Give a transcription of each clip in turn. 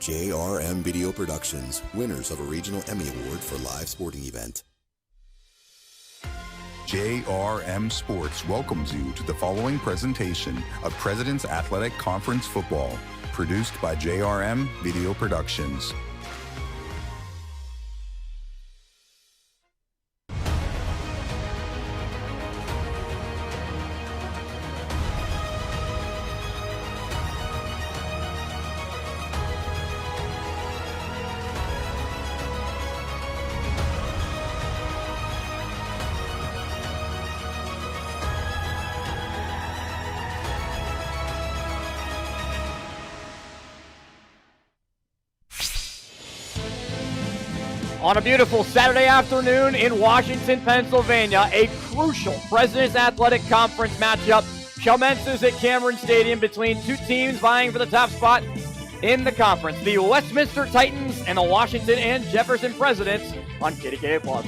JRM Video Productions, winners of a regional Emmy Award for live sporting event. JRM Sports welcomes you to the following presentation of President's Athletic Conference Football, produced by JRM Video Productions. On a beautiful Saturday afternoon in Washington, Pennsylvania, a crucial President's Athletic Conference matchup commences at Cameron Stadium between two teams vying for the top spot in the conference. The Westminster Titans and the Washington and Jefferson Presidents on KDKA Plus.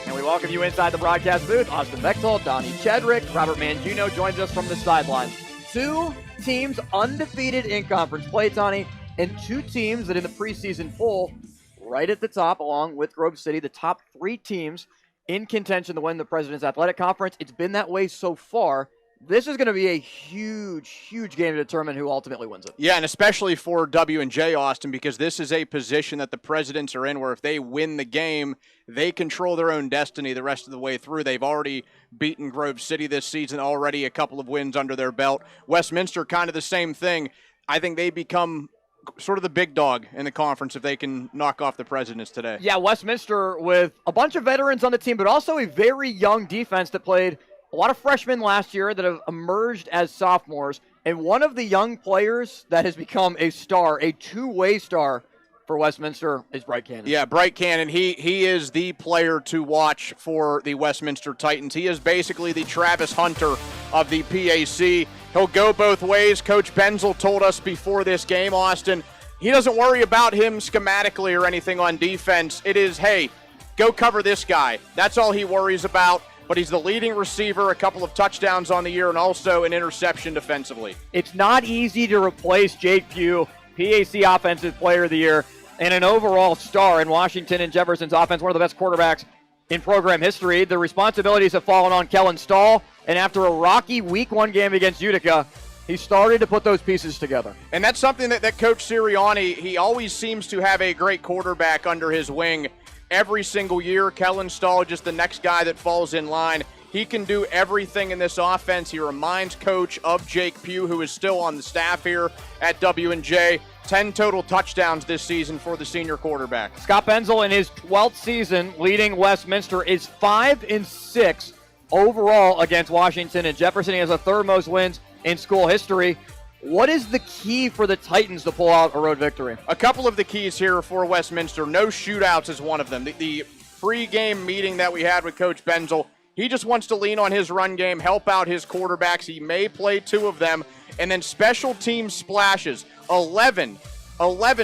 And we welcome you inside the broadcast booth. Austin Bechtel, Donnie Chedrick, Robert Mangino joins us from the sideline. Two teams undefeated in conference play, Tony. And two teams that in the preseason poll, right at the top, along with Grove City, the top three teams in contention to win the President's Athletic Conference. It's been that way so far. This is going to be a huge, huge game to determine who ultimately wins it. Yeah, and especially for W&J, Austin, because this is a position that the Presidents are in where if they win the game, they control their own destiny the rest of the way through. They've already beaten Grove City this season, already a couple of wins under their belt. Westminster, kind of the same thing. I think they become sort of the big dog in the conference if they can knock off the Presidents today. Yeah, Westminster with a bunch of veterans on the team, but also a very young defense that played a lot of freshmen last year that have emerged as sophomores. And one of the young players that has become a star, a two-way star for Westminster, is Bright Cannon. Yeah, Bright Cannon, he is the player to watch for the Westminster Titans. He is basically the Travis Hunter of the PAC. He'll go both ways. Coach Benzel told us before this game, Austin, he doesn't worry about him schematically or anything on defense. It is, hey, go cover this guy. That's all he worries about. But he's the leading receiver, a couple of touchdowns on the year, and also an interception defensively. It's not easy to replace Jake Pugh, PAC Offensive Player of the Year, and an overall star in Washington and Jefferson's offense, one of the best quarterbacks in program history. The responsibilities have fallen on Kellen Stahl, and after a rocky Week 1 game against Utica, he started to put those pieces together. And that's something that Coach Sirianni, he always seems to have a great quarterback under his wing. Every single year, Kellen Stahl, just the next guy that falls in line. He can do everything in this offense. He reminds Coach of Jake Pugh, who is still on the staff here at W&J. 10 total touchdowns this season for the senior quarterback. Scott Benzel in his 12th season leading Westminster is 5-6 overall against Washington and Jefferson. He has the third most wins in school history. What is the key for the Titans to pull out a road victory? A couple of the keys here for Westminster. No shootouts is one of them. The pre-game meeting that we had with Coach Benzel, he just wants to lean on his run game, help out his quarterbacks. He may play two of them. And then special team splashes. 11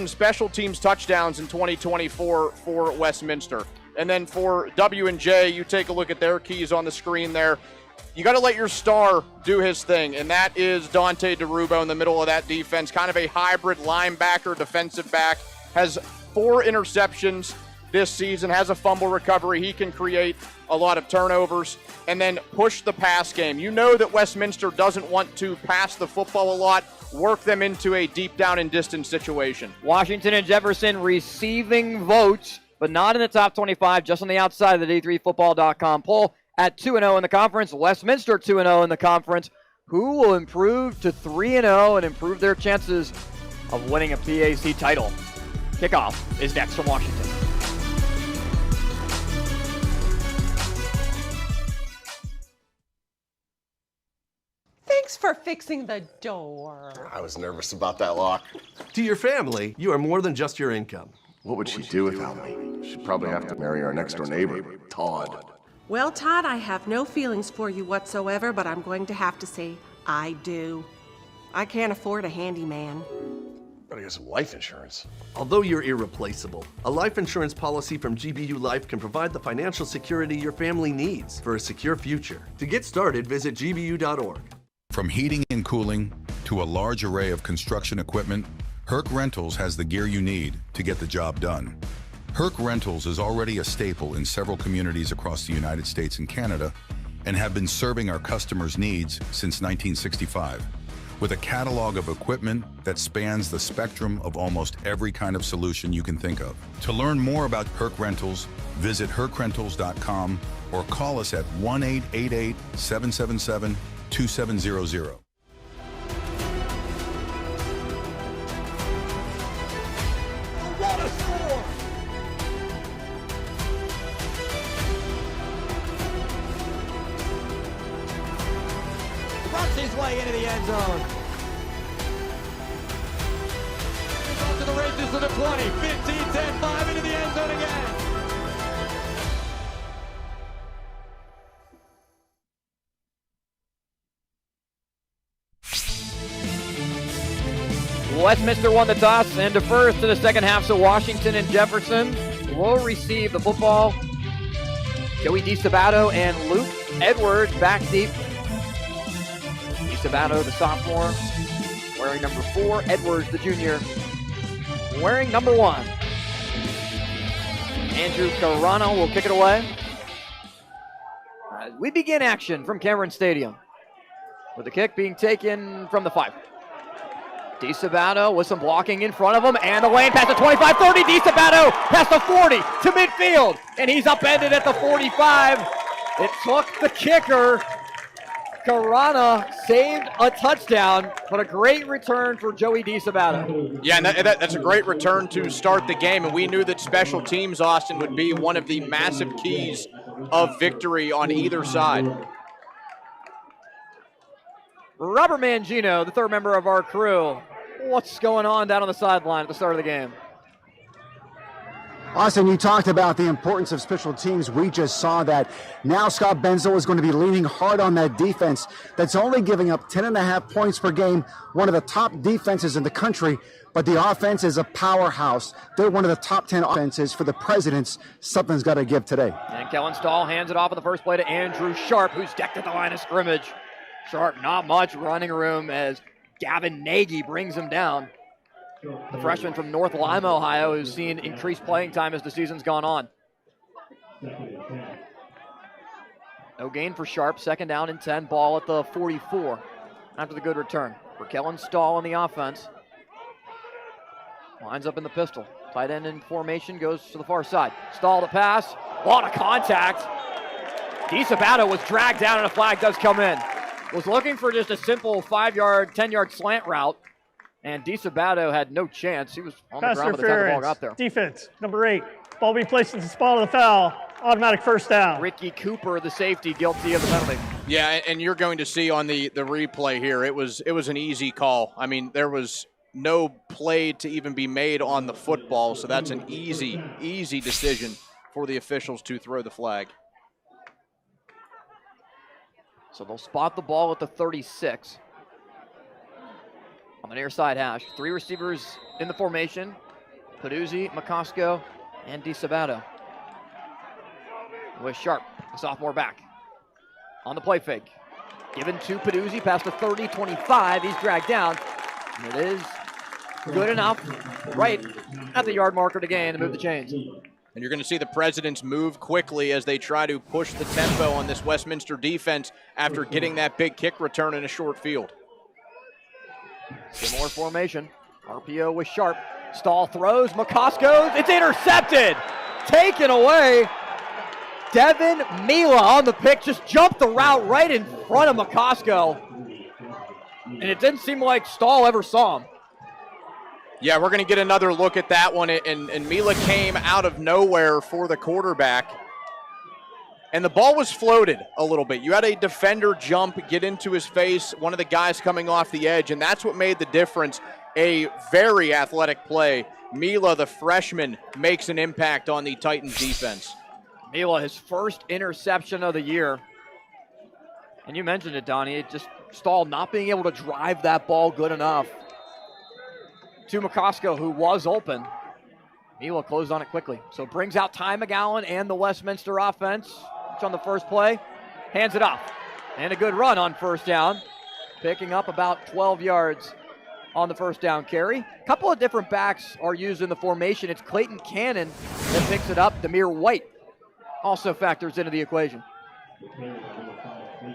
special teams touchdowns in 2024 for Westminster. And then for W&J, you take a look at their keys on the screen there. You got to let your star do his thing, and that is Dante DeRubo in the middle of that defense, kind of a hybrid linebacker, defensive back, has 4 interceptions this season, has a fumble recovery. He can create a lot of turnovers and then push the pass game. You know that Westminster doesn't want to pass the football a lot, work them into a deep down and distance situation. Washington and Jefferson receiving votes, but not in the top 25, just on the outside of the D3Football.com poll. At 2-0 in the conference, Westminster 2-0 in the conference. Who will improve to 3-0 and improve their chances of winning a PAC title? Kickoff is next from Washington. Thanks for fixing the door. I was nervous about that lock. To your family, you are more than just your income. What would she do without me? She'd probably have to marry our next door neighbor, Todd. Well, Todd, I have no feelings for you whatsoever, but I'm going to have to say I do. I can't afford a handyman. Gotta get some life insurance. Although you're irreplaceable, a life insurance policy from GBU Life can provide the financial security your family needs for a secure future. To get started, visit gbu.org. From heating and cooling to a large array of construction equipment, Herc Rentals has the gear you need to get the job done. Herc Rentals is already a staple in several communities across the United States and Canada and have been serving our customers' needs since 1965. With a catalog of equipment that spans the spectrum of almost every kind of solution you can think of. To learn more about Herc Rentals, visit hercrentals.com or call us at 1-888-777-2700. What a score! Runs his way into the end zone. He's off to the races to the 20, 15, 10, 5 into the end zone again. Westminster won the toss and defers to the second half, so Washington and Jefferson will receive the football. Joey DiSabato and Luke Edwards back deep. DiSabato, the sophomore, wearing number 4. Edwards, the junior, wearing number 1. Andrew Carano will kick it away. As we begin action from Cameron Stadium, with the kick being taken from the 5. DiSabato with some blocking in front of him, and the lane past the 25, 30. DiSabato past the 40 to midfield, and he's upended at the 45. It took the kicker. Carana saved a touchdown, but a great return for Joey DiSabato. Yeah, and that's a great return to start the game, and we knew that special teams, Austin, would be one of the massive keys of victory on either side. Robert Mangino, the third member of our crew. What's going on down on the sideline at the start of the game? Austin, you talked about the importance of special teams. We just saw that. Now Scott Benzel is going to be leaning hard on that defense that's only giving up 10.5 points per game, one of the top defenses in the country, but the offense is a powerhouse. They're one of the top 10 offenses for the Presidents. Something's got to give today. And Kellen Stahl hands it off at the first play to Andrew Sharp, who's decked at the line of scrimmage. Sharp, not much running room as Gavin Nagy brings him down. The freshman from North Lima, Ohio, who's seen increased playing time as the season's gone on. No gain for Sharp. Second down and 10. Ball at the 44 after the good return. For Kellen Stahl on the offense. Lines up in the pistol. Tight end in formation, goes to the far side. Stahl to pass. A lot of contact. DiSabato was dragged down and a flag does come in. Was looking for just a simple 5-yard, 10-yard slant route. And DiSabato had no chance. He was on the ground by the time the ball got there. Defense, number 8. Ball be placed in the spot of the foul. Automatic first down. Ricky Cooper, the safety, guilty of the penalty. Yeah, and you're going to see on the replay here, it was an easy call. I mean, there was no play to even be made on the football, so that's an easy decision for the officials to throw the flag. So they'll spot the ball at the 36. On the near side hash. 3 receivers in the formation. Peduzzi, McCosco, and DiSabato. With Sharp, the sophomore back. On the play fake. Given to Peduzzi past the 30, 25. He's dragged down. And it is good enough right at the yard marker to gain and move the chains. And you're going to see the Presidents move quickly as they try to push the tempo on this Westminster defense after getting that big kick return in a short field. Similar formation. RPO with Sharp. Stahl throws. McCosco. It's intercepted. Taken away. Devin Mila on the pick. Just jumped the route right in front of McCosco. And it didn't seem like Stahl ever saw him. Yeah, we're going to get another look at that one. And Mila came out of nowhere for the quarterback. And the ball was floated a little bit. You had a defender jump, get into his face, one of the guys coming off the edge, and that's what made the difference. A very athletic play. Mila, the freshman, makes an impact on the Titans defense. Mila, his first interception of the year. And you mentioned it, Donnie. It just Stahl not being able to drive that ball good enough to McCosco, who was open. Mila closed on it quickly. So brings out Ty McGowan and the Westminster offense. On the first play, hands it off. And a good run on first down. picking up about 12 yards on the first down carry. A couple of different backs are used in the formation. It's Clayton Cannon that picks it up. Demir White also factors into the equation.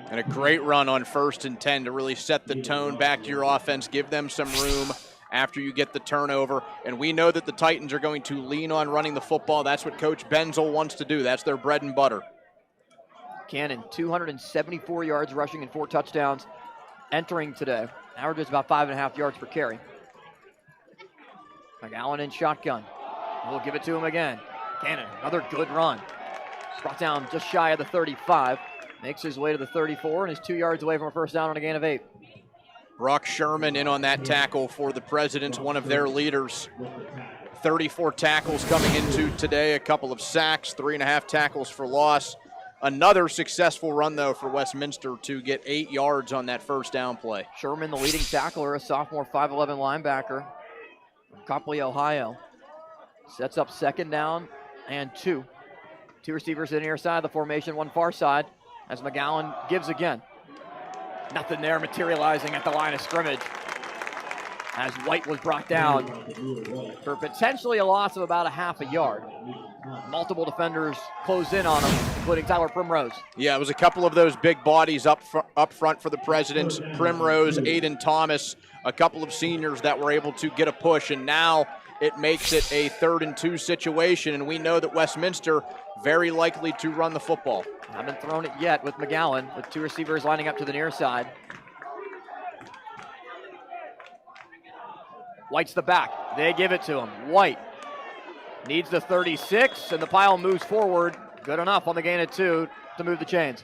And a great run on 1st and 10 to really set the tone back to your offense, give them some room after you get the turnover. And we know that the Titans are going to lean on running the football. That's what Coach Benzel wants to do. That's their bread and butter. Cannon, 274 yards rushing and 4 touchdowns entering today. Averages about 5.5 yards per carry. McGowan in shotgun. We'll give it to him again. Cannon, another good run. Brought down just shy of the 35. Makes his way to the 34 and is 2 yards away from a first down on a gain of 8. Brock Sherman in on that tackle for the Presidents, one of their leaders. 34 tackles coming into today, a couple of sacks, 3.5 tackles for loss. Another successful run, though, for Westminster to get 8 yards on that first down play. Sherman, the leading tackler, a sophomore 5'11 linebacker from Copley, Ohio. Sets up 2nd down and 2. 2 receivers in the near side of the formation, 1 far side, as McGowan gives again. Nothing there materializing at the line of scrimmage, as White was brought down for potentially a loss of about 1/2 yard. Multiple defenders closed in on him, including Tyler Primrose. Yeah, it was a couple of those big bodies up front for the Presidents. Primrose, Aiden Thomas, a couple of seniors that were able to get a push, and now it makes it a 3rd and 2 situation, and we know that Westminster very likely to run the football. Haven't thrown it yet with McGowan, with 2 receivers lining up to the near side. White's the back. They give it to him. White needs the 36, and the pile moves forward. Good enough on the gain of 2 to move the chains.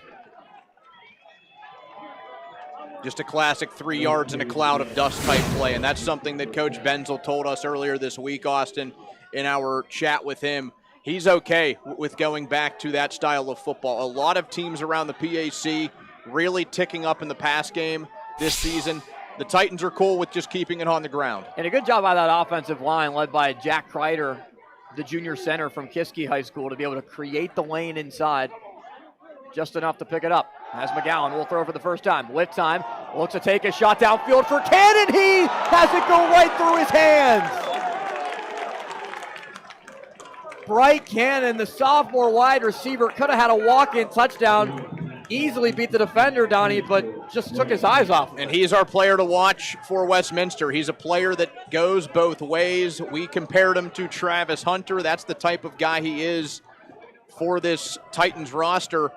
Just a classic 3 yards in a cloud of dust type play, and that's something that Coach Benzel told us earlier this week, Austin, in our chat with him. He's okay with going back to that style of football. A lot of teams around the PAC really ticking up in the pass game this season. The Titans are cool with just keeping it on the ground. And a good job by that offensive line led by Jack Kreider, the junior center from Kiski High School, to be able to create the lane inside just enough to pick it up. As McGowan will throw for the first time. With time, looks to take a shot downfield for Cannon. He has it go right through his hands. Bright Cannon, the sophomore wide receiver, could have had a walk-in touchdown. Easily beat the defender, Donnie, but just took his eyes off. And he's our player to watch for Westminster. He's a player that goes both ways. We compared him to Travis Hunter. That's the type of guy he is for this Titans roster.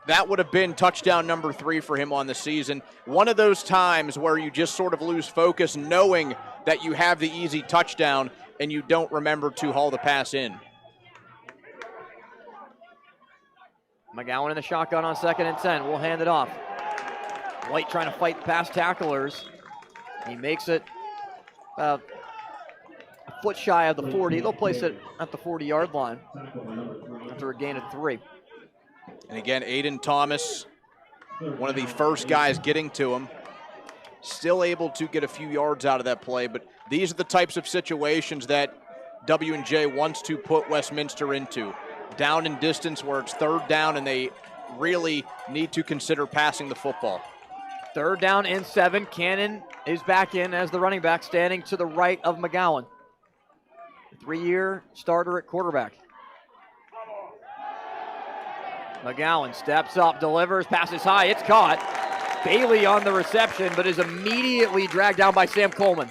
That would have been touchdown number 3 for him on the season. One of those times where you just sort of lose focus knowing that you have the easy touchdown and you don't remember to haul the pass in. McGowan in the shotgun on 2nd and 10. We'll hand it off. White trying to fight past tacklers. He makes it a foot shy of the 40. They'll place it at the 40-yard line after a gain of 3. And again, Aiden Thomas, one of the first guys getting to him, still able to get a few yards out of that play. But these are the types of situations that W&J wants to put Westminster into. Down in distance where it's 3rd down and they really need to consider passing the football. 3rd down and 7. Cannon is back in as the running back, standing to the right of McGowan. 3-year starter at quarterback. McGowan steps up, delivers, passes high, it's caught. Bailey on the reception, but is immediately dragged down by Sam Coleman.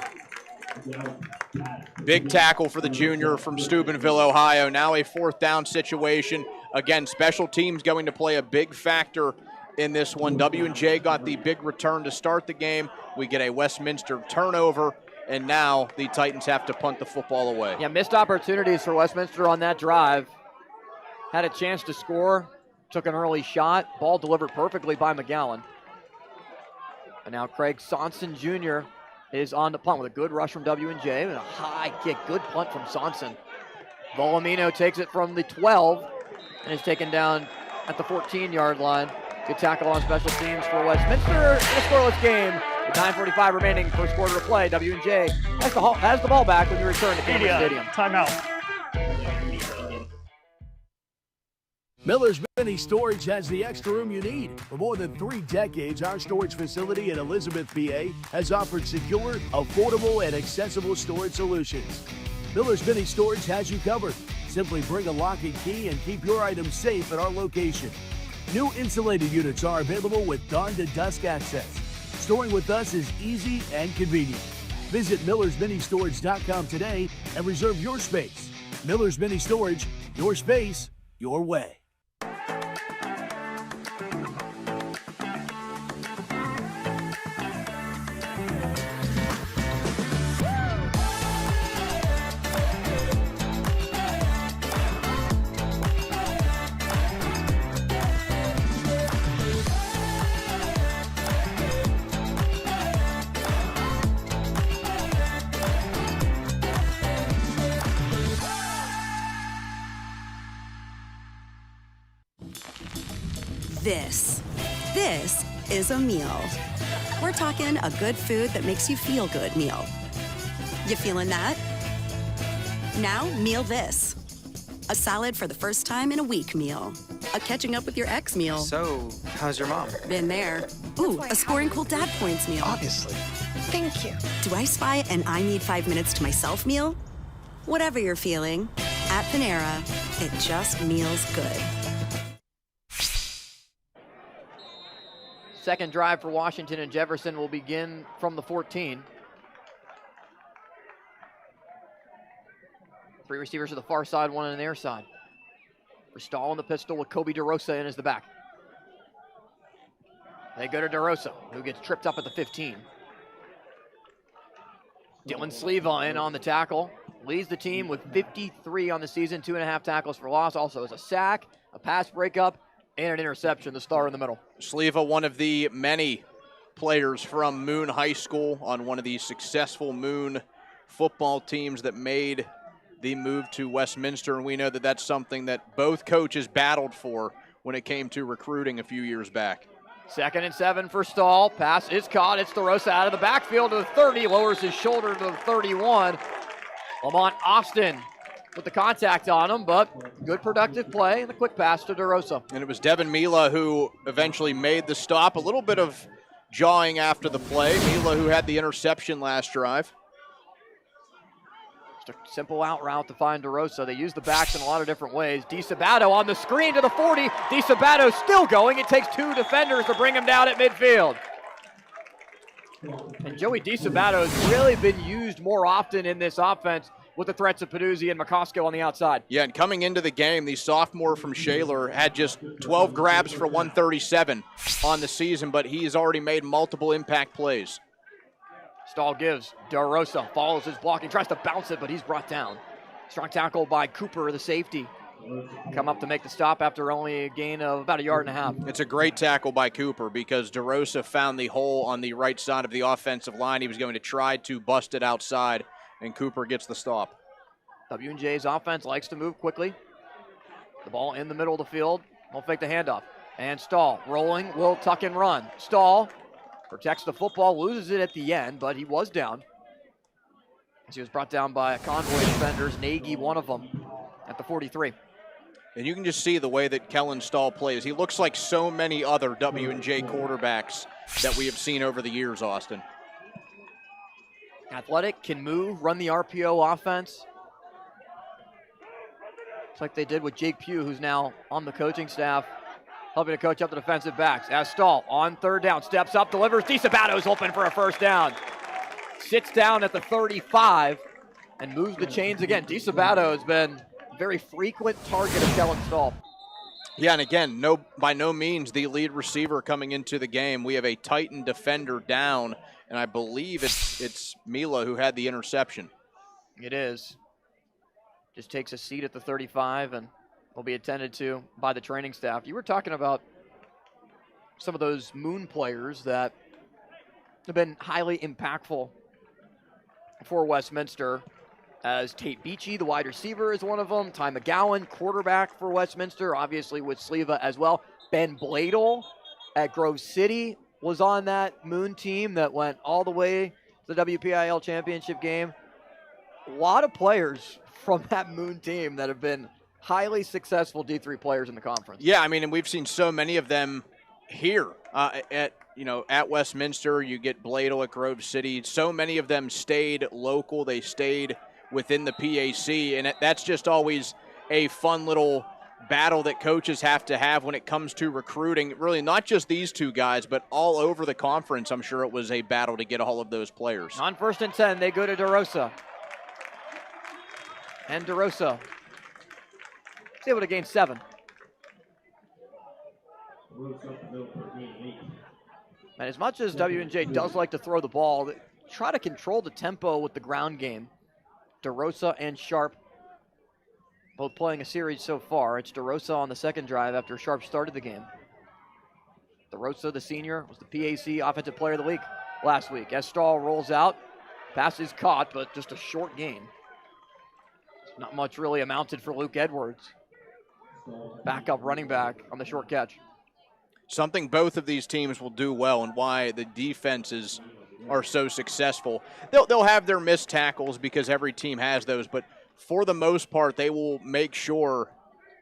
Big tackle for the junior from Steubenville, Ohio. Now a 4th down situation. Again, special teams going to play a big factor in this one. W&J got the big return to start the game. We get a Westminster turnover, and now the Titans have to punt the football away. Yeah, missed opportunities for Westminster on that drive. Had a chance to score, took an early shot. Ball delivered perfectly by McGowan. And now Craig Sonson Jr. is on the punt with a good rush from W&J and a high kick. Good punt from Sonson. Volumino takes it from the 12 and is taken down at the 14-yard line. Good tackle on special teams for Westminster in a scoreless game. With 9:45 remaining, first quarter to play. W&J has the ball back when you return to Cameron Stadium. Timeout. Miller's Finney Storage has the extra room you need. For more than 3 decades, our storage facility in Elizabeth, PA has offered secure, affordable, and accessible storage solutions. Miller's Mini Storage has you covered. Simply bring a lock and key and keep your items safe at our location. New insulated units are available with dawn to dusk access. Storing with us is easy and convenient. Visit millersministorage.com today and reserve your space. Miller's Mini Storage, your space, your way. This is a meal. We're talking a good food that makes you feel good meal. You feeling that? Now, meal this. A salad for the first time in a week meal. A catching up with your ex meal. So, how's your mom? Been there. Ooh, a scoring cool dad points meal. Obviously. Thank you. Do I spy an I need 5 minutes to myself meal? Whatever you're feeling, at Panera, it just meals good. Second drive for Washington and Jefferson will begin from the 14. 3 receivers to the far side, 1 on the near side. For Stahl in the pistol with Kobe DeRosa in as the back. They go to DeRosa, who gets tripped up at the 15. Dylan Sleva in on the tackle. Leads the team with 53 on the season, 2.5 tackles for loss. Also has a sack, a pass breakup, and an interception, the star in the middle. Sleva, one of the many players from Moon High School on one of the successful Moon football teams that made the move to Westminster, and we know that that's something that both coaches battled for when it came to recruiting a few years back. 2nd and 7 for Stahl. Pass is caught. It's DeRosa out of the backfield to the 30, lowers his shoulder to the 31. Lamont Austin with the contact on him, but good productive play and the quick pass to DeRosa. And it was Devin Mila who eventually made the stop. A little bit of jawing after the play. Mila who had the interception last drive. Just a simple out route to find DeRosa. They use the backs in a lot of different ways. DiSabato on the screen to the 40. DiSabato still going. It takes 2 defenders to bring him down at midfield. And Joey DiSabato has really been used more often in this offense with the threats of Peduzzi and McCoskey on the outside. Yeah, and coming into the game, the sophomore from Shaler had just 12 grabs for 137 on the season, but he's already made multiple impact plays. Stahl gives. DeRosa follows his blocking, tries to bounce it, but he's brought down. Strong tackle by Cooper, the safety. Come up to make the stop after only a gain of about 1.5 yards. It's a great tackle by Cooper because DeRosa found the hole on the right side of the offensive line. He was going to try to bust it outside, and Cooper gets the stop. W&J's offense likes to move quickly. The ball in the middle of the field. Won't fake the handoff. And Stahl rolling, will tuck and run. Stahl protects the football, loses it at the end, but he was down. As he was brought down by convoy defenders, Nagy, one of them, at the 43. And you can just see the way that Kellen Stahl plays. He looks like so many other W&J quarterbacks that we have seen over the years, Austin. Athletic, can move, run the RPO offense. It's like they did with Jake Pugh, who's now on the coaching staff, helping to coach up the defensive backs. As Stahl on 3rd down, steps up, delivers. DiSabato's open for a 1st down. Sits down at the 35 and moves the chains again. DiSabato has been a very frequent target of Kellen Stahl. Yeah, and again, by no means the lead receiver coming into the game. We have a Titan defender down, and I believe it's Mila who had the interception. It is. Just takes a seat at the 35 and will be attended to by the training staff. You were talking about some of those Moon players that have been highly impactful for Westminster, as Tate Beachy, the wide receiver, is one of them. Ty McGowan, quarterback for Westminster, obviously with Sleva as well. Ben Bladel at Grove City was on that Moon team that went all the way to the WPIL championship game. A lot of players from that Moon team that have been highly successful D3 players in the conference. Yeah, I mean, and we've seen so many of them here at Westminster. You get Bladel at Grove City. So many of them stayed local. They stayed within the PAC, and that's just always a fun little battle that coaches have to have when it comes to recruiting. Really, not just these two guys, but all over the conference. I'm sure it was a battle to get all of those players. On 1st and 10, they go to DeRosa. And DeRosa is able to gain 7. And as much as W&J does like to throw the ball, they try to control the tempo with the ground game. DeRosa and Sharp both playing a series so far. It's DeRosa on the second drive after Sharp started the game. DeRosa, the senior, was the PAC Offensive Player of the Week last week. Estall rolls out. Pass is caught, but just a short gain. Not much really amounted for Luke Edwards. Backup running back on the short catch. Something both of these teams will do well, and why the defenses are so successful. They'll have their missed tackles because every team has those, but for the most part, they will make sure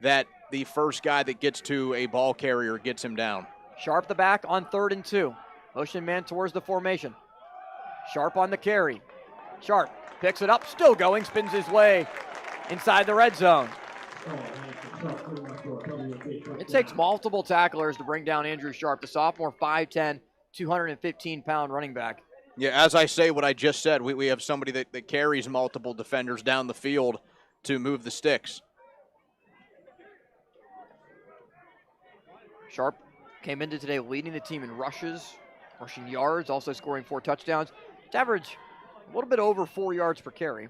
that the first guy that gets to a ball carrier gets him down. Sharp the back on 3rd and 2. Motion man towards the formation. Sharp on the carry. Sharp picks it up, still going, spins his way inside the red zone. It takes multiple tacklers to bring down Andrew Sharp, the sophomore, 5'10", 215-pound running back. Yeah, as I say what I just said, we have somebody that carries multiple defenders down the field to move the sticks. Sharp came into today leading the team in rushes, rushing yards, also scoring 4 touchdowns. It's average a little bit over 4 yards per carry.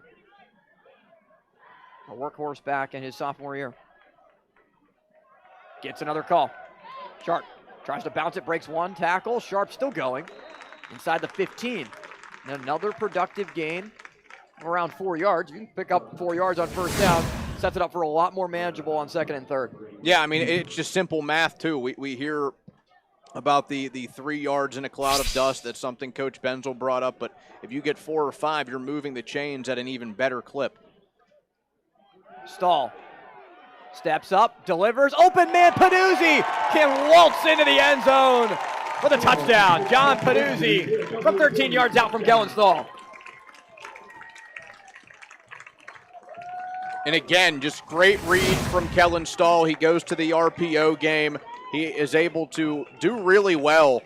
A workhorse back in his sophomore year. Gets another call. Sharp tries to bounce it, breaks 1 tackle. Sharp still going inside the 15. And another productive gain of around 4 yards. You can pick up 4 yards on first down. Sets it up for a lot more manageable on 2nd and 3rd. Yeah, I mean, it's just simple math, too. We hear about the 3 yards in a cloud of dust. That's something Coach Benzel brought up. But if you get 4 or 5, you're moving the chains at an even better clip. Stall steps up, delivers, open man, Peduzzi can waltz into the end zone for the touchdown. John Peduzzi from 13 yards out from Kellen Stall. And again, just great read from Kellen Stall. He goes to the RPO game. He is able to do really well,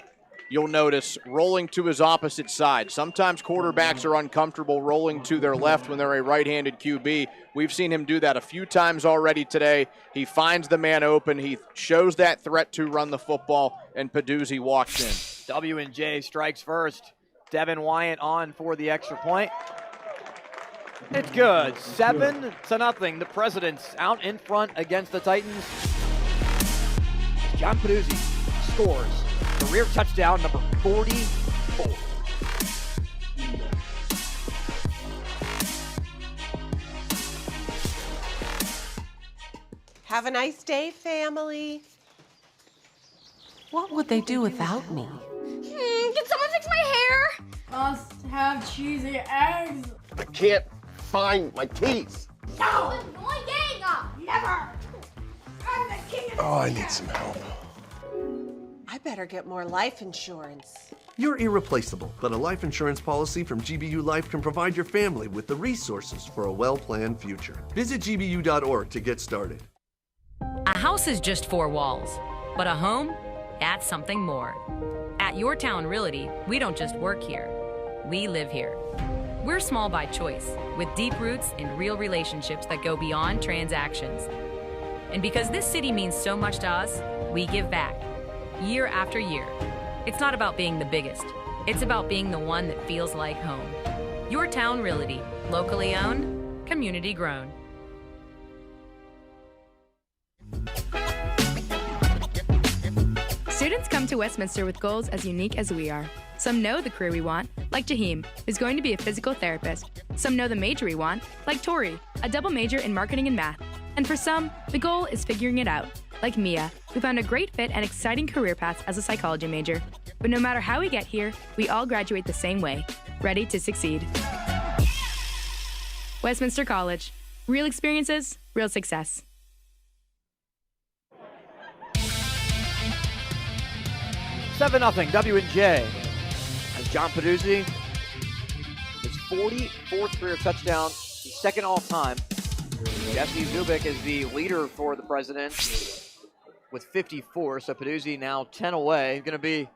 you'll notice, rolling to his opposite side. Sometimes quarterbacks are uncomfortable rolling to their left when they're a right-handed QB. We've seen him do that a few times already today. He finds the man open. He shows that threat to run the football, and Peduzzi walks in. W&J strikes first. Devin Wyatt on for the extra point. It's good. 7-0. The Presidents out in front against the Titans. John Peduzzi scores. Career touchdown number 44. Have a nice day, family. What would they do without me? Can someone fix my hair? Must have cheesy eggs. I can't find my keys. No, annoying! Never! I'm the king of the Oh, I need some help. I better get more life insurance. You're irreplaceable, but a life insurance policy from GBU Life can provide your family with the resources for a well-planned future. Visit gbu.org to get started. A house is just 4 walls, but a home, that's something more. At Your Town Realty, we don't just work here, we live here. We're small by choice, with deep roots in real relationships that go beyond transactions. And because this city means so much to us, we give back, year after year. It's not about being the biggest, it's about being the one that feels like home. Your Town Realty, locally owned, community grown. Students come to Westminster with goals as unique as we are. Some know the career we want, like Jaheim, who's going to be a physical therapist. Some know the major we want, like Tori, a double major in marketing and math. And for some, the goal is figuring it out, like Mia, who found a great fit and exciting career path as a psychology major. But no matter how we get here, we all graduate the same way, ready to succeed. Westminster College. Real experiences, real success. 7-0 W&J. As John Peduzzi, his 44th career touchdown, the second all-time. Jesse Zubik is the leader for the Presidents with 54, so Peduzzi now 10 away. Going to be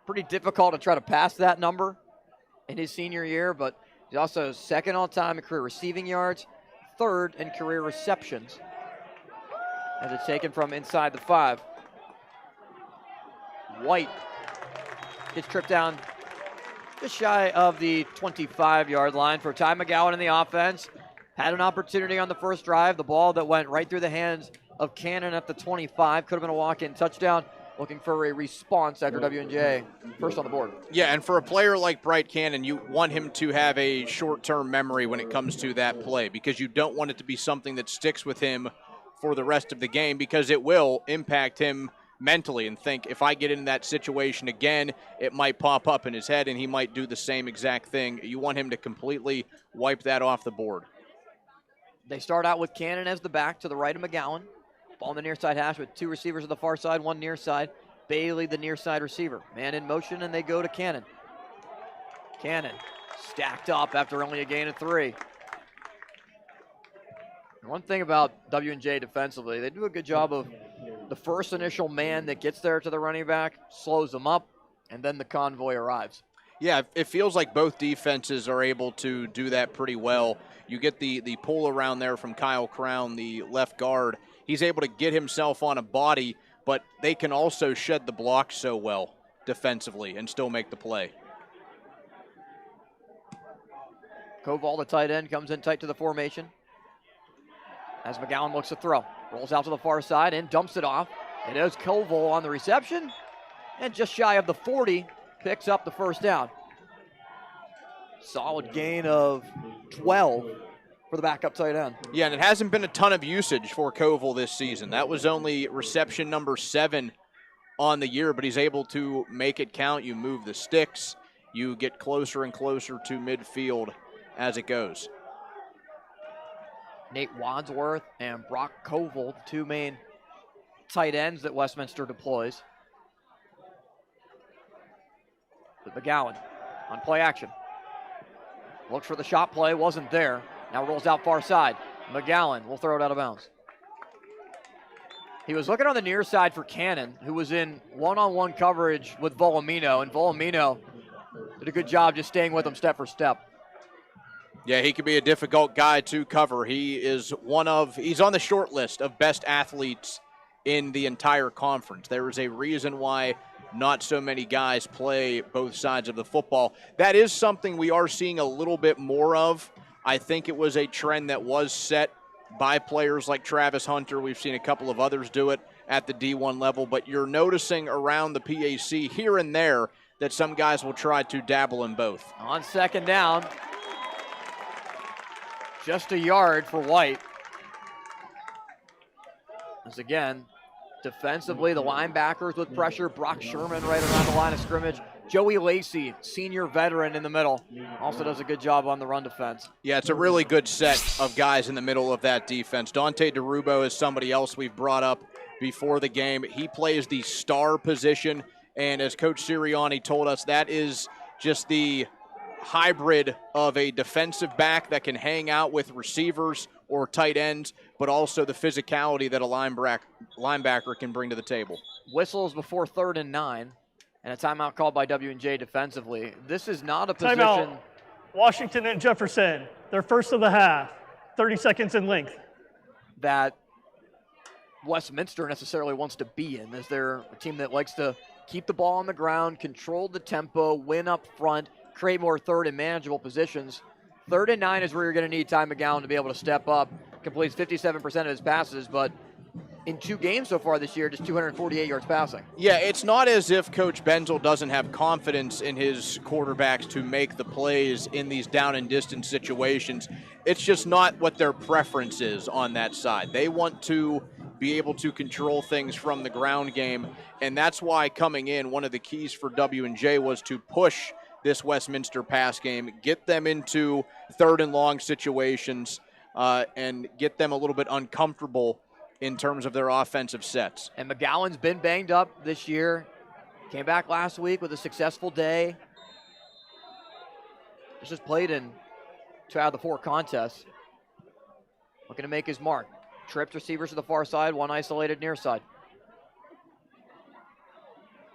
pretty difficult to try to pass that number in his senior year, but he's also second all-time in career receiving yards, third in career receptions, as it's taken from inside the 5. White gets tripped down just shy of the 25-yard line for Ty McGowan in the offense. Had an opportunity on the first drive. The ball that went right through the hands of Cannon at the 25. Could have been a walk-in touchdown. Looking for a response after W&J first on the board. Yeah, and for a player like Bryce Cannon, you want him to have a short-term memory when it comes to that play, because you don't want it to be something that sticks with him for the rest of the game, because it will impact him mentally and think, if I get in that situation again, it might pop up in his head and he might do the same exact thing. You want him to completely wipe that off the board. They start out with Cannon as the back to the right of McGowan. Ball on the near side hash with 2 receivers on the far side, 1 near side. Bailey, the near side receiver. Man in motion, and they go to Cannon. Cannon stacked up after only a gain of 3. One thing about W&J defensively, they do a good job of the first initial man that gets there to the running back, slows them up, and then the convoy arrives. Yeah, it feels like both defenses are able to do that pretty well. You get the pull around there from Kyle Crown, the left guard. He's able to get himself on a body, but they can also shed the block so well defensively and still make the play. Koval, the tight end, comes in tight to the formation. As McGowan looks to throw. Rolls out to the far side and dumps it off. It is Koval on the reception. And just shy of the 40, picks up the first down. Solid gain of 12 for the backup tight end. Yeah, and it hasn't been a ton of usage for Koval this season. That was only reception number 7 on the year, but he's able to make it count. You move the sticks. You get closer and closer to midfield as it goes. Nate Wadsworth and Brock Koval, the 2 main tight ends that Westminster deploys. With McGowan on play action. Looks for the shot play, wasn't there. Now rolls out far side. McGowan will throw it out of bounds. He was looking on the near side for Cannon, who was in one-on-one coverage with Volumino, and Volumino did a good job just staying with him step for step. Yeah, he could be a difficult guy to cover. He's on the short list of best athletes in the entire conference. There is a reason why not so many guys play both sides of the football. That is something we are seeing a little bit more of. I think it was a trend that was set by players like Travis Hunter. We've seen a couple of others do it at the D1 level, but you're noticing around the PAC here and there that some guys will try to dabble in both. On second down, just a yard for White. As again, defensively, the linebackers with pressure. Brock Sherman right around the line of scrimmage. Joey Lacey, senior veteran in the middle, also does a good job on the run defense. Yeah, it's a really good set of guys in the middle of that defense. Dante DeRubo is somebody else we've brought up before the game. He plays the star position, and as Coach Sirianni told us, that is just the hybrid of a defensive back that can hang out with receivers or tight ends, but also the physicality that a linebacker can bring to the table. Whistles before 3rd and 9, and a timeout called by W&J defensively. This is not a position. Timeout. Washington and Jefferson, their first of the half, 30 seconds in length. That Westminster necessarily wants to be in, as they're a team that likes to keep the ball on the ground, control the tempo, win up front, create more third and manageable positions. 3rd and 9 is where you're going to need Ty McGowan to be able to step up. Completes 57% of his passes, but in 2 games so far this year, just 248 yards passing. Yeah, it's not as if Coach Benzel doesn't have confidence in his quarterbacks to make the plays in these down and distance situations. It's just not what their preference is on that side. They want to be able to control things from the ground game, and that's why coming in, one of the keys for W&J was to push this Westminster pass game, get them into 3rd and long situations, and get them a little bit uncomfortable in terms of their offensive sets. And McGowan's been banged up this year. Came back last week with a successful day. Just played in 2 out of the 4 contests. Looking to make his mark. Tripped receivers to the far side, 1 isolated near side.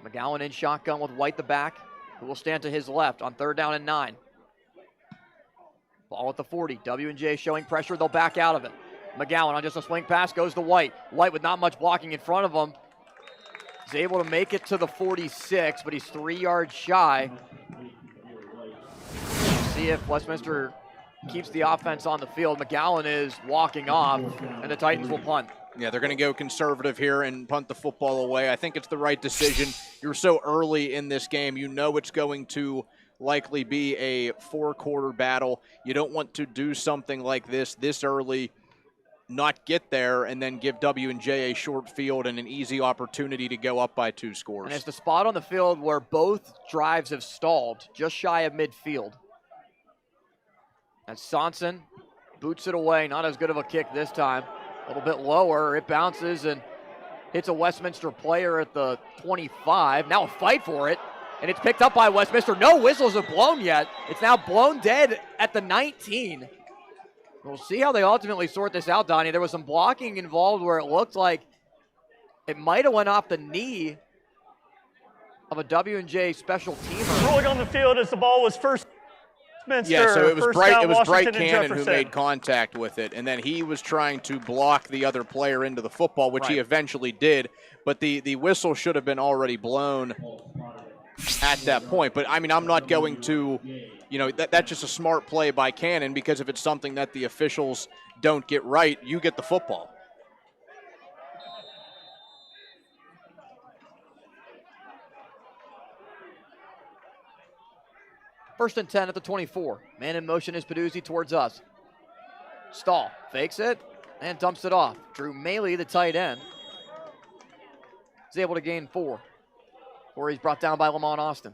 McGowan in shotgun with White the back, who will stand to his left on 3rd down and 9. Ball at the 40. W&J showing pressure. They'll back out of it. McGowan on just a swing pass goes to White. White with not much blocking in front of him. He's able to make it to the 46, but he's 3 yards shy. See if Westminster keeps the offense on the field. McGowan is walking off, and the Titans will punt. Yeah, they're going to go conservative here and punt the football away. I think it's the right decision. You're so early in this game. You know it's going to likely be a 4-quarter battle. You don't want to do something like this early, not get there, and then give W&J a short field and an easy opportunity to go up by 2 scores. And it's the spot on the field where both drives have stalled, just shy of midfield. As Sonson boots it away, not as good of a kick this time. A little bit lower, it bounces and hits a Westminster player at the 25. Now a fight for it, and it's picked up by Westminster. No whistles have blown yet. It's now blown dead at the 19. We'll see how they ultimately sort this out, Donnie. There was some blocking involved where it looked like it might have went off the knee of a W&J special teamer. Rolling on the field as the ball was first. Yeah, so it was Bright Cannon who Jefferson. made contact with it, and then he was trying to block the other player into the football, which he eventually did, but the whistle should have been already blown at that point. But, I mean, I'm not going to, that's just a smart play by Cannon, because if it's something that the officials don't get right, you get the football. First and 10 at the 24. Man in motion is Peduzzi towards us. Stahl fakes it and dumps it off. Drew Maley, the tight end, is able to gain 4. Or he's brought down by Lamont Austin.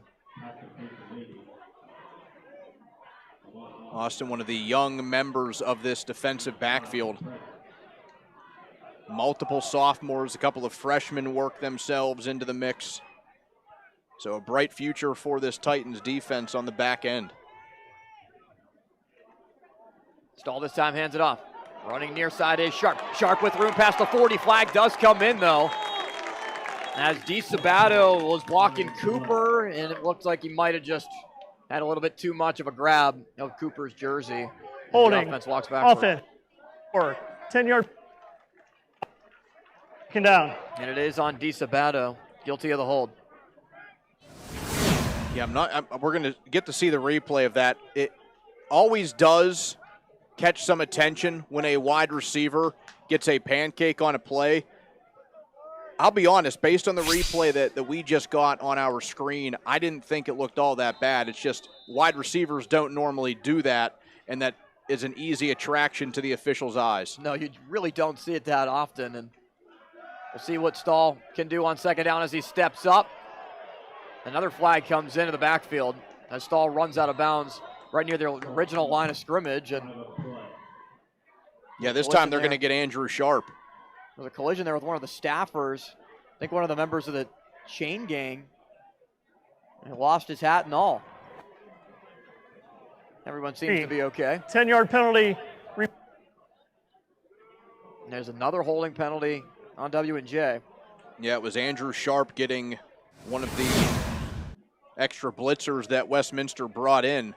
Austin, one of the young members of this defensive backfield. Multiple sophomores, a couple of freshmen work themselves into the mix. So a bright future for this Titans defense on the back end. Stahl this time hands it off. Running near side is Sharp. Sharp with room past the 40. Flag does come in though. As DiSabato was blocking Cooper, and it looked like he might have just had a little bit too much of a grab of Cooper's jersey. Holding. The offense walks backward. Offense. Or 10-yard. Down. And it is on DiSabato, guilty of the hold. Yeah, we're going to get to see the replay of that. It always does catch some attention when a wide receiver gets a pancake on a play. I'll be honest, based on the replay that we just got on our screen, I didn't think it looked all that bad. It's just wide receivers don't normally do that, and that is an easy attraction to the officials' eyes. No, you really don't see it that often, and we'll see what Stahl can do on second down as he steps up. Another flag comes into the backfield as Stahl runs out of bounds right near the original line of scrimmage. And yeah, this time they're going to get Andrew Sharp. There's a collision there with one of the staffers. I think one of the members of the chain gang. And he lost his hat and all. Everyone seems to be okay. 10-yard penalty. And there's another holding penalty on W&J. Yeah, it was Andrew Sharp getting one of the extra blitzers that Westminster brought in.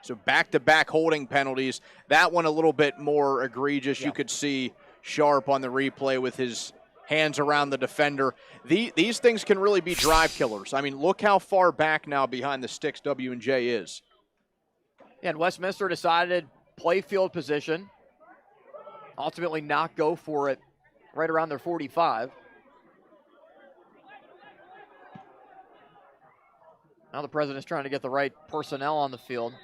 So back-to-back holding penalties. That one a little bit more egregious. Yeah. You could see Sharp on the replay with his hands around the defender. These things can really be drive killers. I mean, look how far back now behind the sticks W&J is. Yeah, and Westminster decided play field position. Ultimately not go for it right around their 45. Now the president's trying to get the right personnel on the field.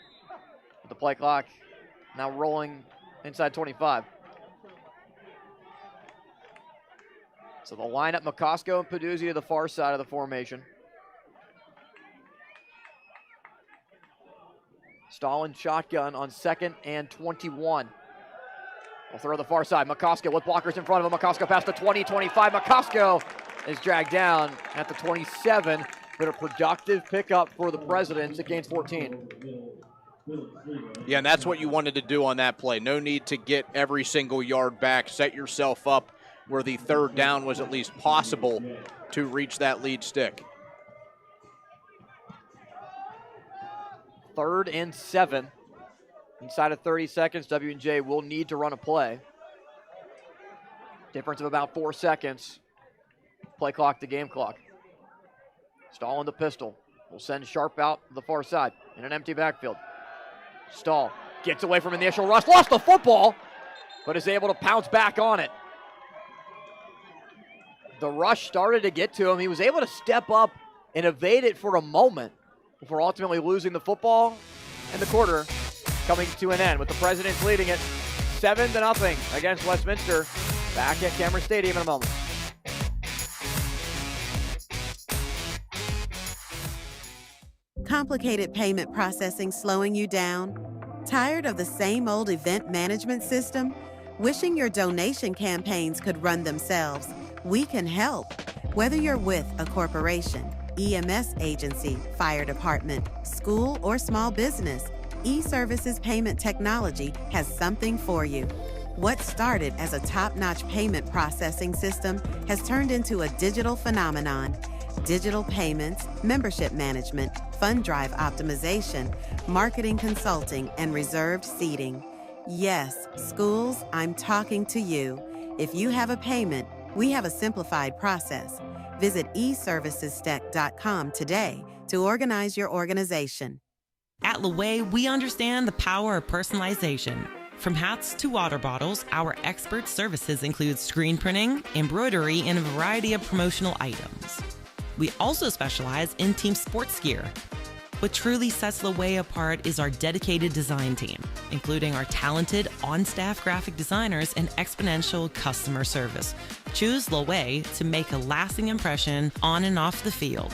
With the play clock now rolling inside 25. So the lineup, McCosco and Peduzzi to the far side of the formation. Stalin shotgun on 2nd and 21. We'll throw the far side. McCosco with blockers in front of him. McCosco past the 20, 25. McCosco is dragged down at the 27, but a productive pickup for the Presidents at gains 14. Yeah, and that's what you wanted to do on that play. No need to get every single yard back. Set yourself up where the third down was at least possible to reach that lead stick. 3rd and 7. Inside of 30 seconds, W&J will need to run a play. Difference of about 4 seconds. Play clock to game clock. Stahl in the pistol. Will send Sharp out to the far side in an empty backfield. Stahl gets away from initial rush, lost the football, but is able to pounce back on it. The rush started to get to him. He was able to step up and evade it for a moment before ultimately losing the football, and the quarter coming to an end with the Presidents leading it 7-0 against Westminster. Back at Cameron Stadium in a moment. Complicated payment processing slowing you down? Tired of the same old event management system? Wishing your donation campaigns could run themselves? We can help. Whether you're with a corporation, EMS agency, fire department, school, or small business, eServices Payment Technology has something for you. What started as a top-notch payment processing system has turned into a digital phenomenon. Digital payments, membership management, fund drive optimization, marketing consulting, and reserved seating. Yes, schools, I'm talking to you. If you have a payment, we have a simplified process. Visit eservicesstack.com today to organize your organization. At Laway, we understand the power of personalization. From hats to water bottles, our expert services include screen printing, embroidery, and a variety of promotional items. We also specialize in team sports gear. What truly sets Laway apart is our dedicated design team, including our talented on-staff graphic designers and exponential customer service. Choose Laway to make a lasting impression on and off the field.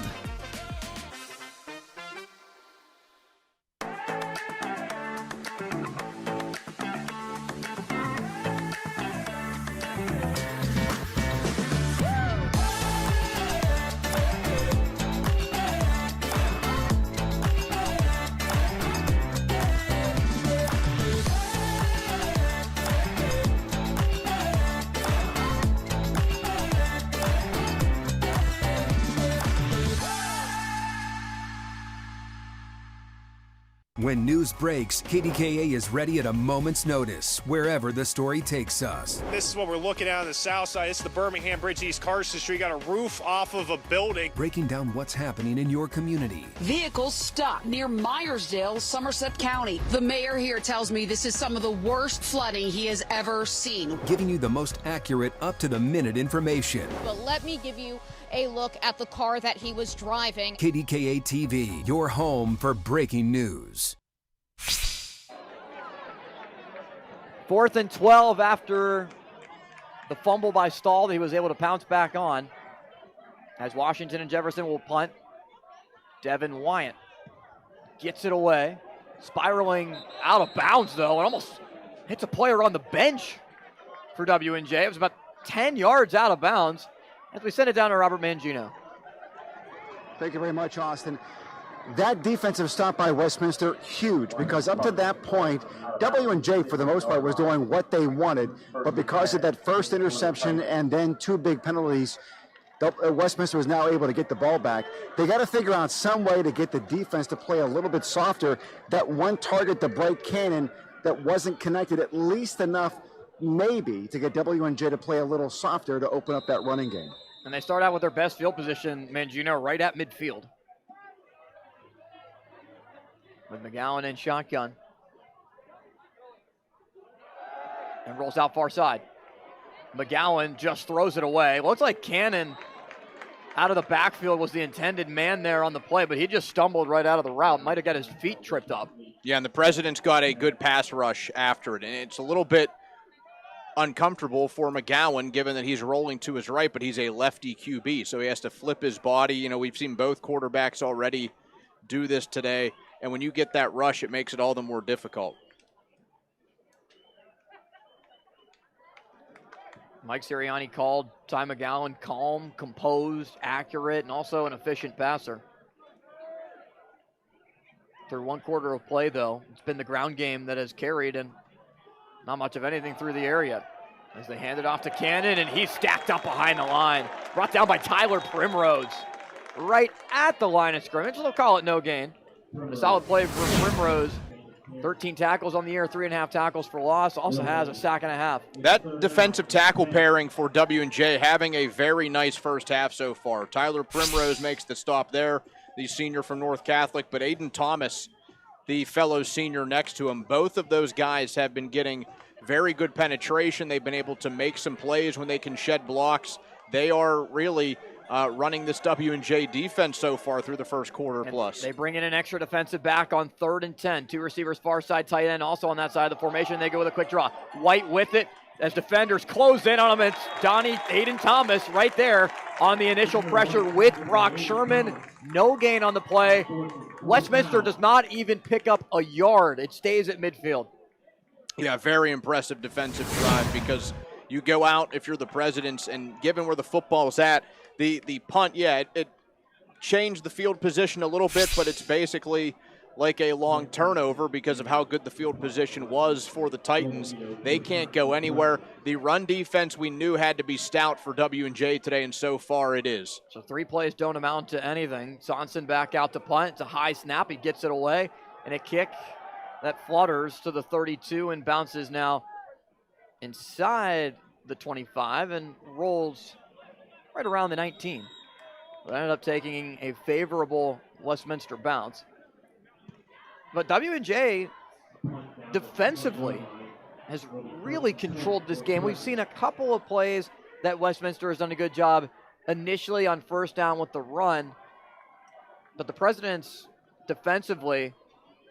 When news breaks, KDKA is ready at a moment's notice, wherever the story takes us. This is what we're looking at on the south side. It's the Birmingham Bridge, East Carson Street. Got a roof off of a building. Breaking down what's happening in your community. Vehicles stuck near Myersdale, Somerset County. The mayor here tells me this is some of the worst flooding he has ever seen. Giving you the most accurate, up-to-the-minute information. But let me give you a look at the car that he was driving. KDKA TV, your home for breaking news. 4th and 12 after the fumble by Stahl that he was able to pounce back on. As Washington and Jefferson will punt. Devin Wyant gets it away. Spiraling out of bounds, though, and almost hits a player on the bench for W&J. It was about 10 yards out of bounds as we send it down to Robert Mangino. Thank you very much, Austin. That defensive stop by Westminster, huge, because up to that point, W&J, for the most part, was doing what they wanted. But because of that first interception and then 2 big penalties, Westminster was now able to get the ball back. They got to figure out some way to get the defense to play a little bit softer. That one target to Blake Cannon that wasn't connected at least enough, maybe, to get W&J to play a little softer to open up that running game. And they start out with their best field position, Mangino, right at midfield. With McGowan in shotgun. And rolls out far side. McGowan just throws it away. Looks like Cannon out of the backfield was the intended man there on the play, but he just stumbled right out of the route. Might have got his feet tripped up. Yeah, and the President's got a good pass rush after it. And it's a little bit uncomfortable for McGowan given that he's rolling to his right, but he's a lefty QB, so he has to flip his body. You know, we've seen both quarterbacks already do this today. And when you get that rush, it makes it all the more difficult. Mike Sirianni called Ty McGowan calm, composed, accurate, and also an efficient passer. Through one quarter of play, though, it's been the ground game that has carried, and not much of anything through the air yet. As they hand it off to Cannon, and he's stacked up behind the line. Brought down by Tyler Primrose. Right at the line of scrimmage. They'll call it no gain. A solid play for Primrose. 13 tackles on the year, 3.5 tackles for loss. Also has a sack and a half. That defensive tackle pairing for W&J having a very nice first half so far. Tyler Primrose makes the stop there, the senior from North Catholic, but Aiden Thomas, the fellow senior next to him, both of those guys have been getting very good penetration. They've been able to make some plays when they can shed blocks. They are really running this W&J defense so far through the first quarter plus. They bring in an extra defensive back on 3rd and 10. 2 receivers, far side tight end, also on that side of the formation. They go with a quick draw. White with it as defenders close in on him. It's Aiden Thomas right there on the initial pressure with Brock Sherman. No gain on the play. Westminster does not even pick up a yard. It stays at midfield. Yeah, very impressive defensive drive because you go out if you're the Presidents, and given where the football's at, the punt, it changed the field position a little bit, but it's basically like a long turnover because of how good the field position was for the Titans. They can't go anywhere. The run defense we knew had to be stout for W&J today, and so far it is. So 3 plays don't amount to anything. Sonson back out to punt. It's a high snap. He gets it away, and a kick that flutters to the 32 and bounces now inside the 25 and rolls right around the 19. But ended up taking a favorable Westminster bounce. But W&J defensively has really controlled this game. We've seen a couple of plays that Westminster has done a good job initially on first down with the run. But the Presidents defensively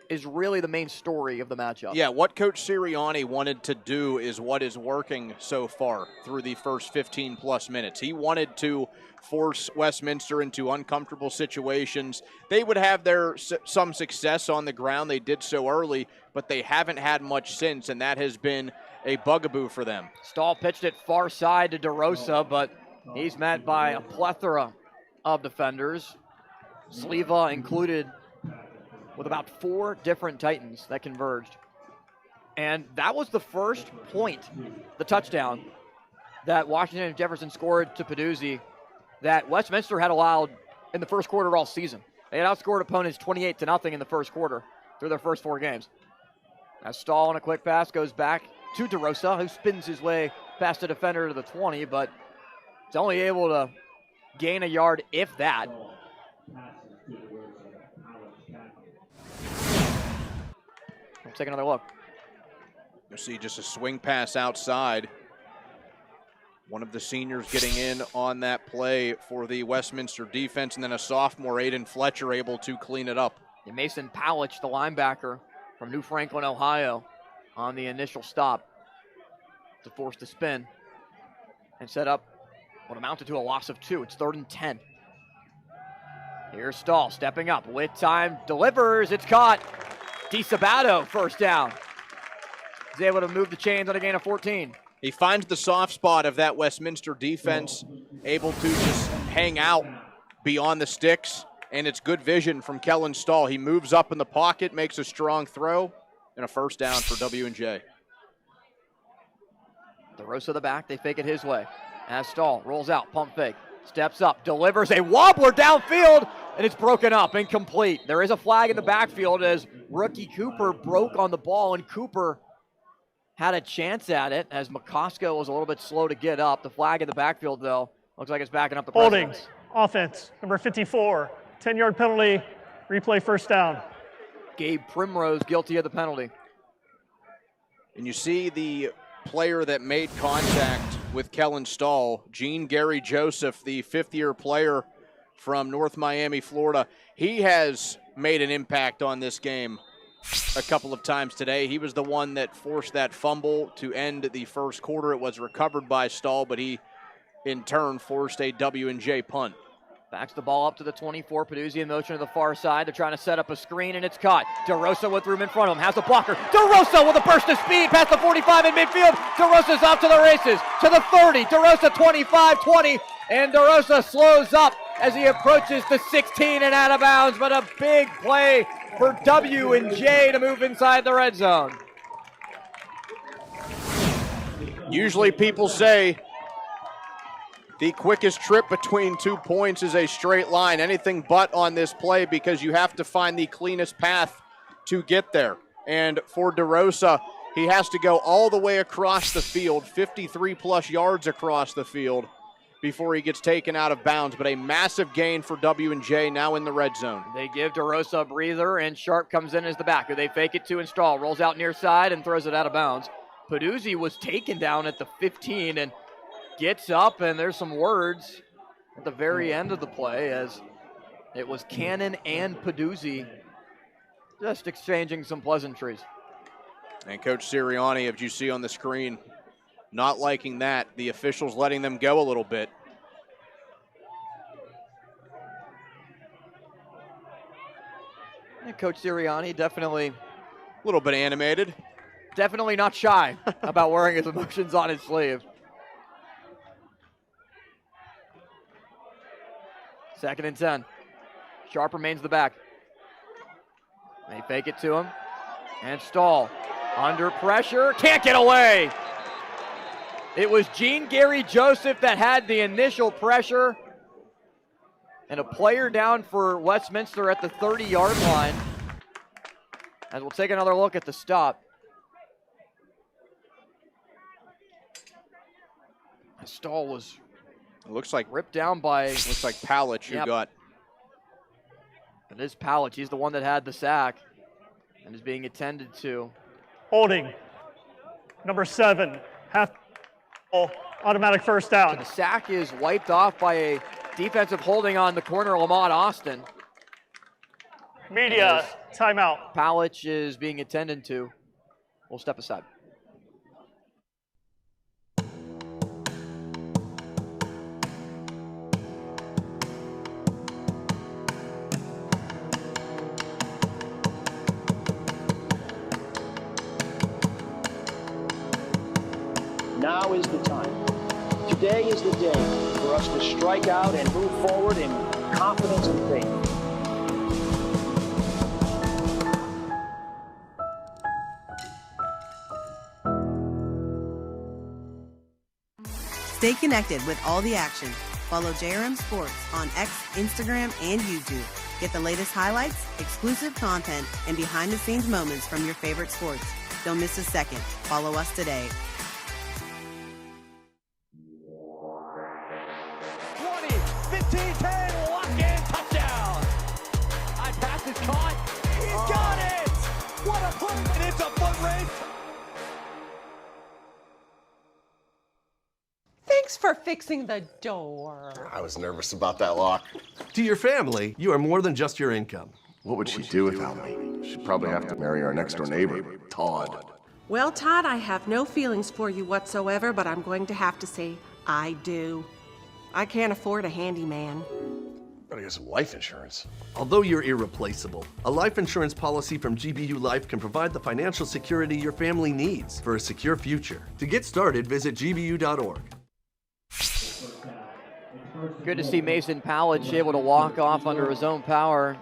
is really the main story of the matchup. Yeah, what Coach Sirianni wanted to do is what is working so far through the first 15-plus minutes. He wanted to force Westminster into uncomfortable situations. They would have some success on the ground. They did so early, but they haven't had much since, and that has been a bugaboo for them. Stahl pitched it far side to DeRosa, but he's met by a plethora of defenders, Sleva included, with about 4 different Titans that converged. And that was the first point, the touchdown, that Washington and Jefferson scored to Peduzzi that Westminster had allowed in the first quarter all season. They had outscored opponents 28-0 in the first quarter through their first 4 games. As Stahl on a quick pass goes back to DeRosa, who spins his way past the defender to the 20, but is only able to gain a yard, if that. Let's take another look. You see just a swing pass outside. One of the seniors getting in on that play for the Westminster defense, and then a sophomore, Aiden Fletcher, able to clean it up. And Mason Powich, the linebacker from New Franklin, Ohio, on the initial stop to force the spin and set up what amounted to a loss of 2. It's 3rd and 10. Here's Stahl stepping up with time, delivers, it's caught. DiSabato, first down. He's able to move the chains on a gain of 14. He finds the soft spot of that Westminster defense, able to just hang out beyond the sticks, and it's good vision from Kellen Stahl. He moves up in the pocket, makes a strong throw, and a first down for W&J. DeRosa the back, they fake it his way. As Stahl rolls out, pump fake, steps up, delivers a wobbler downfield, and it's broken up, incomplete. There is a flag in the backfield as rookie Cooper broke on the ball, and Cooper had a chance at it as McCosco was a little bit slow to get up. The flag in the backfield, though, looks like it's backing up the Holding, Presidents. offense, number 54, 10-yard penalty, replay first down. Gabe Primrose guilty of the penalty. And you see the player that made contact with Kellen Stahl, Gene Gary Joseph, the 5th-year player from North Miami, Florida. He has made an impact on this game a couple of times today. He was the one that forced that fumble to end the first quarter. It was recovered by Stahl, but he in turn forced a W&J punt. Backs the ball up to the 24. Peduzzi in motion to the far side. They're trying to set up a screen, and it's caught. DeRosa with room in front of him. Has a blocker. DeRosa with a burst of speed past the 45 in midfield. DeRosa's off to the races. To the 30. DeRosa 25-20. And DeRosa slows up as he approaches the 16 and out of bounds. But a big play for W&J to move inside the red zone. Usually people say the quickest trip between 2 points is a straight line. Anything but on this play because you have to find the cleanest path to get there. And for DeRosa, he has to go all the way across the field, 53-plus yards across the field before he gets taken out of bounds. But a massive gain for W&J now in the red zone. They give DeRosa a breather, and Sharp comes in as the backer. They fake it to install, rolls out near side, and throws it out of bounds. Peduzzi was taken down at the 15 and gets up, and there's some words at the very end of the play as it was Cannon and Peduzzi just exchanging some pleasantries. And Coach Sirianni, as you see on the screen, not liking that. The officials letting them go a little bit. And Coach Sirianni definitely a little bit animated. Definitely not shy about wearing his emotions on his sleeve. Second and 10. Sharp remains the back. They fake it to him. And Stahl under pressure. Can't get away. It was Gene Gary Joseph that had the initial pressure. And a player down for Westminster at the 30-yard line. As we'll take another look at the stop. Stahl was looks like ripped down by looks like Palich who got. It is Palich. He's the one that had the sack and is being attended to. Holding. Number 7. Half automatic first down. So the sack is wiped off by a defensive holding on the corner, Lamont Austin. Media timeout. Palich is being attended to. We'll step aside. Now is the time. Today is the day for us to strike out and move forward in confidence and faith. Stay connected with all the action. Follow JRM Sports on X, Instagram, and YouTube. Get the latest highlights, exclusive content, and behind-the-scenes moments from your favorite sports. Don't miss a second. Follow us today. 15-10, walk-in touchdown. High pass is caught. He's got it. What a play, and it's a foot race. Thanks for fixing the door. I was nervous about that lock. To your family, you are more than just your income. What would she do without me? She'd probably have to marry our next-door neighbor, Todd. Well, Todd, I have no feelings for you whatsoever, but I'm going to have to say I do. I can't afford a handyman. Gotta get some life insurance. Although you're irreplaceable, a life insurance policy from GBU Life can provide the financial security your family needs for a secure future. To get started, visit gbu.org. Good to see Mason Palich able to walk off under his own power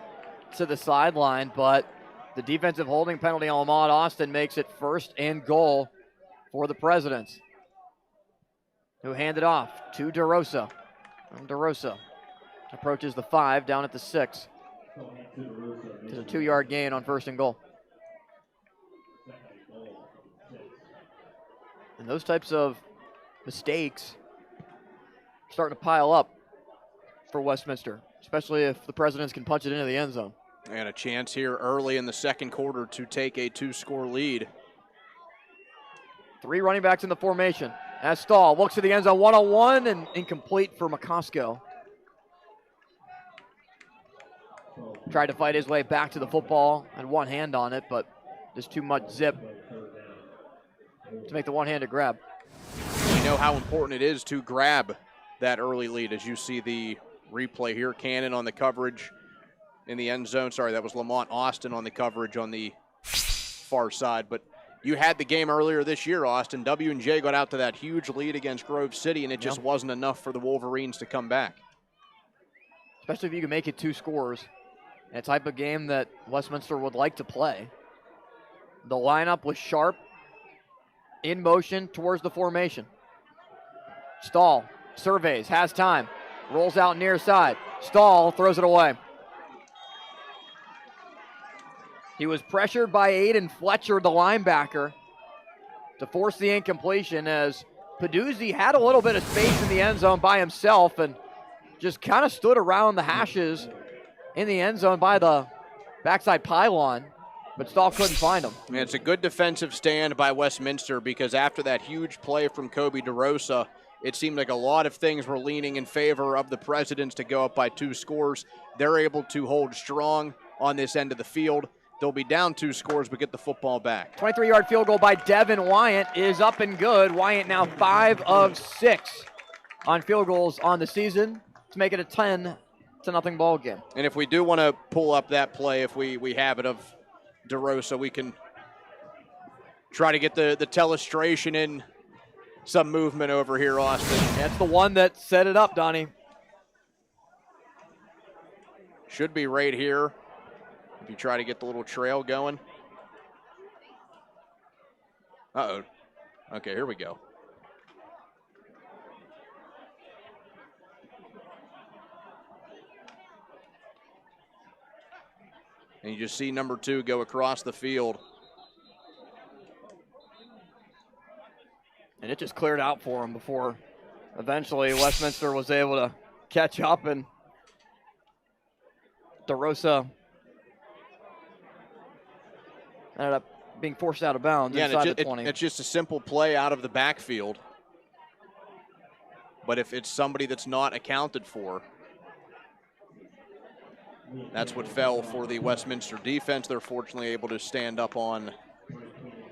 to the sideline, but the defensive holding penalty on Lamont Austin makes it 1st and goal for the Presidents, who hand it off to DeRosa. And DeRosa approaches the 5, down at the 6. It's a 2-yard gain on 1st and goal. And those types of mistakes starting to pile up for Westminster, especially if the Presidents can punch it into the end zone. And a chance here early in the second quarter to take a 2-score lead. 3 running backs in the formation. As Stahl looks to the end zone, 1-on-1 and incomplete for McCosco. Tried to fight his way back to the football, had one hand on it, but just too much zip to make the one-handed grab. We know how important it is to grab that early lead as you see the replay here. Cannon on the coverage in the end zone. Sorry, that was Lamont Austin on the coverage on the far side. But you had the game earlier this year, Austin. W&J got out to that huge lead against Grove City, and it just wasn't enough for the Wolverines to come back. Especially if you can make it 2 scores. A type of game that Westminster would like to play. The lineup was sharp, in motion towards the formation. Stahl surveys, has time, rolls out near side. Stahl throws it away. He was pressured by Aiden Fletcher, the linebacker, to force the incompletion as Peduzzi had a little bit of space in the end zone by himself and just kind of stood around the hashes in the end zone by the backside pylon, but Stahl couldn't find him. And it's a good defensive stand by Westminster because after that huge play from Kobe DeRosa, it seemed like a lot of things were leaning in favor of the Presidents to go up by 2 scores. They're able to hold strong on this end of the field. They'll be down 2 scores, but get the football back. 23-yard field goal by Devin Wyant is up and good. Wyant now 5 of 6 on field goals on the season to make it a 10-0 ball game. And if we do want to pull up that play, if we have it of DeRosa, we can try to get the telestration in some movement over here, Austin. That's the one that set it up, Donnie. Should be right here. If you try to get the little trail going. Uh-oh. Okay, here we go. And you just see number 2 go across the field. And it just cleared out for him before eventually Westminster was able to catch up, and DeRosa ended up being forced out of bounds inside the 20. It's just a simple play out of the backfield. But if it's somebody that's not accounted for, that's what fell for the Westminster defense. They're fortunately able to stand up on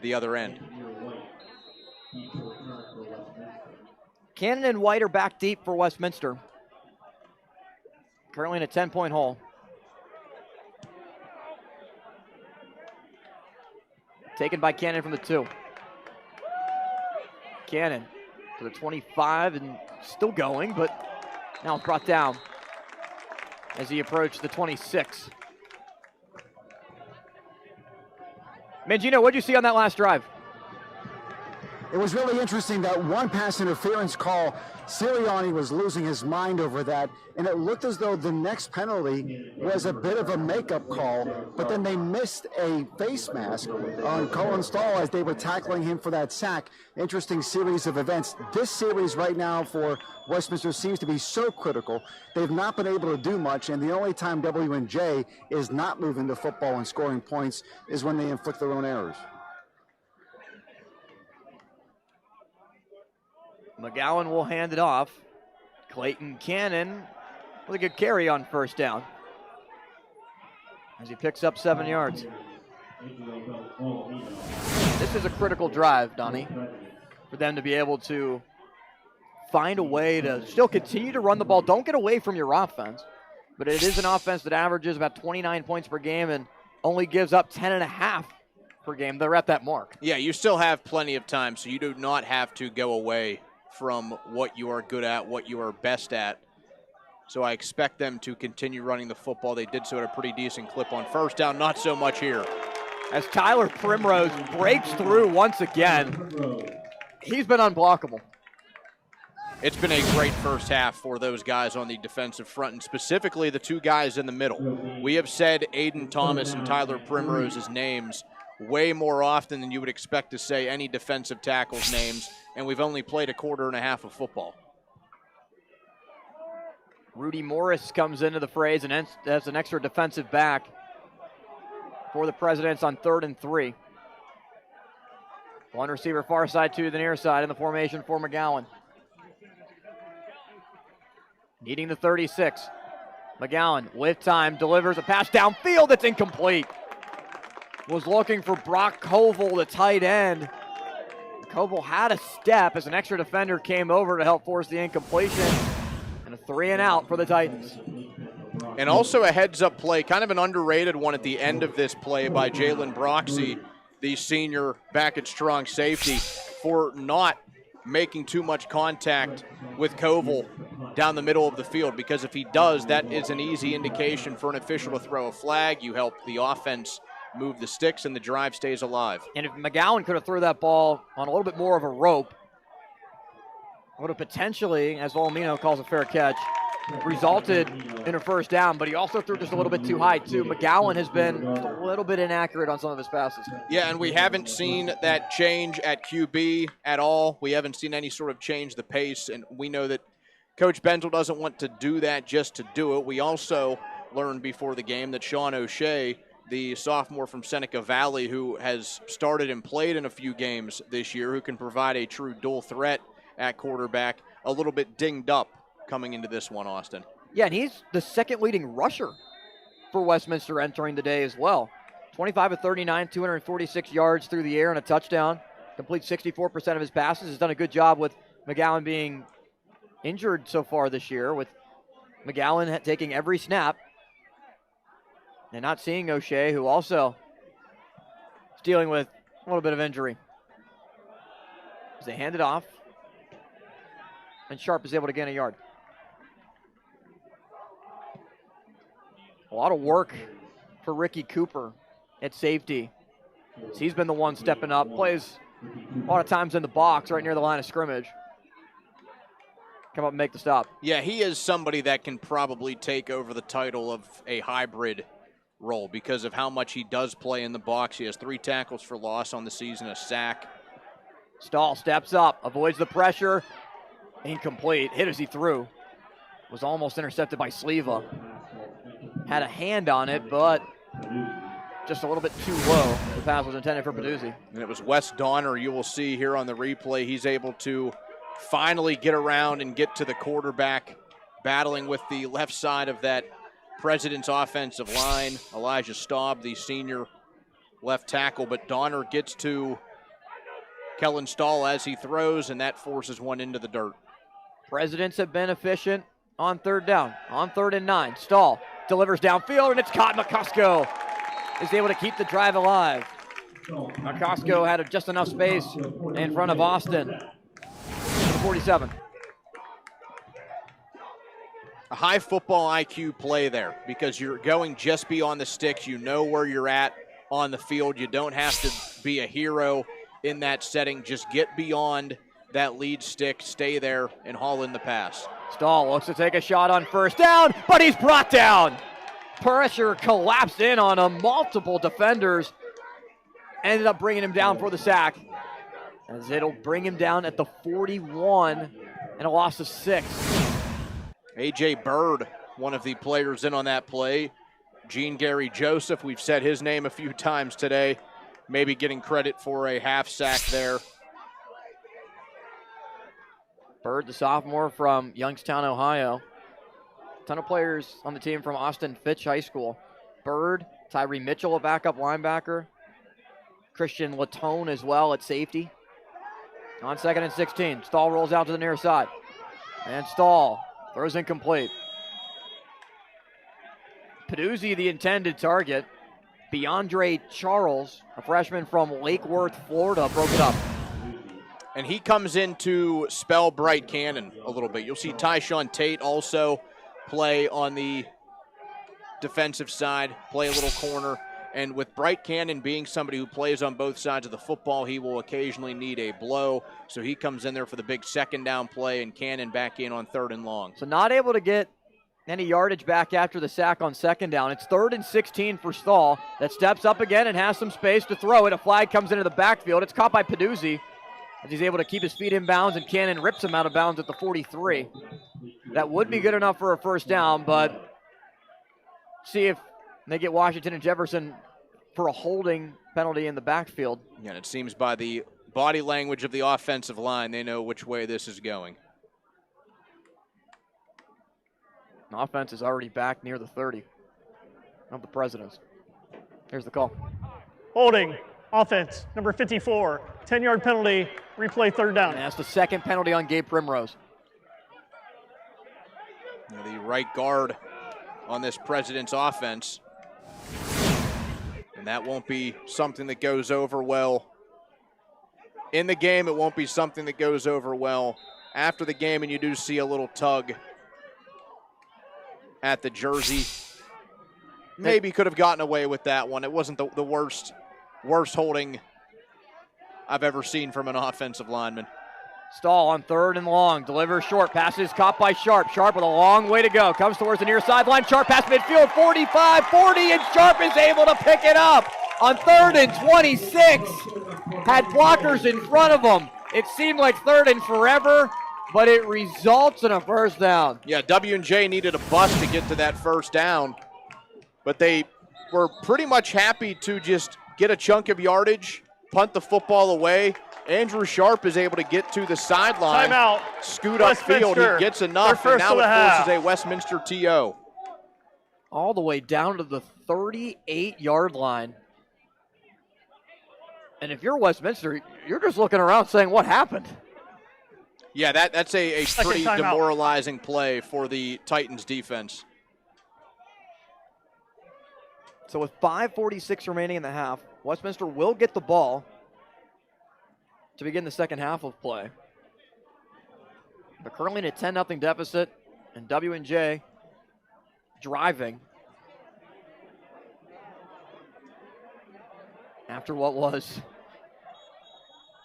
the other end. Cannon and White are back deep for Westminster. Currently in a 10-point hole. Taken by Cannon from the 2. Cannon to the 25 and still going, but now it's brought down as he approached the 26. Mangino, what did you see on that last drive? It was really interesting that one pass interference call, Sirianni was losing his mind over that, and it looked as though the next penalty was a bit of a makeup call, but then they missed a face mask on Colin Stahl as they were tackling him for that sack. Interesting series of events. This series right now for Westminster seems to be so critical. They've not been able to do much, and the only time W&J is not moving the football and scoring points is when they inflict their own errors. McGowan will hand it off. Clayton Cannon with a good carry on first down as he picks up 7 yards. This is a critical drive, Donnie, for them to be able to find a way to still continue to run the ball. Don't get away from your offense, but it is an offense that averages about 29 points per game and only gives up 10.5 per game. They're at that mark. Yeah, you still have plenty of time, so you do not have to go away from what you are good at, what you are best at. So I expect them to continue running the football. They did so at a pretty decent clip on first down, not so much here. As Tyler Primrose breaks through once again, he's been unblockable. It's been a great first half for those guys on the defensive front, and specifically the 2 guys in the middle. We have said Aiden Thomas and Tyler Primrose's names way more often than you would expect to say any defensive tackle's names, and we've only played a quarter and a half of football. Rudy Morris comes into the phrase and as an extra defensive back for the Presidents on 3rd and 3. One receiver far side, 2 to the near side in the formation for McGowan. Needing the 36. McGowan with time delivers a pass downfield that's incomplete. Was looking for Brock Koval, the tight end. Koval had a step as an extra defender came over to help force the incompletion. And And a 3 and out for the Titans. And also a heads-up play, kind of an underrated one at the end of this play by Jalen Broxy, the senior back at strong safety, for not making too much contact with Koval down the middle of the field, because if he does, that is an easy indication for an official to throw a flag. You help the offense move the sticks, and the drive stays alive. And if McGowan could have threw that ball on a little bit more of a rope, would have potentially, as Volumino calls a fair catch, resulted in a first down, but he also threw just a little bit too high, too. McGowan has been a little bit inaccurate on some of his passes. Yeah, and we haven't seen that change at QB at all. We haven't seen any sort of change the pace, and we know that Coach Benzel doesn't want to do that just to do it. We also learned before the game that Sean O'Shea, the sophomore from Seneca Valley, who has started and played in a few games this year, who can provide a true dual threat at quarterback, a little bit dinged up coming into this one, Austin. Yeah, and he's the second leading rusher for Westminster entering the day as well. 25 of 39, 246 yards through the air and a touchdown. Completes 64% of his passes. Has done a good job with McGowan being injured so far this year, with McGowan taking every snap and not seeing O'Shea, who also is dealing with a little bit of injury. As they hand it off, and Sharp is able to gain a yard. A lot of work for Ricky Cooper at safety. He's been the one stepping up, plays a lot of times in the box right near the line of scrimmage. Come up and make the stop. Yeah, he is somebody that can probably take over the title of a hybrid role because of how much he does play in the box. He has 3 tackles for loss on the season, a sack. Stahl steps up, avoids the pressure. Incomplete. Hit as he threw. Was almost intercepted by Sleva. Had a hand on it, but just a little bit too low. The pass was intended for Peduzzi. And it was Wes Donner, you will see here on the replay. He's able to finally get around and get to the quarterback, battling with the left side of that President's offensive line. Elijah Staub, the senior left tackle, but Donner gets to Kellen Stahl as he throws, and that forces one into the dirt. Presidents have been efficient on third down. On 3rd and 9, Stahl delivers downfield, and it's caught. McCosco is able to keep the drive alive. McCosco had just enough space in front of Austin. 47. A high football IQ play there because you're going just beyond the sticks. You know where you're at on the field. You don't have to be a hero in that setting. Just get beyond that lead stick, stay there, and haul in the pass. Stahl looks to take a shot on first down, but he's brought down. Pressure collapsed in on him. Multiple defenders ended up bringing him down for the sack, as it'll bring him down at the 41 and a loss of 6. A.J. Bird, one of the players in on that play. Gene Gary Joseph, we've said his name a few times today, maybe getting credit for a half sack there. Bird, the sophomore from Youngstown, Ohio. A ton of players on the team from Austin Fitch High School. Bird, Tyree Mitchell, a backup linebacker. Christian Latone as well at safety. On 2nd and 16, Stahl rolls out to the near side. And Stahl throws incomplete. Peduzzi, the intended target. Beyondre Charles, a freshman from Lake Worth, Florida, broke it up. And he comes in to spell Bright Cannon a little bit. You'll see Tyshawn Tate also play on the defensive side, play a little corner. And with Bright Cannon being somebody who plays on both sides of the football, he will occasionally need a blow. So he comes in there for the big 2nd down play, and Cannon back in on 3rd and long. So not able to get any yardage back after the sack on 2nd down. It's 3rd and 16 for Stahl. That steps up again and has some space to throw it. A flag comes into the backfield. It's caught by Peduzzi, as he's able to keep his feet in bounds, and Cannon rips him out of bounds at the 43. That would be good enough for a first down, but see if they get Washington and Jefferson for a holding penalty in the backfield. Yeah, and it seems by the body language of the offensive line, they know which way this is going. The offense is already back near the 30 of the Presidents. Here's the call. Holding, offense, number 54, 10-yard penalty, replay 3rd down. And that's the 2nd penalty on Gabe Primrose. The right guard on this President's offense. And that won't be something that goes over well in the game. It won't be something that goes over well after the game, and you do see a little tug at the jersey. Maybe could have gotten away with that one. It wasn't the worst holding I've ever seen from an offensive lineman. Stahl on 3rd and long, delivers short, passes caught by Sharp. Sharp with a long way to go, comes towards the near sideline. Sharp pass midfield, 45, 40, and Sharp is able to pick it up on 3rd and 26. Had blockers in front of him. It seemed like 3rd and forever, but it results in a first down. Yeah, W&J needed a bust to get to that first down, but they were pretty much happy to just get a chunk of yardage, punt the football away. Andrew Sharp is able to get to the sideline, Timeout. scoot upfield. He gets enough, and now it forces a Westminster TO. All the way down to the 38-yard line. And if you're Westminster, you're just looking around saying, what happened? Yeah, that's a pretty demoralizing play for the Titans defense. So with 5:46 remaining in the half, Westminster will get the ball to begin the second half of play. They're currently in a 10-0 deficit, and W&J driving after what was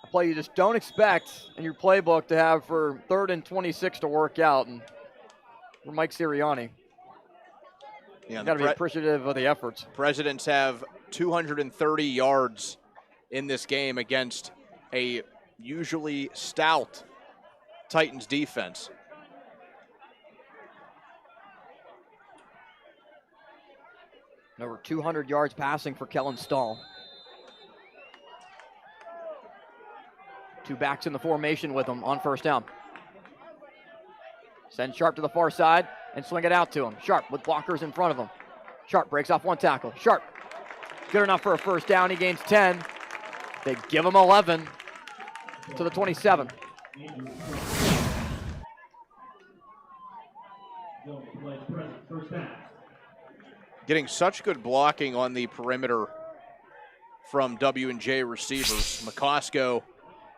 a play you just don't expect in your playbook to have for 3rd and 26 to work out. And for Mike Sirianni, yeah, got to be appreciative of the efforts. Presidents have 230 yards in this game against a usually stout Titans defense. Over 200 yards passing for Kellen Stahl. 2 backs in the formation with him on first down. Send Sharp to the far side and swing it out to him. Sharp with blockers in front of him. Sharp breaks off 1 tackle. Sharp, good enough for a first down. He gains 10. They give him 11 to the 27. Getting such good blocking on the perimeter from W&J receivers. McCosco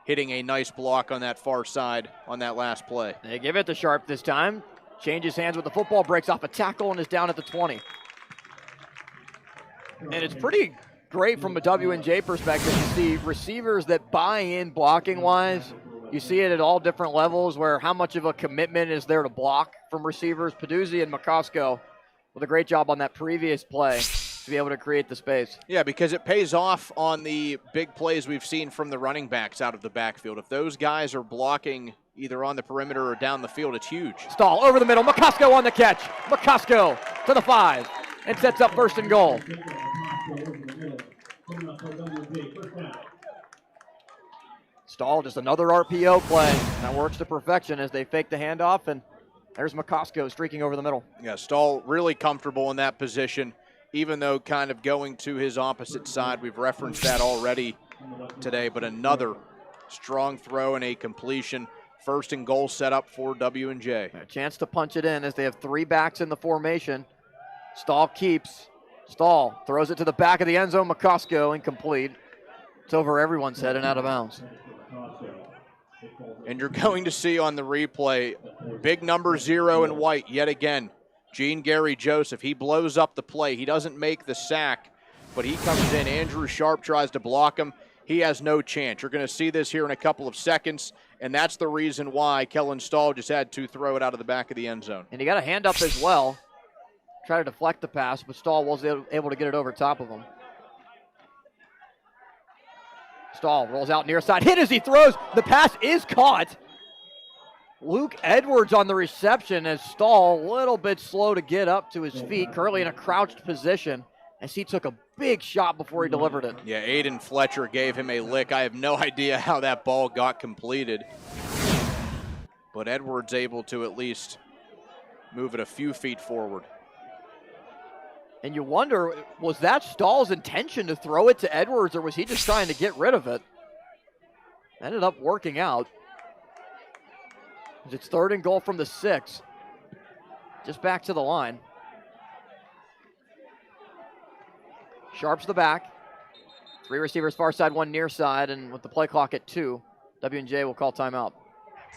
hitting a nice block on that far side on that last play. They give it to Sharp this time. Changes hands with the football, breaks off a tackle, and is down at the 20. And it's pretty great from a W&J perspective to see receivers that buy in blocking-wise. You see it at all different levels where how much of a commitment is there to block from receivers. Peduzzi and McCosco with a great job on that previous play to be able to create the space. Yeah, because it pays off on the big plays we've seen from the running backs out of the backfield. If those guys are blocking either on the perimeter or down the field, it's huge. Stahl over the middle. McCosco on the catch. McCosco to the 5 and sets up 1st and goal. Stahl, just another RPO play. That works to perfection as they fake the handoff, and there's McCosco streaking over the middle. Yeah, Stahl really comfortable in that position, even though kind of going to his opposite side. We've referenced that already today, but another strong throw and a completion. 1st and goal set up for W&J. A chance to punch it in as they have 3 backs in the formation. Stahl keeps. Stahl throws it to the back of the end zone. McCosco incomplete. It's over everyone's head and out of bounds. And you're going to see on the replay, big number 0 in white yet again. Gene Gary Joseph, he blows up the play. He doesn't make the sack, but he comes in. Andrew Sharp tries to block him. He has no chance. You're going to see this here in a couple of seconds, and that's the reason why Kellen Stahl just had to throw it out of the back of the end zone. And he got a hand up as well. Try to deflect the pass, but Stahl was able to get it over top of him. Stahl rolls out near side. Hit as he throws. The pass is caught. Luke Edwards on the reception as Stahl a little bit slow to get up to his feet, currently in a crouched position as he took a big shot before he delivered it. Yeah, Aiden Fletcher gave him a lick. I have no idea how that ball got completed, but Edwards able to at least move it a few feet forward. And you wonder, was that Stahl's intention to throw it to Edwards, or was he just trying to get rid of it? Ended up working out. It's 3rd and goal from the 6. just back to the line. Sharp's the back. 3 receivers far side, 1 near side, and with the play clock at 2, W&J will call timeout.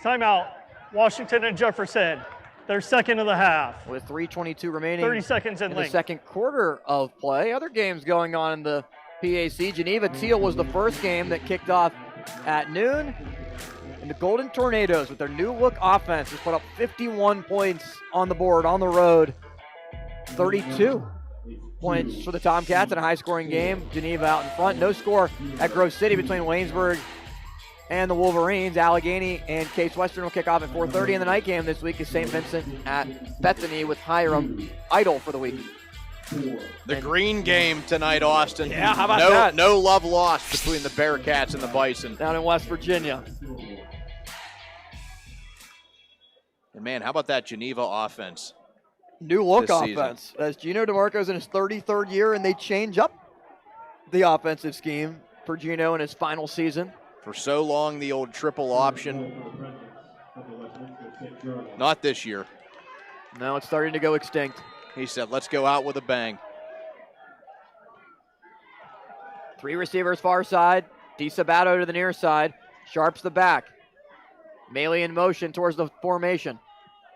Timeout. Washington and Jefferson. Their second of the half. With 3:22 remaining. 30 seconds in the length. second quarter of play. Other games going on in the PAC. Geneva Teal was the first game that kicked off at noon. And the Golden Tornadoes, with their new look offense, has put up 51 points on the board on the road. 32 points for the Tomcats in a high-scoring game. Geneva out in front. No score at Grove City between Waynesburg and the Wolverines. Allegheny and Case Western will kick off at 4:30 in the night game this week is St. Vincent at Bethany with Hiram idle for the week. The green game tonight, Austin. Yeah, how about that? No love lost between the Bearcats and the Bison. Down in West Virginia. And man, how about that Geneva offense? New look this offense. As Gino DeMarco's in his 33rd year, and they change up the offensive scheme for Gino in his final season. For so long, the old triple option. Not this year. No, it's starting to go extinct. He said, let's go out with a bang. 3 receivers far side. DeSabato to the near side. Sharp's the back. Maley in motion towards the formation.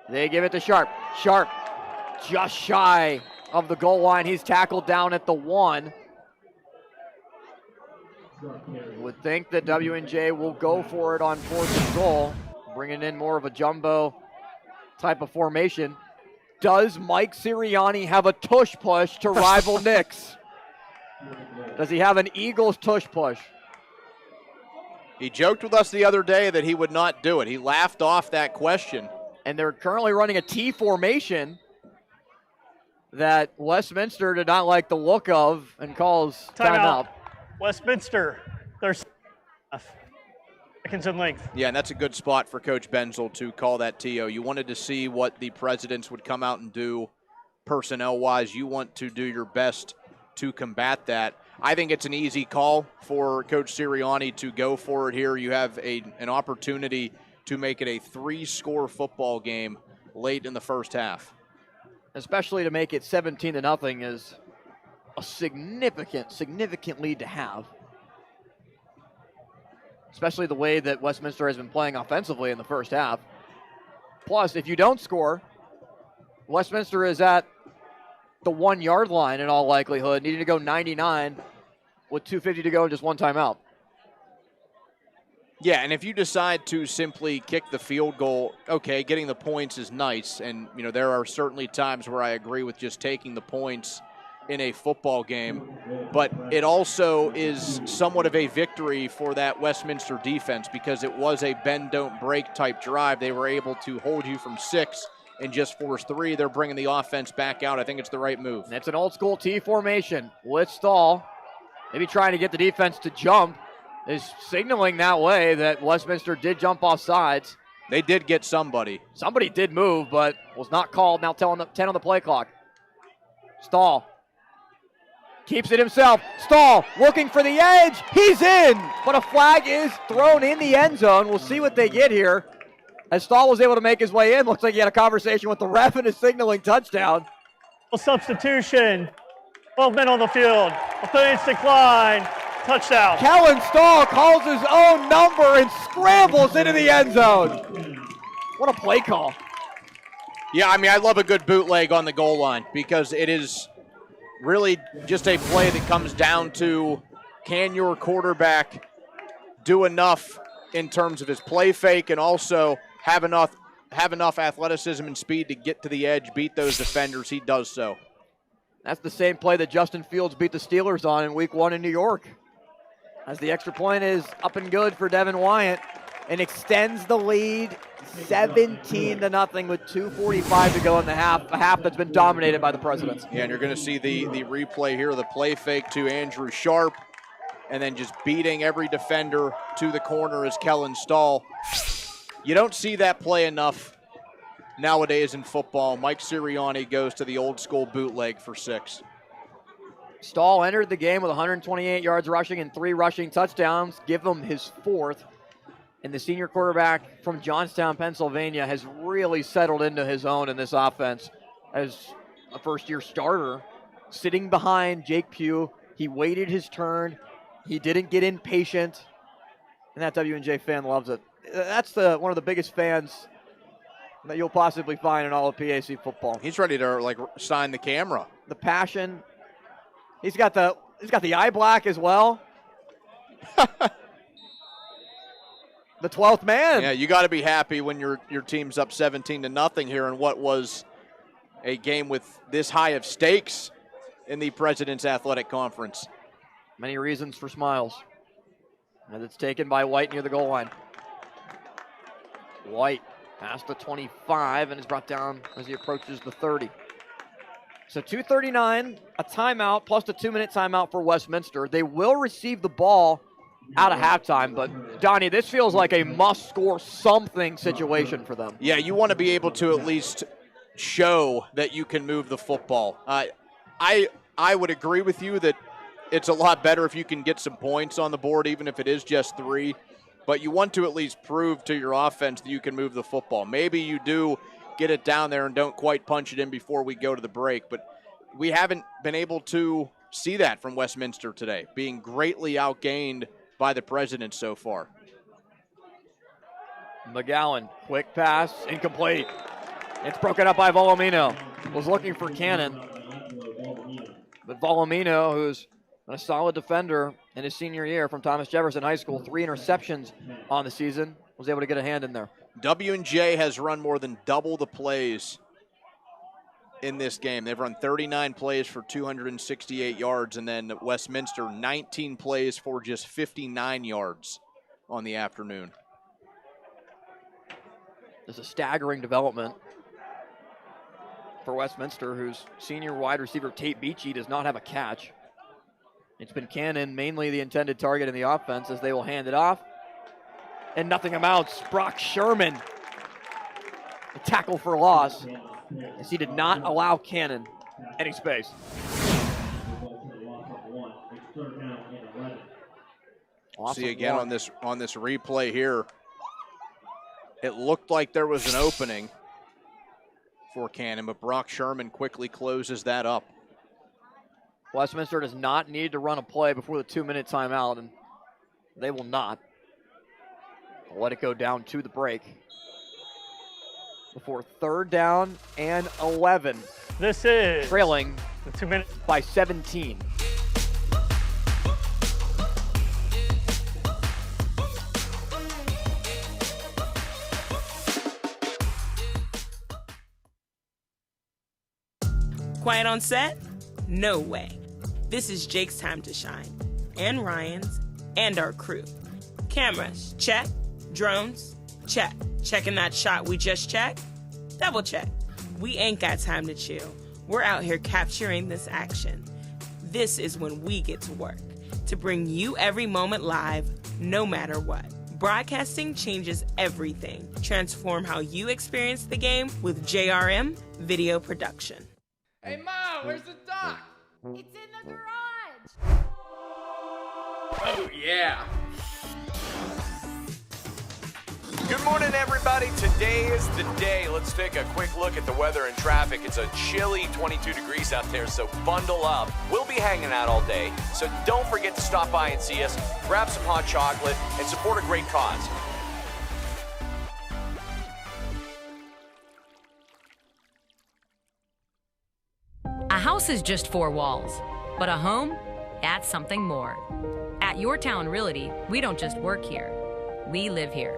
They give it to Sharp. Sharp just shy of the goal line. He's tackled down at the 1. Would think that W&J will go for it on 4th and goal, bringing in more of a jumbo type of formation. Does Mike Sirianni have a tush push to rival Knicks? Does he have an Eagles tush push? He joked with us the other day that he would not do it. He laughed off that question. And they're currently running a T formation that Westminster did not like the look of and calls timeout. Westminster, their seconds in length. Yeah, and that's a good spot for Coach Benzel to call that TO. You wanted to see what the presidents would come out and do personnel-wise. You want to do your best to combat that. I think it's an easy call for Coach Sirianni to go for it here. You have an opportunity to make it a 3-score football game late in the first half. Especially to make it 17-0 is a significant lead to have. Especially the way that Westminster has been playing offensively in the first half. Plus, if you don't score, Westminster is at the 1-yard line in all likelihood, needing to go 99 with 2:50 to go and just 1 timeout. Yeah, and if you decide to simply kick the field goal, okay, getting the points is nice. And, you know, there are certainly times where I agree with just taking the points in a football game. But it also is somewhat of a victory for that Westminster defense because it was a bend, don't break type drive. They were able to hold you from 6 and just force 3. They're bringing the offense back out. I think it's the right move. And it's an old school T formation. Blitz stall. Maybe trying to get the defense to jump. Is signaling that way that Westminster did jump off sides. They did get somebody. Somebody did move, but was not called. Now 10 on the play clock. Stahl keeps it himself. Stahl looking for the edge. He's in, but a flag is thrown in the end zone. We'll see what they get here. As Stahl was able to make his way in, looks like he had a conversation with the ref and is signaling touchdown. Substitution. 12 men on the field. Offense decline. Touchdown. Kellen Stahl calls his own number and scrambles into the end zone. What a play call. Yeah, I mean, I love a good bootleg on the goal line because it is really just a play that comes down to can your quarterback do enough in terms of his play fake and also have enough athleticism and speed to get to the edge, beat those defenders. He does so. That's the same play that Justin Fields beat the Steelers on in Week 1 in New York. As the extra point is up and good for Devin Wyatt and extends the lead 17-0 with 2:45 to go in the half, a half that's been dominated by the Presidents. Yeah, and you're going to see the replay here, the play fake to Andrew Sharp, and then just beating every defender to the corner is Kellen Stahl. You don't see that play enough nowadays in football. Mike Sirianni goes to the old school bootleg for 6. Stahl entered the game with 128 yards rushing and 3 rushing touchdowns, give him his 4th. And the senior quarterback from Johnstown, Pennsylvania, has really settled into his own in this offense. as a first-year starter, sitting behind Jake Pugh. He waited his turn. He didn't get impatient, and that W&J fan loves it. That's one of the biggest fans that you'll possibly find in all of PAC football. He's ready to sign the camera. The passion. He's got the eye black as well. The 12th man. Yeah, you got to be happy when your team's up 17-0 here in what was a game with this high of stakes in the President's Athletic Conference. Many reasons for smiles. As it's taken by White near the goal line. White past the 25 and is brought down as he approaches the 30. So 2:39, a timeout plus the 2-minute timeout for Westminster. They will receive the ball out of halftime, but Donnie, this feels like a must-score something situation for them. Yeah, you want to be able to at least show that you can move the football. I would agree with you that it's a lot better if you can get some points on the board, even if it is just 3. But you want to at least prove to your offense that you can move the football. Maybe you do get it down there and don't quite punch it in before we go to the break. But we haven't been able to see that from Westminster today, being greatly outgained by the President so far. McGowan, quick pass, incomplete. It's broken up by Volumino. Was looking for Cannon. But Volumino, who's a solid defender in his senior year from Thomas Jefferson High School, 3 interceptions on the season, was able to get a hand in there. W&J has run more than double the plays in this game. They've run 39 plays for 268 yards, and then Westminster 19 plays for just 59 yards on the afternoon. There's a staggering development for Westminster, whose senior wide receiver Tate Beachy does not have a catch. It's been Cannon mainly the intended target in the offense as they will hand it off. And nothing amounts. Brock Sherman, a tackle for loss, as he did not allow Cannon any space. See again on this replay here, it looked like there was an opening for Cannon, but Brock Sherman quickly closes that up. Westminster does not need to run a play before the 2-minute timeout, and they will not. They'll let it go down to the break. Before 3rd down and 11. This is trailing the 2 minutes by 17. Quiet on set? No way. This is Jake's time to shine, and Ryan's, and our crew. Cameras, check. Drones, check. Checking that shot we just checked? Double check. We ain't got time to chill. We're out here capturing this action. This is when we get to work, to bring you every moment live, no matter what. Broadcasting changes everything. Transform how you experience the game with JRM Video Production. Hey, Ma, where's the dock? It's in the garage. Oh, yeah. Good morning, everybody. Today is the day. Let's take a quick look at the weather and traffic. It's a chilly 22 degrees out there, so bundle up. We'll be hanging out all day, so don't forget to stop by and see us, grab some hot chocolate, and support a great cause. A house is just 4 walls, but a home, that's something more. At Your Town Realty, we don't just work here, we live here.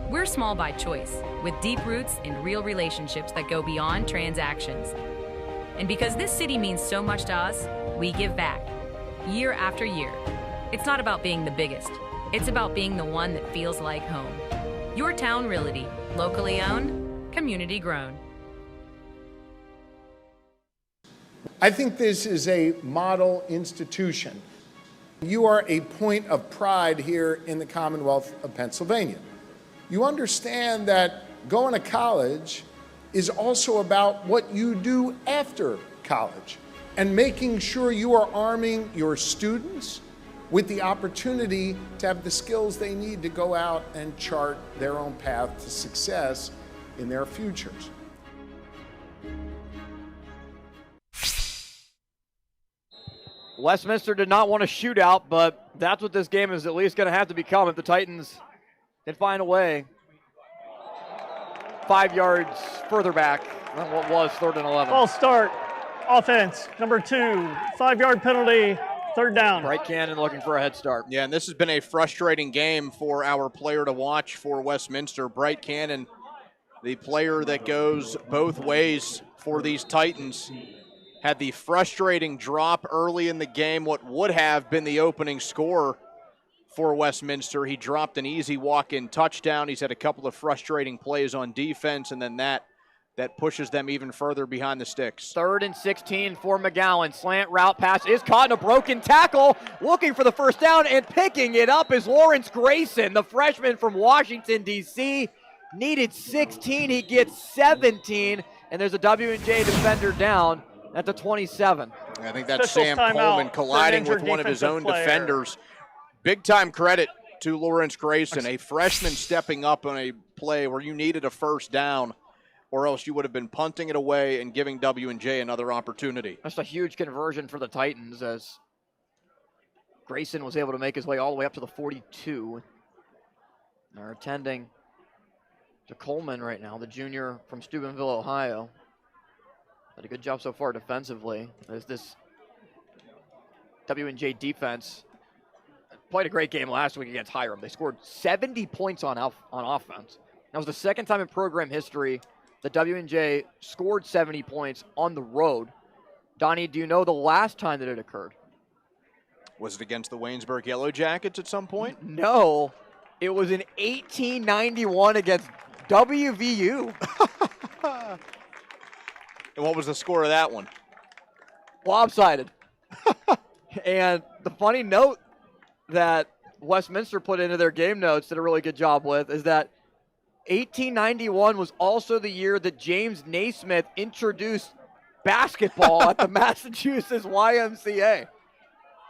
We're small by choice, with deep roots and real relationships that go beyond transactions. And because this city means so much to us, we give back, year after year. It's not about being the biggest, it's about being the one that feels like home. Your Town Realty, locally owned, community grown. I think this is a model institution. You are a point of pride here in the Commonwealth of Pennsylvania. You understand that going to college is also about what you do after college and making sure you are arming your students with the opportunity to have the skills they need to go out and chart their own path to success in their futures. Westminster did not want a shootout, but that's what this game is at least going to have to become if the Titans can find a way 5 yards further back than what was 3rd and 11. False start. Offense, number 2, 5-yard penalty, 3rd down. Bright Cannon looking for a head start. Yeah, and this has been a frustrating game for our player to watch for Westminster. Bright Cannon, the player that goes both ways for these Titans, had the frustrating drop early in the game, what would have been the opening score for Westminster. He dropped an easy walk-in touchdown. He's had a couple of frustrating plays on defense, and then that pushes them even further behind the sticks. 3rd and 16 for McGowan. Slant route pass is caught in a broken tackle. Looking for the first down and picking it up is Lawrence Grayson, the freshman from Washington, D.C. Needed 16. He gets 17, and there's a W&J defender down at the 27. I think that's Sam Coleman colliding with one of his own defenders. Big-time credit to Lawrence Grayson, a freshman stepping up on a play where you needed a first down, or else you would have been punting it away and giving W&J another opportunity. That's a huge conversion for the Titans as Grayson was able to make his way all the way up to the 42. They're attending to Coleman right now, the junior from Steubenville, Ohio. Did a good job so far defensively. As this W&J defense played a great game last week against Hiram. They scored 70 points on offense. That was the second time in program history that W&J scored 70 points on the road. Donnie, do you know the last time that it occurred? Was it against the Waynesburg Yellow Jackets at some point? No. It was in 1891 against WVU. And what was the score of that one? Lopsided. And the funny note that Westminster put into their game notes, did a really good job with, is that 1891 was also the year that James Naismith introduced basketball at the Massachusetts YMCA.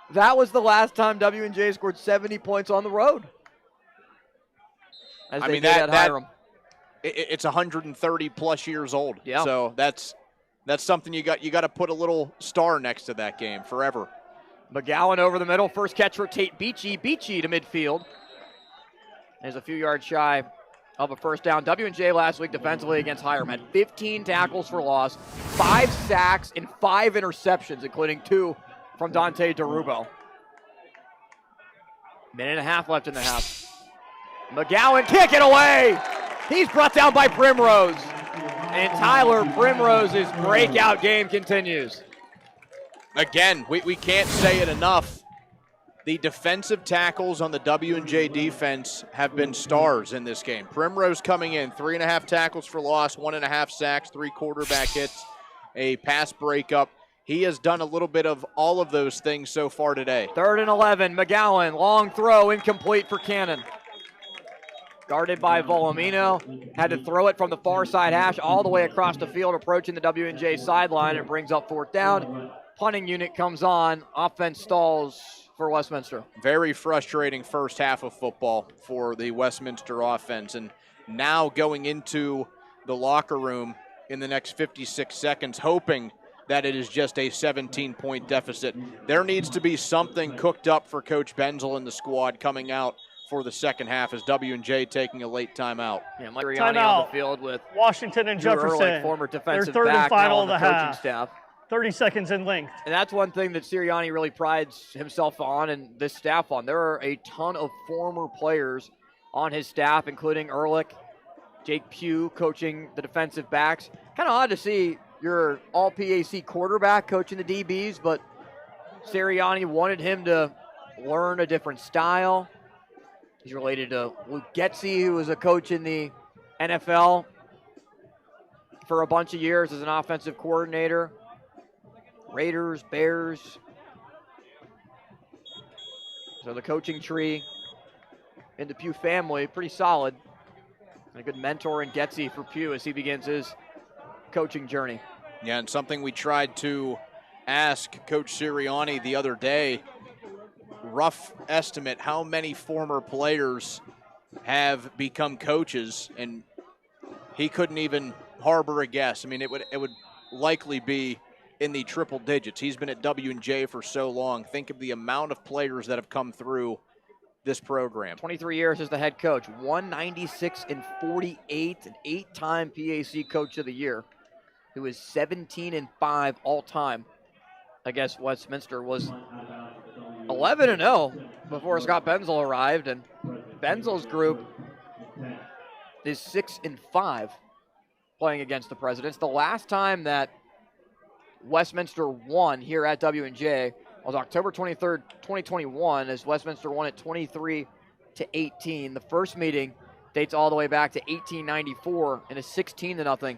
That was the last time W&J scored 70 points on the road. As they did at Hiram. It's 130 plus years old. Yeah. So that's something you got to put a little star next to that game forever. McGowan over the middle. First catch for Tate Beachy. Beachy to midfield. There's a few yards shy of a first down. W&J last week defensively against Hiram had 15 tackles for loss, 5 sacks, and 5 interceptions, including 2 from Dante DeRubo. Minute and a half left in the half. McGowan kick it away. He's brought down by Primrose. And Tyler Primrose's breakout game continues. Again, we can't say it enough. The defensive tackles on the W&J defense have been stars in this game. Primrose coming in, 3.5 tackles for loss, 1.5 sacks, 3 quarterback hits, a pass breakup. He has done a little bit of all of those things so far today. 3rd and 11, McGowan, long throw, incomplete for Cannon. Guarded by Volumino, had to throw it from the far side hash all the way across the field, approaching the W&J sideline, and brings up 4th down. Punting unit comes on, offense stalls for Westminster. Very frustrating first half of football for the Westminster offense, and now going into the locker room in the next 56 seconds, hoping that it is just a 17-point deficit. There needs to be something cooked up for Coach Benzel and the squad coming out for the second half as W&J taking a late timeout. Yeah, Mike Riani on the field with Washington and Jefferson. Ehrlich, former defensive Their 3rd back, and final now of the coaching half. Staff. 30 seconds in length. And that's one thing that Sirianni really prides himself on and this staff on. There are a ton of former players on his staff, including Ehrlich, Jake Pugh coaching the defensive backs. Kind of odd to see your all-PAC quarterback coaching the DBs, but Sirianni wanted him to learn a different style. He's related to Luke Getzey, who was a coach in the NFL for a bunch of years as an offensive coordinator. Raiders, Bears. So the coaching tree in the Pugh family, pretty solid. And a good mentor in Getzey for Pugh as he begins his coaching journey. Yeah, and something we tried to ask Coach Sirianni the other day, rough estimate, how many former players have become coaches, and he couldn't even harbor a guess. I mean, it would likely be in the triple digits. He's been at W&J for so long. Think of the amount of players that have come through this program. 23 years as the head coach, 196 and 48, an 8-time PAC Coach of the Year, who is 17 and 5 all time. I guess Westminster was 11 and 0 before Scott Benzel arrived, and Benzel's group is 6 and 5 playing against the Presidents. The last time that Westminster won here at W&J was October 23rd, 2021, as Westminster won it 23-18. The first meeting dates all the way back to 1894 in a 16-0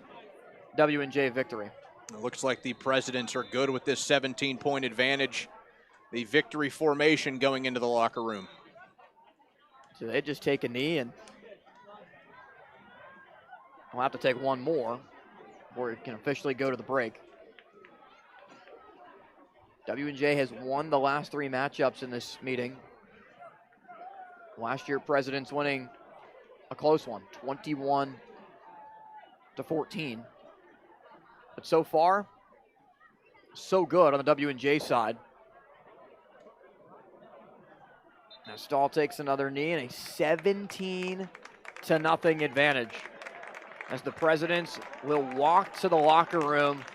W&J victory. It looks like the Presidents are good with this 17-point advantage. The victory formation going into the locker room. So they just take a knee, and we'll have to take one more before it can officially go to the break. W&J has won the last 3 matchups in this meeting. Last year, Presidents winning a close one, 21-14. But so far, so good on the W&J side. Now Stahl takes another knee and a 17-0 advantage, as the Presidents will walk to the locker room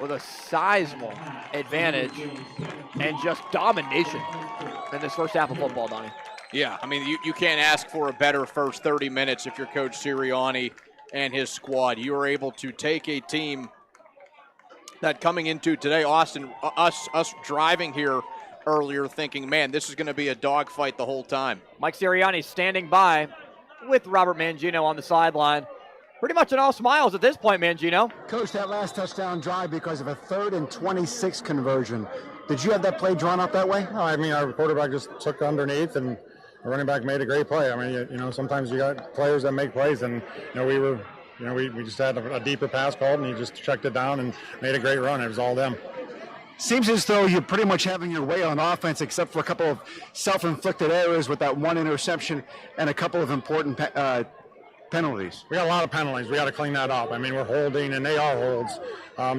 with a sizable advantage and just domination in this first half of football, Donnie. Yeah, I mean, you can't ask for a better first 30 minutes if you're Coach Sirianni and his squad. You are able to take a team that coming into today, Austin, us driving here earlier thinking, man, this is going to be a dogfight the whole time. Mike Sirianni standing by with Robert Mangino on the sideline. Pretty much in all smiles at this point, Mangino. Coach, that last touchdown drive because of a 3rd and 26 conversion. Did you have that play drawn up that way? No, I mean, our quarterback just took underneath, and the running back made a great play. I mean, you know, sometimes you got players that make plays, and, we just had a deeper pass called, and he just checked it down and made a great run. It was all them. Seems as though you're pretty much having your way on offense, except for a couple of self-inflicted errors with that one interception and a couple of important penalties. We got a lot of penalties. We got to clean that up. I mean, we're holding, and they are holds.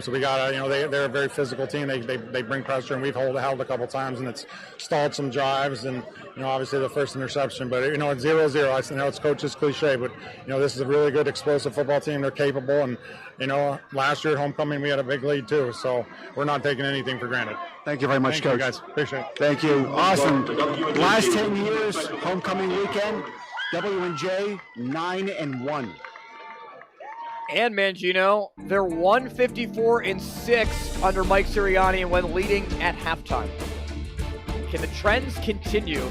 So we got to, they're a very physical team. They bring pressure, and we've held a couple times, and it's stalled some drives. And obviously the first interception, but it's 0-0. I know it's coach's cliche, but this is a really good explosive football team. They're capable, and last year at homecoming we had a big lead too. So we're not taking anything for granted. Thank you very much, Coach. Coach. You guys, appreciate it. Thank you. Awesome. Last 10 years, homecoming weekend. W&J 9-1. And Mangino, they're 154-6 under Mike Sirianni and when leading at halftime. Can the trends continue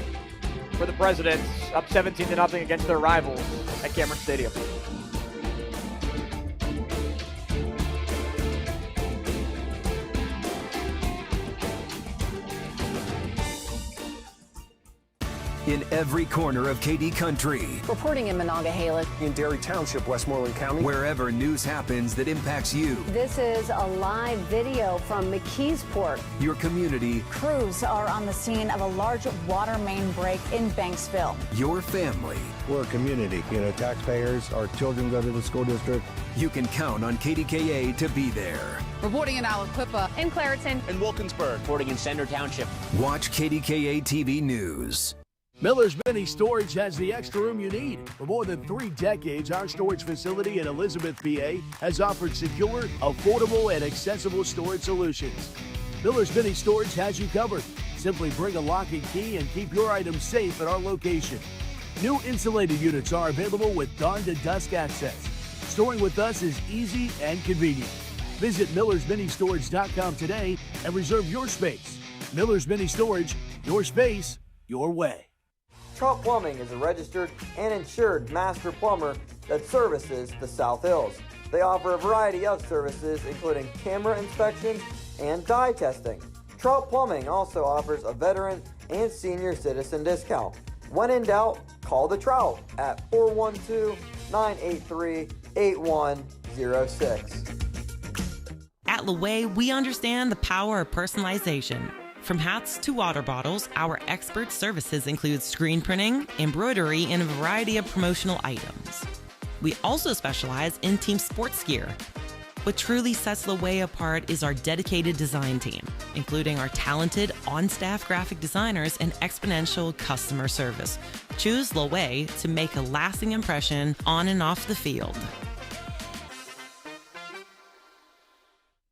for the Presidents up 17-0 against their rivals at Cameron Stadium? In every corner of KD Country. Reporting in Monongahela. In Derry Township, Westmoreland County. Wherever news happens that impacts you. This is a live video from McKeesport. Your community. Crews are on the scene of a large water main break in Banksville. Your family. We're a community. Taxpayers, our children go to the school district. You can count on KDKA to be there. Reporting in Aliquippa. In Clareton. In Wilkinsburg. Reporting in Center Township. Watch KDKA TV News. Miller's Mini Storage has the extra room you need. For more than 3 decades, our storage facility in Elizabeth, PA has offered secure, affordable, and accessible storage solutions. Miller's Mini Storage has you covered. Simply bring a lock and key and keep your items safe at our location. New insulated units are available with dawn to dusk access. Storing with us is easy and convenient. Visit millersministorage.com today and reserve your space. Miller's Mini Storage, your space, your way. Trout Plumbing is a registered and insured master plumber that services the South Hills. They offer a variety of services, including camera inspections and dye testing. Trout Plumbing also offers a veteran and senior citizen discount. When in doubt, call the Trout at 412-983-8106. At Leway, we understand the power of personalization. From hats to water bottles, our expert services include screen printing, embroidery, and a variety of promotional items. We also specialize in team sports gear. What truly sets Loway apart is our dedicated design team, including our talented on-staff graphic designers and exponential customer service. Choose Loway to make a lasting impression on and off the field.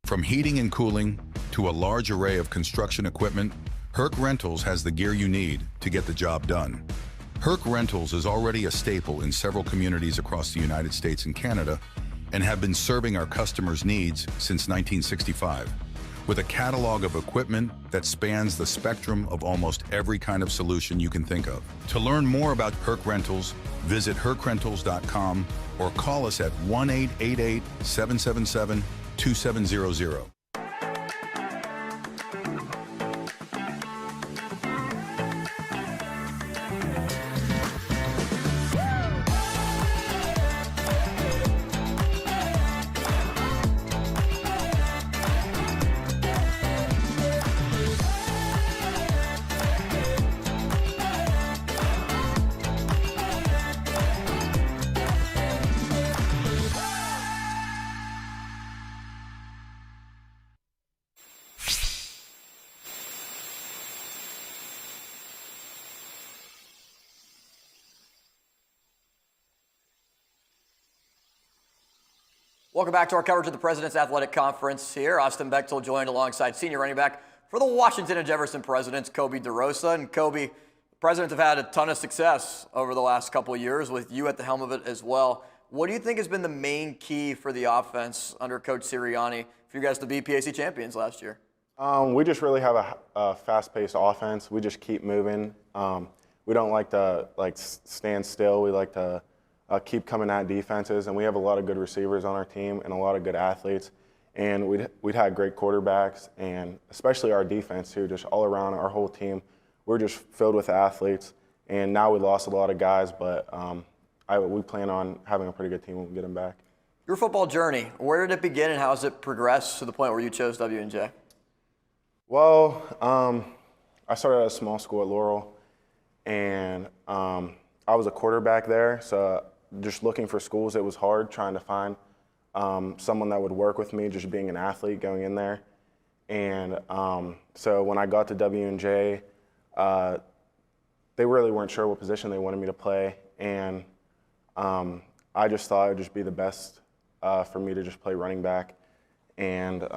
From heating and cooling to a large array of construction equipment, Herc Rentals has the gear you need to get the job done. Herc Rentals is already a staple in several communities across the United States and Canada and have been serving our customers' needs since 1965. With a catalog of equipment that spans the spectrum of almost every kind of solution you can think of. To learn more about Herc Rentals, visit hercrentals.com or call us at 1-888-777-2700. Welcome back to our coverage of the President's Athletic Conference here. Austin Bechtel joined alongside senior running back for the Washington and Jefferson Presidents, Kobe DeRosa. And Kobe, the Presidents have had a ton of success over the last couple of years with you at the helm of it as well. What do you think has been the main key for the offense under Coach Sirianni for you guys to be PAC champions last year? We just really have a fast-paced offense. We just keep moving. We don't like to stand still. We like to keep coming at defenses, and we have a lot of good receivers on our team and a lot of good athletes. And we'd had great quarterbacks, and especially our defense too, just all around our whole team. We're just filled with athletes, and now we lost a lot of guys, but we plan on having a pretty good team when we get them back. Your football journey, where did it begin and how has it progressed to the point where you chose W&J? Well, I started at a small school at Laurel, and I was a quarterback there, so just looking for schools, it was hard trying to find someone that would work with me, just being an athlete going in there. And so when I got to W&J, they really weren't sure what position they wanted me to play. And I just thought it would just be the best for me to just play running back and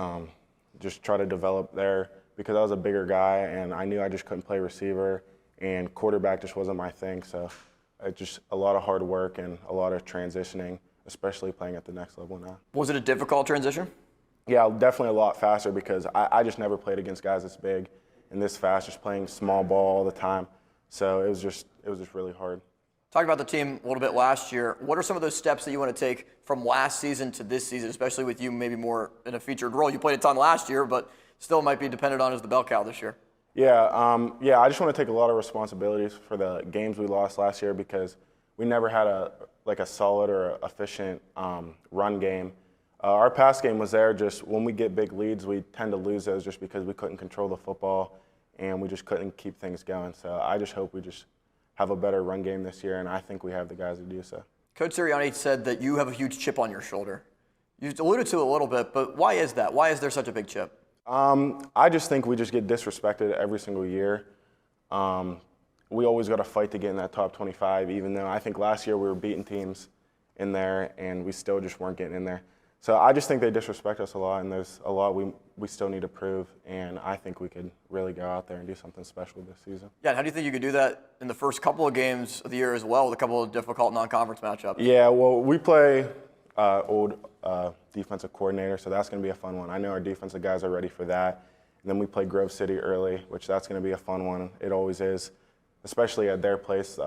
just try to develop there because I was a bigger guy and I knew I just couldn't play receiver and quarterback just wasn't my thing. So it's just a lot of hard work and a lot of transitioning, especially playing at the next level now. Was it a difficult transition? Yeah, definitely a lot faster because I just never played against guys this big and this fast, just playing small ball all the time. So it was just really hard. Talk about the team a little bit last year. What are some of those steps that you want to take from last season to this season, especially with you maybe more in a featured role? You played a ton last year, but still might be dependent on as the bell cow this year. Yeah, I just want to take a lot of responsibilities for the games we lost last year because we never had a solid or efficient run game. Our pass game was there. Just when we get big leads, we tend to lose those just because we couldn't control the football and we just couldn't keep things going. So I just hope we just have a better run game this year, and I think we have the guys to do so. Coach Sirianni said that you have a huge chip on your shoulder. You alluded to it a little bit, but why is that? Why is there such a big chip? I just think we just get disrespected every single year. We always got to fight to get in that top 25, even though I think last year we were beating teams in there and we still just weren't getting in there. So I just think they disrespect us a lot, and there's a lot we still need to prove, and I think we could really go out there and do something special this season. Yeah, and how do you think you could do that in the first couple of games of the year as well with a couple of difficult non-conference matchups? Yeah, well, we play old defensive coordinator, so that's going to be a fun one. I know our defensive guys are ready for that. And then we play Grove City early, which that's going to be a fun one. It always is, especially at their place.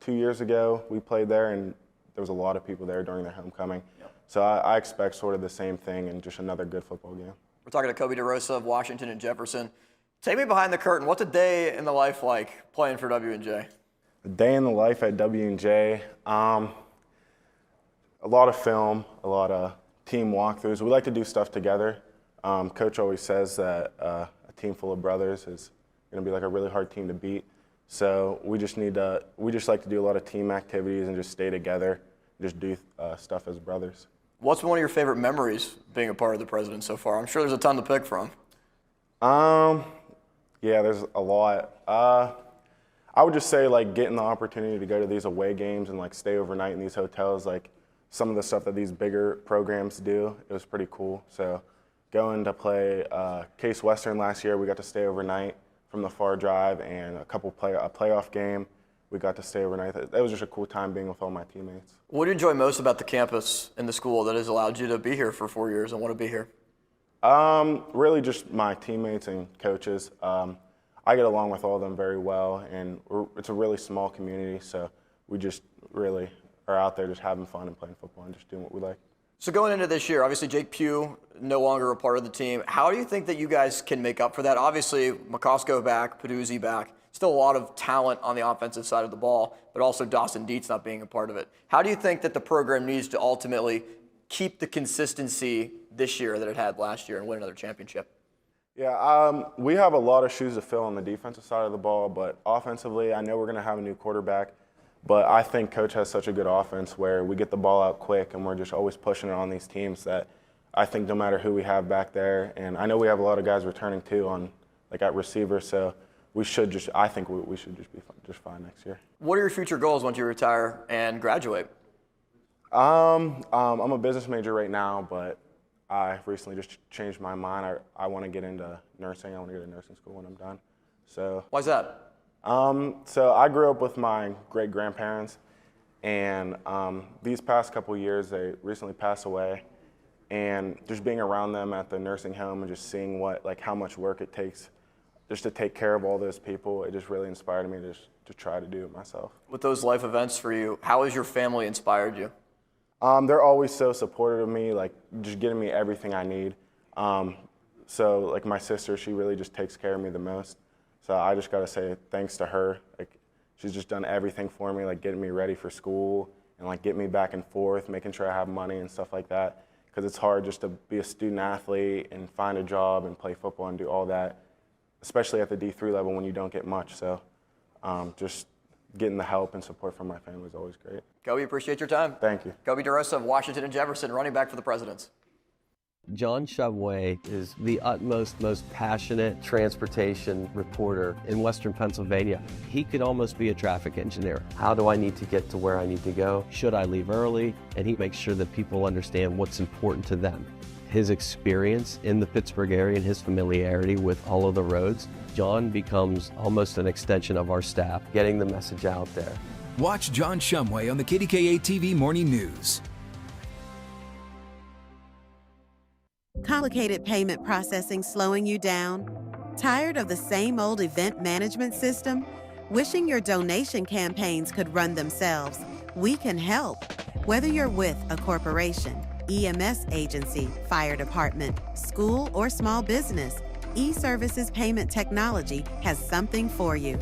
2 years ago, we played there, and there was a lot of people there during their homecoming. Yep. So I expect sort of the same thing and just another good football game. We're talking to Kobe DeRosa of Washington and Jefferson. Take me behind the curtain. What's a day in the life like playing for W&J? A day in the life at W&J, a lot of film, a lot of team walkthroughs. We like to do stuff together. Coach always says that a team full of brothers is going to be like a really hard team to beat. So we just like to do a lot of team activities and just stay together and just do stuff as brothers. What's one of your favorite memories being a part of the President so far? I'm sure there's a ton to pick from. Yeah, there's a lot. I would just say, like, getting the opportunity to go to these away games and, like, stay overnight in these hotels, like, some of the stuff that these bigger programs do, it was pretty cool. So going to play Case Western last year, we got to stay overnight from the far drive, and a playoff game, we got to stay overnight. That was just a cool time being with all my teammates. What do you enjoy most about the campus and the school that has allowed you to be here for 4 years and want to be here? Really just my teammates and coaches. I get along with all of them very well, and it's a really small community, so we just really are out there just having fun and playing football and just doing what we like. So going into this year, obviously Jake Pugh no longer a part of the team. How do you think that you guys can make up for that? Obviously, McCoskey back, Peduzzi back. Still a lot of talent on the offensive side of the ball, but also Dawson Dietz not being a part of it. How do you think that the program needs to ultimately keep the consistency this year that it had last year and win another championship? Yeah, we have a lot of shoes to fill on the defensive side of the ball, but offensively, I know we're going to have a new quarterback, but I think Coach has such a good offense where we get the ball out quick and we're just always pushing it on these teams that I think no matter who we have back there, and I know we have a lot of guys returning too on, like, at receiver, so I think we should just be just fine next year. What are your future goals once you retire and graduate? I'm a business major right now, but I recently just changed my mind. I want to get into nursing. I want to go to nursing school when I'm done. So why's that? So I grew up with my great-grandparents, and these past couple of years, they recently passed away. And just being around them at the nursing home and just seeing how much work it takes just to take care of all those people, it just really inspired me to try to do it myself. With those life events for you, how has your family inspired you? They're always so supportive of me, like just getting me everything I need. So like my sister, she really just takes care of me the most. So I just got to say thanks to her. Like she's just done everything for me, like getting me ready for school and like get me back and forth, making sure I have money and stuff like that. Because it's hard just to be a student athlete and find a job and play football and do all that, especially at the D3 level when you don't get much. So just getting the help and support from my family is always great. Kobe, appreciate your time. Thank you. Kobe DeRosa of Washington and Jefferson, running back for the Presidents. John Shumway is the most passionate transportation reporter in Western Pennsylvania. He could almost be a traffic engineer. How do I need to get to where I need to go? Should I leave early? And he makes sure that people understand what's important to them. His experience in the Pittsburgh area and his familiarity with all of the roads, John becomes almost an extension of our staff, getting the message out there. Watch John Shumway on the KDKA TV Morning News. Complicated payment processing slowing you down? Tired of the same old event management system? Wishing your donation campaigns could run themselves? We can help. Whether you're with a corporation, EMS agency, fire department, school, or small business, eServices Payment Technology has something for you.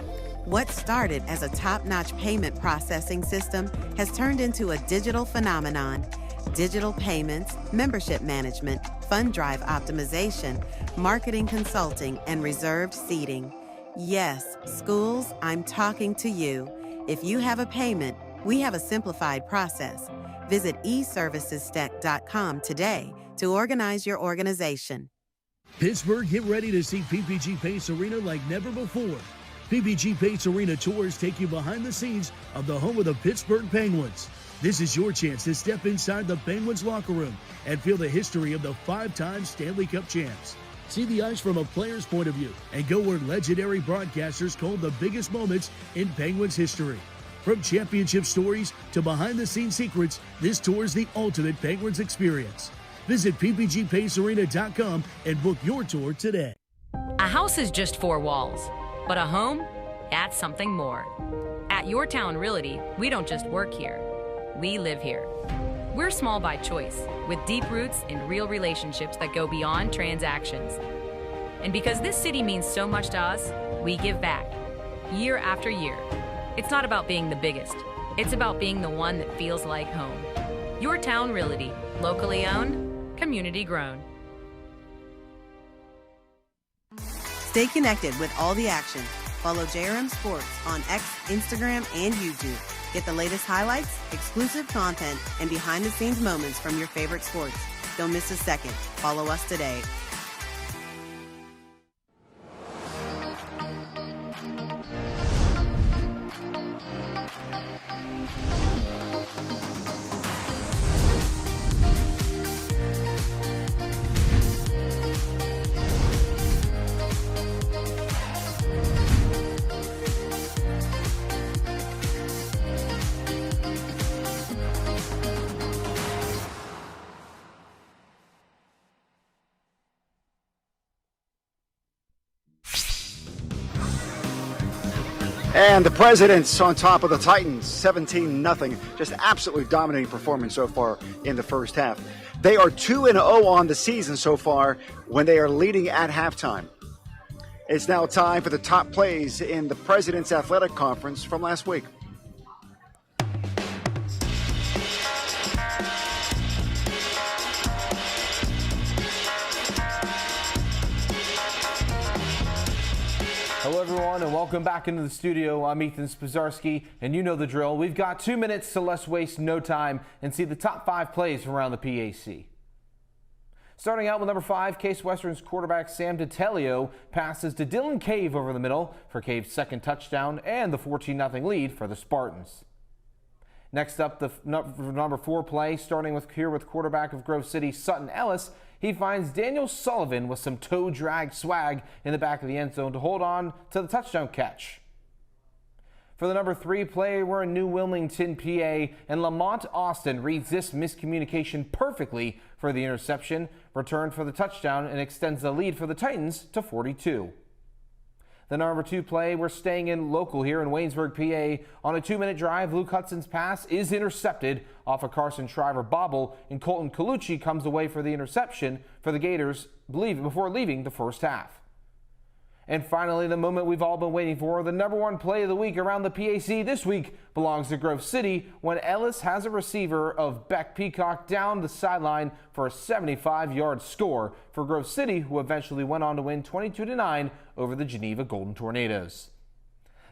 What started as a top-notch payment processing system has turned into a digital phenomenon. Digital payments, membership management, fund drive optimization, marketing consulting, and reserved seating. Yes, schools, I'm talking to you. If you have a payment, we have a simplified process. Visit eservicesstack.com today to organize your organization. Pittsburgh, get ready to see PPG Pace Arena like never before. PPG Pace Arena tours take you behind the scenes of the home of the Pittsburgh Penguins. This is your chance to step inside the Penguins locker room and feel the history of the 5-time Stanley Cup champs. See the ice from a player's point of view and go where legendary broadcasters called the biggest moments in Penguins history. From championship stories to behind-the-scenes secrets, this tour is the ultimate Penguins experience. Visit ppgpacearena.com and book your tour today. A house is just 4 walls, but a home, that's something more. At Your Town Realty, we don't just work here. We live here. We're small by choice, with deep roots and real relationships that go beyond transactions. And because this city means so much to us, we give back, year after year. It's not about being the biggest. It's about being the one that feels like home. Your Town Realty, locally owned, community grown. Stay connected with all the action. Follow JRM Sports on X, Instagram, and YouTube. Get the latest highlights, exclusive content, and behind-the-scenes moments from your favorite sports. Don't miss a second. Follow us today. And the Presidents on top of the Titans, 17-0. Just absolutely dominating performance so far in the first half. They are 2-0 on the season so far when they are leading at halftime. It's now time for the top plays in the Presidents Athletic Conference from last week. Hello, everyone, and welcome back into the studio. I'm Ethan Spazarski, and you know the drill. We've got 2 minutes, so let's waste no time and see the top 5 plays from around the PAC. Starting out with number 5, Case Western's quarterback Sam Detelio passes to Dylan Cave over the middle for Cave's second touchdown and the 14-0 lead for the Spartans. Next up, the number 4 play, starting with quarterback of Grove City, Sutton Ellis. He finds Daniel Sullivan with some toe drag swag in the back of the end zone to hold on to the touchdown catch. For the number 3 play, we're in New Wilmington, PA, and Lamont Austin reads this miscommunication perfectly for the interception, returned for the touchdown, and extends the lead for the Titans to 42. The number 2 play, we're staying in local here in Waynesburg, PA. On a 2-minute drive, Luke Hudson's pass is intercepted off a Carson Shriver bobble, and Colton Colucci comes away for the interception for the Gators before leaving the first half. And finally, the moment we've all been waiting for, the number 1 play of the week around the PAC this week belongs to Grove City when Ellis has a receiver of Beck Peacock down the sideline for a 75-yard score for Grove City, who eventually went on to win 22-9 over the Geneva Golden Tornadoes.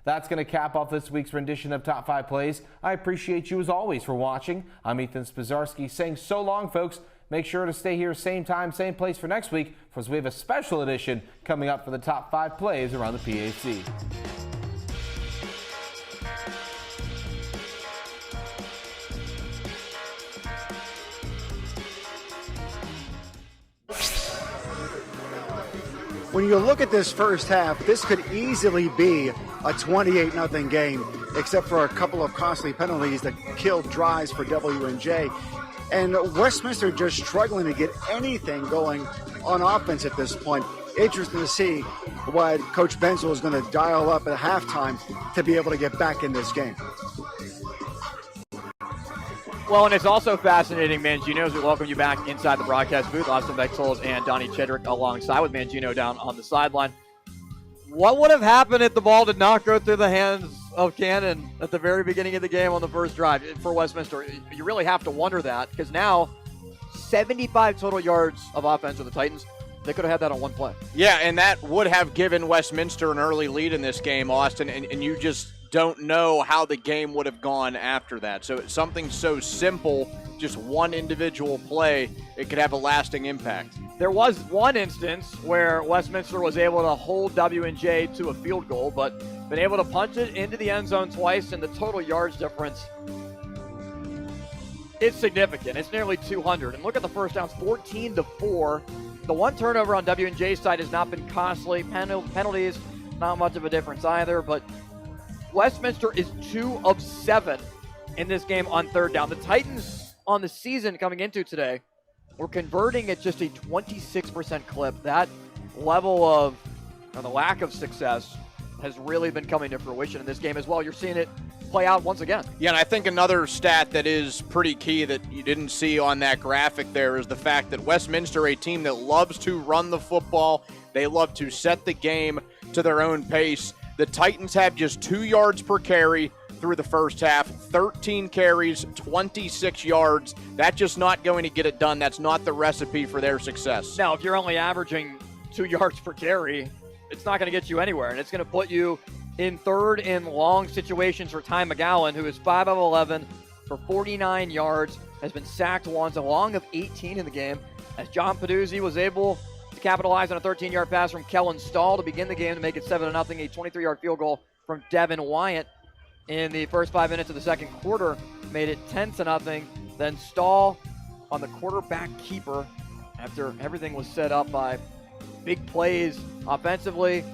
That's going to cap off this week's rendition of Top 5 Plays. I appreciate you as always for watching. I'm Ethan Spazarski saying so long, folks. Make sure to stay here same time, same place for next week, because we have a special edition coming up for the top 5 plays around the PAC. When you look at this first half, this could easily be a 28-0 game, except for a couple of costly penalties that killed drives for W&J. And Westminster just struggling to get anything going on offense at this point. Interesting to see what Coach Benzel is going to dial up at halftime to be able to get back in this game. Well, and it's also fascinating, Mangino, as we welcome you back inside the broadcast booth. Austin Bechtold and Donnie Chedrick alongside with Mangino down on the sideline. What would have happened if the ball did not go through the hands of Cannon at the very beginning of the game on the first drive for Westminster? You really have to wonder that, because now 75 total yards of offense for the Titans. They could have had that on one play. Yeah, and that would have given Westminster an early lead in this game, Austin, and you just don't know how the game would have gone after that. So it's something so simple, just one individual play, it could have a lasting impact. There was one instance where Westminster was able to hold W&J to a field goal, but been able to punch it into the end zone twice, and the total yards difference, it's significant. It's nearly 200. And look at the first downs, 14-4. The one turnover on W&J's side has not been costly. Penalties, not much of a difference either, but Westminster is 2 of 7 in this game on third down. The Titans on the season coming into today were converting at just a 26% clip. That level of, or the lack of success, has really been coming to fruition in this game as well. You're seeing it play out once again. Yeah, and I think another stat that is pretty key that you didn't see on that graphic there is the fact that Westminster, a team that loves to run the football, they love to set the game to their own pace. The Titans have just 2 yards per carry through the first half, 13 carries, 26 yards. That's just not going to get it done. That's not the recipe for their success. Now, if you're only averaging 2 yards per carry, it's not going to get you anywhere, and it's going to put you in third and long situations for Ty McGowan, who is 5 of 11 for 49 yards, has been sacked once, a long of 18 in the game, as John Peduzzi was able to capitalize on a 13-yard pass from Kellen Stahl to begin the game to make it 7-0, a 23-yard field goal from Devin Wyatt in the first 5 minutes of the second quarter made it 10-0. Then Stahl on the quarterback keeper after everything was set up by big plays offensively,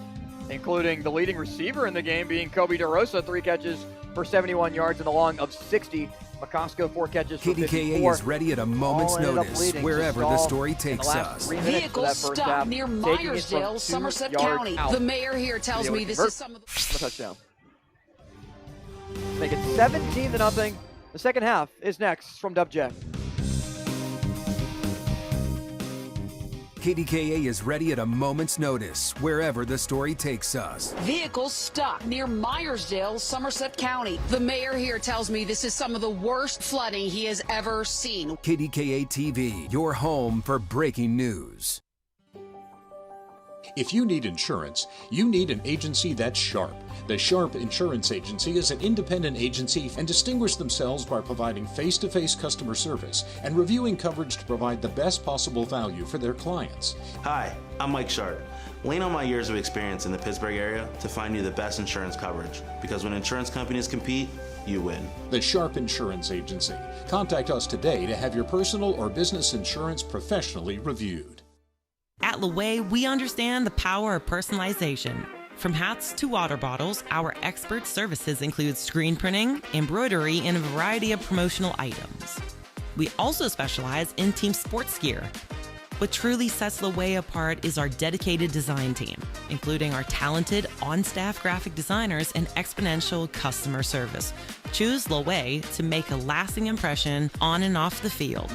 including the leading receiver in the game being Kobe DeRosa, 3 catches for 71 yards and a long of 60. McCosco, 4 catches for 54. KDKA is ready at a moment's notice, wherever the story takes us. Vehicles stopped near Myersdale, Somerset County. The mayor here tells me this is some of the touchdown. Make it 17-0. The second half is next from Dub Jack. KDKA is ready at a moment's notice, wherever the story takes us. Vehicles stopped near Myersdale, Somerset County. The mayor here tells me this is some of the worst flooding he has ever seen. KDKA TV, your home for breaking news. If you need insurance, you need an agency that's sharp. The Sharp Insurance Agency is an independent agency and distinguish themselves by providing face-to-face customer service and reviewing coverage to provide the best possible value for their clients. Hi, I'm Mike Sharp. Lean on my years of experience in the Pittsburgh area to find you the best insurance coverage, because when insurance companies compete, you win. The Sharp Insurance Agency. Contact us today to have your personal or business insurance professionally reviewed. At Laway, we understand the power of personalization. From hats to water bottles, our expert services include screen printing, embroidery, and a variety of promotional items. We also specialize in team sports gear. What truly sets Laway apart is our dedicated design team, including our talented on-staff graphic designers and exponential customer service. Choose Laway to make a lasting impression on and off the field.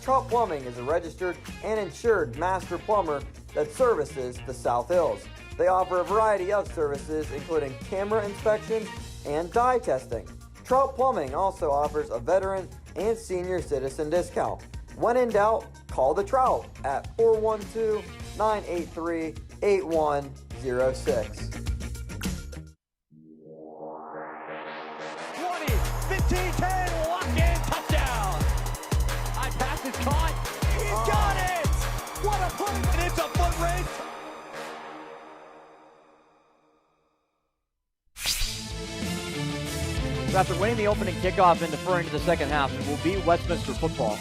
Trout Plumbing is a registered and insured master plumber that services the South Hills. They offer a variety of services, including camera inspection and dye testing. Trout Plumbing also offers a veteran and senior citizen discount. When in doubt, call the Trout at 412-983-8106. 20, 15, 10, walk in, touchdown! High pass is caught. He's got it! What a play! And it's a foot race. So after winning the opening kickoff and deferring to the second half, it will be Westminster football.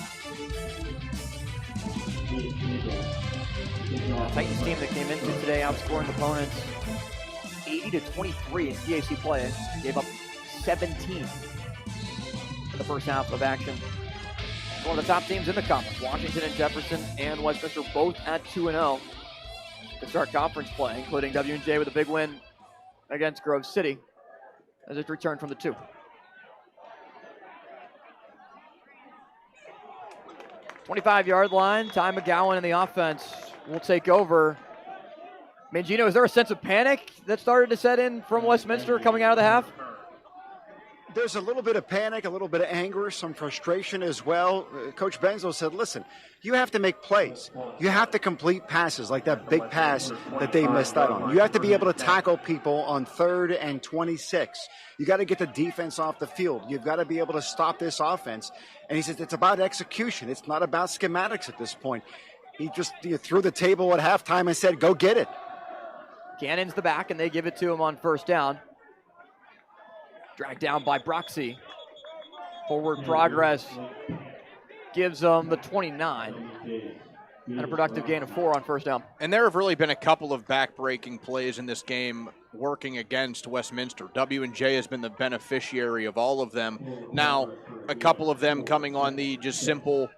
The Titans team that came into today outscoring opponents 80-23 in PAC play. Gave up 17 in the first half of action. One of the top teams in the conference, Washington and Jefferson and Westminster both at 2-0 to start conference play, including W&J with a big win against Grove City as it returned from the 2. 25-yard line, Ty McGowan in the offense will take over. Mangino, is there a sense of panic that started to set in from Westminster coming out of the half? There's a little bit of panic, a little bit of anger, some frustration as well. Coach Benzo said, listen, you have to make plays. You have to complete passes like that big pass that they missed out on. You have to be able to tackle people on 3rd and 26. You got to get the defense off the field. You've got to be able to stop this offense. And he says it's about execution. It's not about schematics at this point. He just threw the table at halftime and said, go get it. Cannon's the back, and they give it to him on first down. Dragged down by Broxy. Forward progress gives them the 29. And a productive gain of 4 on first down. And there have really been a couple of back-breaking plays in this game working against Westminster. W&J has been the beneficiary of all of them. Now, a couple of them coming on the just simple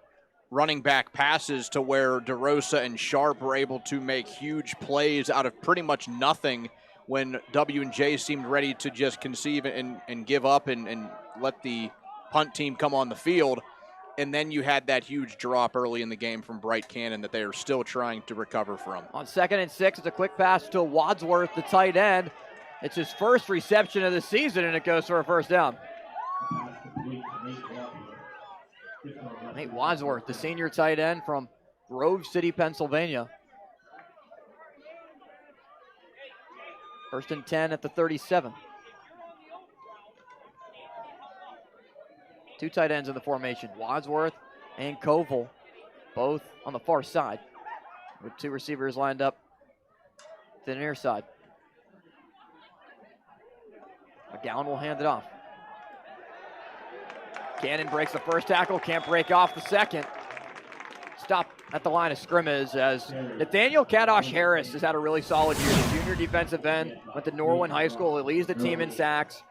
running back passes to where DeRosa and Sharp were able to make huge plays out of pretty much nothing when W&J seemed ready to just conceive and give up and let the punt team come on the field. And then you had that huge drop early in the game from Bright Cannon that they are still trying to recover from. On 2nd and 6, it's a quick pass to Wadsworth, the tight end. It's his first reception of the season, and it goes for a first down. Nate Wadsworth, the senior tight end from Grove City, Pennsylvania. First and 10 at the 37. Two tight ends in the formation, Wadsworth and Koval, both on the far side, with two receivers lined up to the near side. McGowan will hand it off. Cannon breaks the first tackle, can't break off the second. Stop at the line of scrimmage as Nathaniel Kadosh Harris has had a really solid year. The junior defensive end went to Norwin High School. He leads the team in sacks,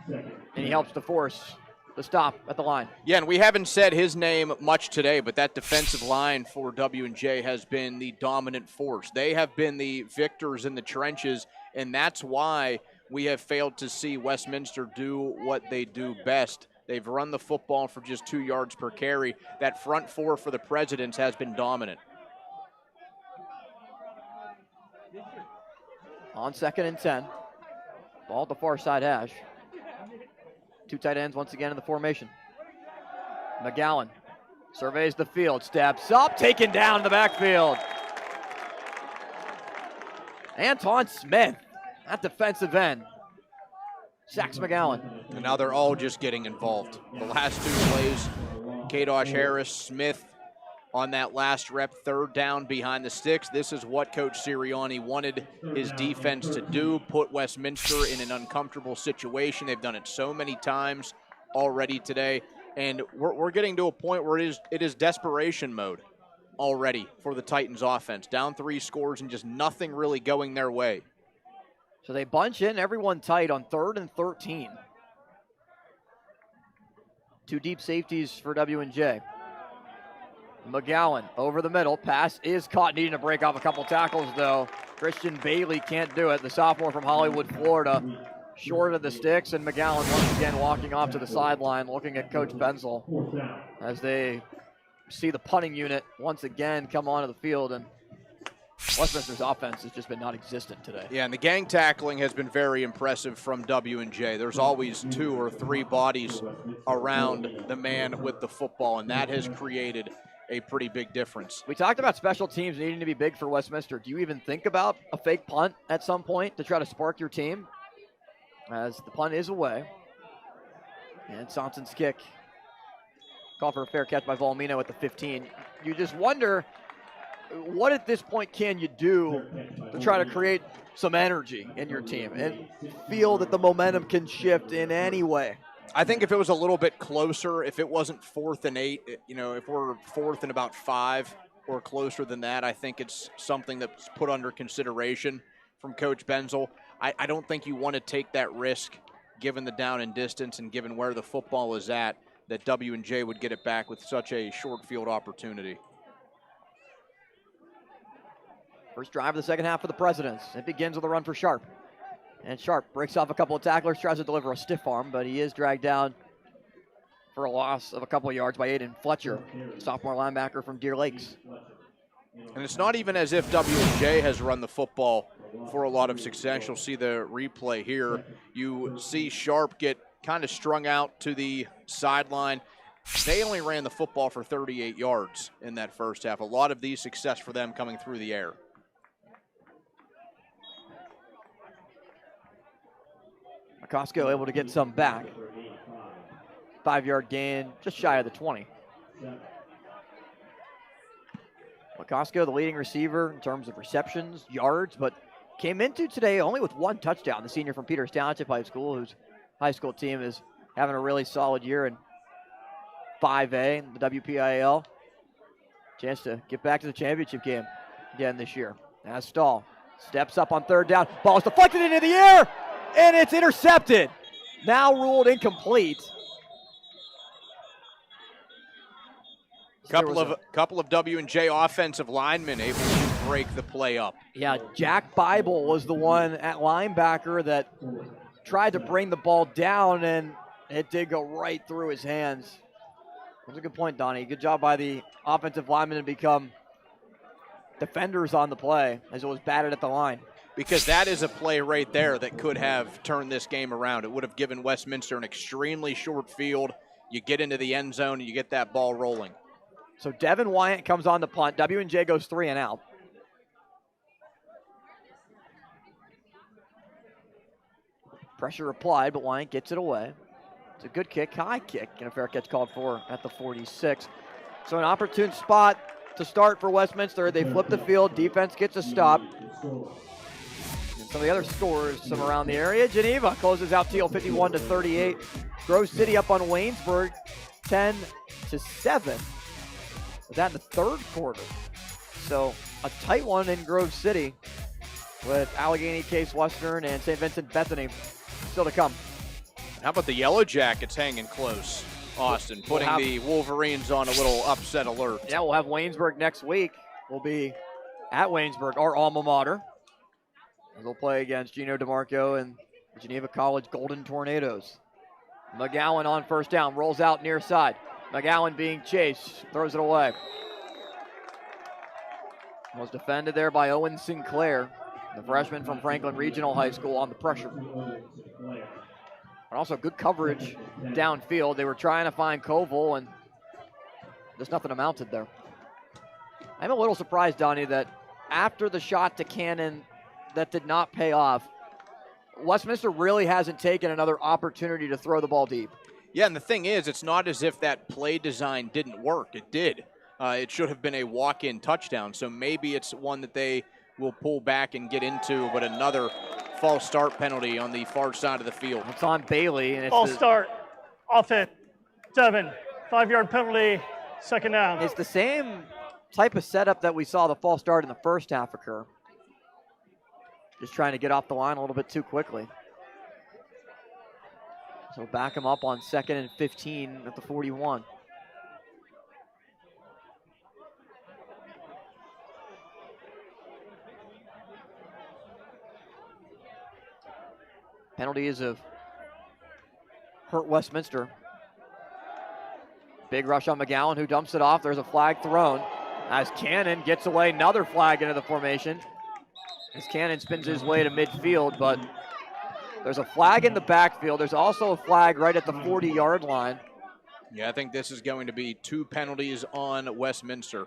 and he helps to force the stop at the line. Yeah, and we haven't said his name much today, but that defensive line for W&J has been the dominant force. They have been the victors in the trenches, and that's why we have failed to see Westminster do what they do best. They've run the football for just 2 yards per carry. That front four for the Presidents has been dominant. On 2nd and 10. Ball at the far side hash. Two tight ends once again in the formation. McGowan surveys the field, steps up, taken down in the backfield. Anton Smith at defensive end. Sacks McGowan. And now they're all just getting involved. The last two plays, Kadosh Harris, Smith on that last rep, third down behind the sticks. This is what Coach Sirianni wanted his defense to do, put Westminster in an uncomfortable situation. They've done it so many times already today, and we're getting to a point where it is desperation mode already for the Titans offense. Down 3 scores and just nothing really going their way. So they bunch in everyone tight on 3rd and 13. Two deep safeties for W&J. McGowan over the middle. Pass is caught, needing to break off a couple tackles, though. Christian Bailey can't do it. The sophomore from Hollywood, Florida, short of the sticks, and McGowan once again walking off to the sideline, looking at Coach Benzel as they see the punting unit once again come onto the field, and Westminster's offense has just been non-existent today. Yeah, and the gang tackling has been very impressive from W&J. There's always 2 or 3 bodies around the man with the football, and that has created a pretty big difference. We talked about special teams needing to be big for Westminster. Do you even think about a fake punt at some point to try to spark your team? As the punt is away. And Thompson's kick. Call for a fair catch by Volmino at the 15. You just wonder, what at this point can you do to try to create some energy in your team and feel that the momentum can shift in any way? I think if it was a little bit closer, if it wasn't 4th and 8, if we're 4th and about 5 or closer than that, I think it's something that's put under consideration from Coach Benzel. I don't think you want to take that risk given the down and distance and given where the football is at, that W&J would get it back with such a short field opportunity. First drive of the second half for the Presidents. It begins with a run for Sharp. And Sharp breaks off a couple of tacklers, tries to deliver a stiff arm, but he is dragged down for a loss of a couple of yards by Aiden Fletcher, sophomore linebacker from Deer Lakes. And it's not even as if W&J has run the football for a lot of success. You'll see the replay here. You see Sharp get kind of strung out to the sideline. They only ran the football for 38 yards in that first half. A lot of the success for them coming through the air. Costco able to get some back. 5-yard gain, just shy of the 20. McCosco, the leading receiver in terms of receptions, yards, but came into today only with 1 touchdown. The senior from Peters Township High School, whose high school team is having a really solid year in 5A in the WPIAL. Chance to get back to the championship game again this year. As Stahl steps up on 3rd down. Ball is deflected into the air, and it's intercepted. Now ruled incomplete. Couple of W&J offensive linemen able to break the play up. Yeah, Jack Bible was the one at linebacker that tried to bring the ball down, and it did go right through his hands. That's a good point, Donnie. Good job by the offensive linemen to become defenders on the play as it was batted at the line. Because that is a play right there that could have turned this game around. It would have given Westminster an extremely short field. You get into the end zone and you get that ball rolling. So Devin Wyatt comes on the punt. W&J goes 3 and out. Pressure applied, but Wyatt gets it away. It's a good kick, high kick, and a fair catch called for at the 46. So an opportune spot to start for Westminster. They flip the field, defense gets a stop. And some of the other scores, some around the area. Geneva closes out Teal 51-38. Grove City up on Waynesburg 10-7. Was that in the third quarter? So a tight one in Grove City with Allegheny, Case Western, and St. Vincent Bethany still to come. How about the Yellow Jackets hanging close, Austin, putting the Wolverines on a little upset alert? Yeah, we'll have Waynesburg next week. We'll be at Waynesburg, our alma mater. They'll play against Gino DeMarco and the Geneva College Golden Tornadoes. McGowan on first down, rolls out near side. McGowan being chased, throws it away. Was defended there by Owen Sinclair, the freshman from Franklin Regional High School, on the pressure. And also good coverage downfield. They were trying to find Koval, and there's nothing amounted there. I'm a little surprised, Donnie, that after the shot to Cannon that did not pay off, Westminster really hasn't taken another opportunity to throw the ball deep. Yeah, and the thing is, it's not as if that play design didn't work. It did. It should have been a walk-in touchdown, so maybe it's one that they will pull back and get into, but another false start penalty on the far side of the field. It's on Bailey. And it's false start, offense, 7, 5-yard penalty, second down. It's the same type of setup that we saw the false start in the first half occur. Just trying to get off the line a little bit too quickly. So back him up on 2nd and 15 at the 41. Penalties have hurt Westminster. Big rush on McGowan, who dumps it off. There's a flag thrown as Cannon gets away. Another flag into the formation as Cannon spins his way to midfield, but there's a flag in the backfield. There's also a flag right at the 40-yard line. Yeah, I think this is going to be 2 penalties on Westminster.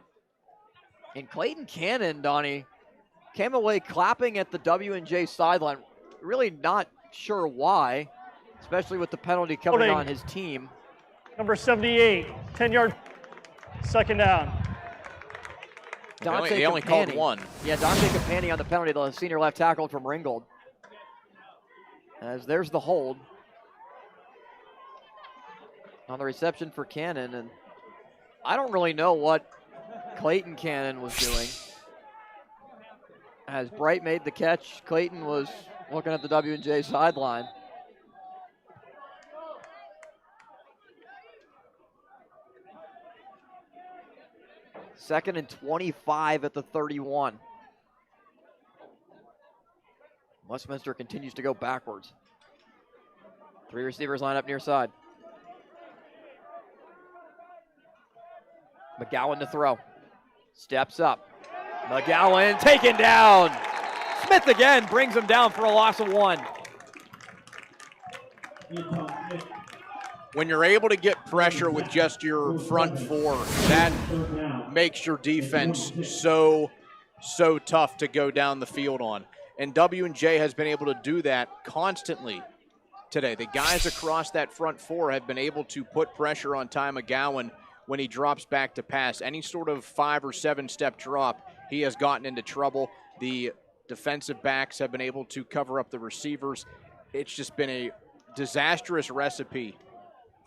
And Clayton Cannon, Donnie, came away clapping at the W&J sideline. Really not sure why, especially with the penalty coming on his team. Number 78, 10-yard, second down. They only called one. Yeah, Dante Campani on the penalty, the senior left tackle from Ringgold. As there's the hold on the reception for Cannon, and I don't really know what Clayton Cannon was doing. As Bright made the catch, Clayton was looking at the W&J sideline. Second and 25 at the 31. Westminster continues to go backwards. 3 receivers line up near side. McGowan to throw. Steps up. McGowan taken down. Smith again brings him down for a loss of 1. When you're able to get pressure with just your front 4, that makes your defense so tough to go down the field on. And W&J has been able to do that constantly today. The guys across that front 4 have been able to put pressure on Ty McGowan when he drops back to pass. Any sort of 5 or 7 step drop, he has gotten into trouble. The defensive backs have been able to cover up the receivers. It's just been a disastrous recipe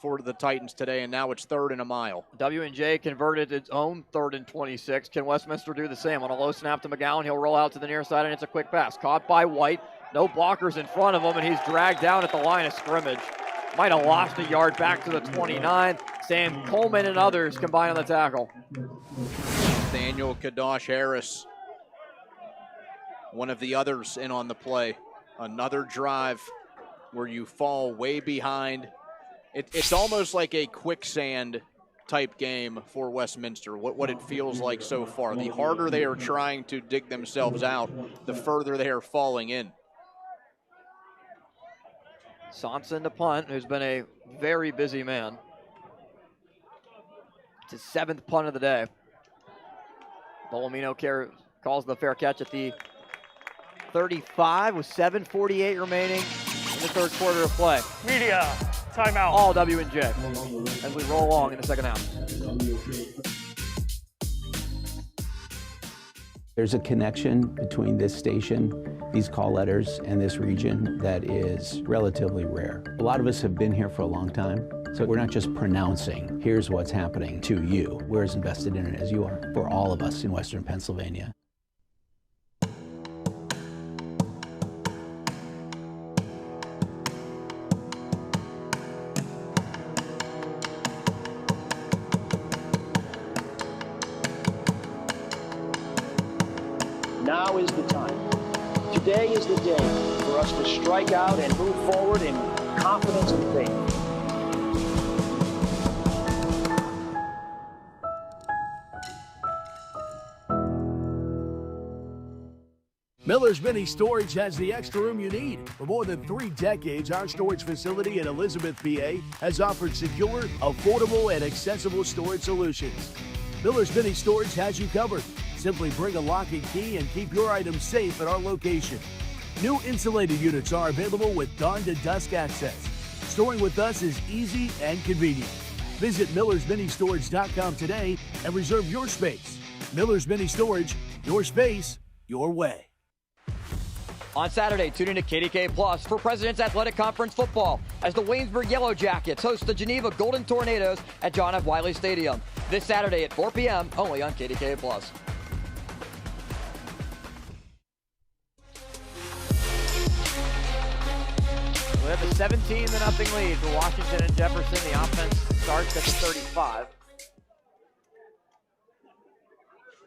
for the Titans today, and now it's 3rd and a mile. W&J converted its own 3rd and 26. Can Westminster do the same? On a low snap to McGowan, he'll roll out to the near side, and it's a quick pass. Caught by White. No blockers in front of him, and he's dragged down at the line of scrimmage. Might have lost a yard back to the 29. Sam Coleman and others combine on the tackle. Daniel Kadosh Harris, one of the others in on the play. Another drive where you fall way behind. It's almost like a quicksand type game for Westminster, what it feels like so far. The harder they are trying to dig themselves out, the further they are falling in. Sonson to punt, who's been a very busy man. It's his 7th punt of the day. Bolomino calls the fair catch at the 35 with 7:48 remaining in the third quarter of play. Media, timeout. All W&J as we roll along in the second half. There's a connection between this station, these call letters, and this region that is relatively rare. A lot of us have been here for a long time, so we're not just pronouncing, here's what's happening to you. We're as invested in it as you are, for all of us in Western Pennsylvania. Now is the time. Today is the day for us to strike out and move forward in confidence and faith. Miller's Mini Storage has the extra room you need. For more than 3 decades, our storage facility in Elizabeth, PA has offered secure, affordable, and accessible storage solutions. Miller's Mini Storage has you covered. Simply bring a lock and key and keep your items safe at our location. New insulated units are available with dawn to dusk access. Storing with us is easy and convenient. Visit millersministorage.com today and reserve your space. Miller's Mini Storage, your space, your way. On Saturday, tune in to KDK Plus for President's Athletic Conference football as the Waynesburg Yellow Jackets host the Geneva Golden Tornadoes at John F. Wiley Stadium. This Saturday at 4 p.m. only on KDK Plus. We have a 17-0 lead for Washington and Jefferson. The offense starts at the 35.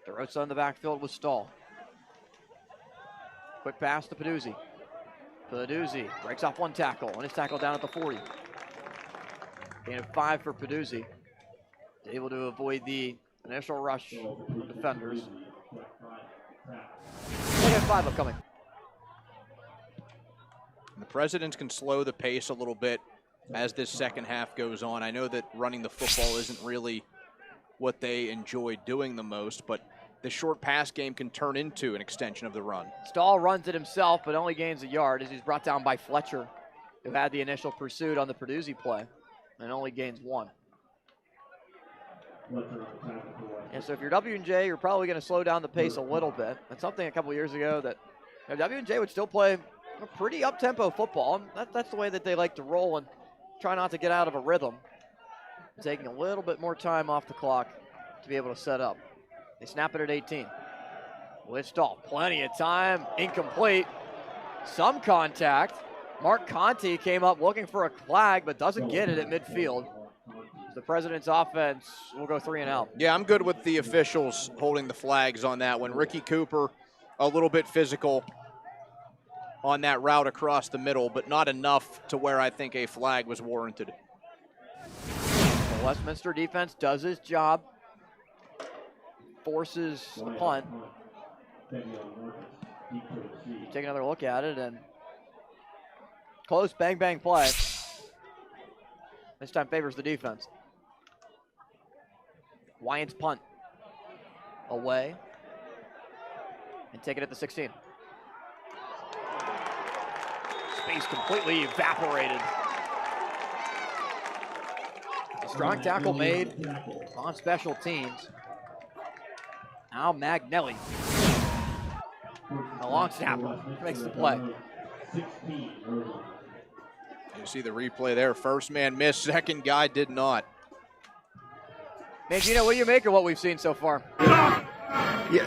DeRosa in the backfield with Stahl. Quick pass to Peduzzi. Peduzzi breaks off one tackle, and his tackle down at the 40. Gain of 5 for Peduzzi. Able to avoid the initial rush defenders. Gain of 5 upcoming. The Presidents can slow the pace a little bit as this second half goes on. I know that running the football isn't really what they enjoy doing the most, but the short pass game can turn into an extension of the run. Stahl runs it himself, but only gains a yard as he's brought down by Fletcher, who had the initial pursuit on the Peduzzi play, and only gains 1. And so if you're W&J, you're probably going to slow down the pace a little bit. That's something a couple years ago that W&J would still play a pretty up-tempo football. That's the way that they like to roll and try not to get out of a rhythm. Taking a little bit more time off the clock to be able to set up. They snap it at 18. With Stahl, plenty of time, incomplete. Some contact. Mark Conti came up looking for a flag, but doesn't get it at midfield. The President's offense will go 3 and out. Yeah, I'm good with the officials holding the flags on that one. Ricky Cooper, a little bit physical on that route across the middle, but not enough to where I think a flag was warranted. The Westminster defense does his job. Forces the punt. Take another look at it, and close bang bang play. This time favors the defense. Wyant's punt away and take it at the 16. Space completely evaporated. A strong tackle made on special teams. Now Magnelli, a long snapper, makes the play. You see the replay there. First man missed, second guy did not. Man, Gino, what do you make of what we've seen so far? Yeah,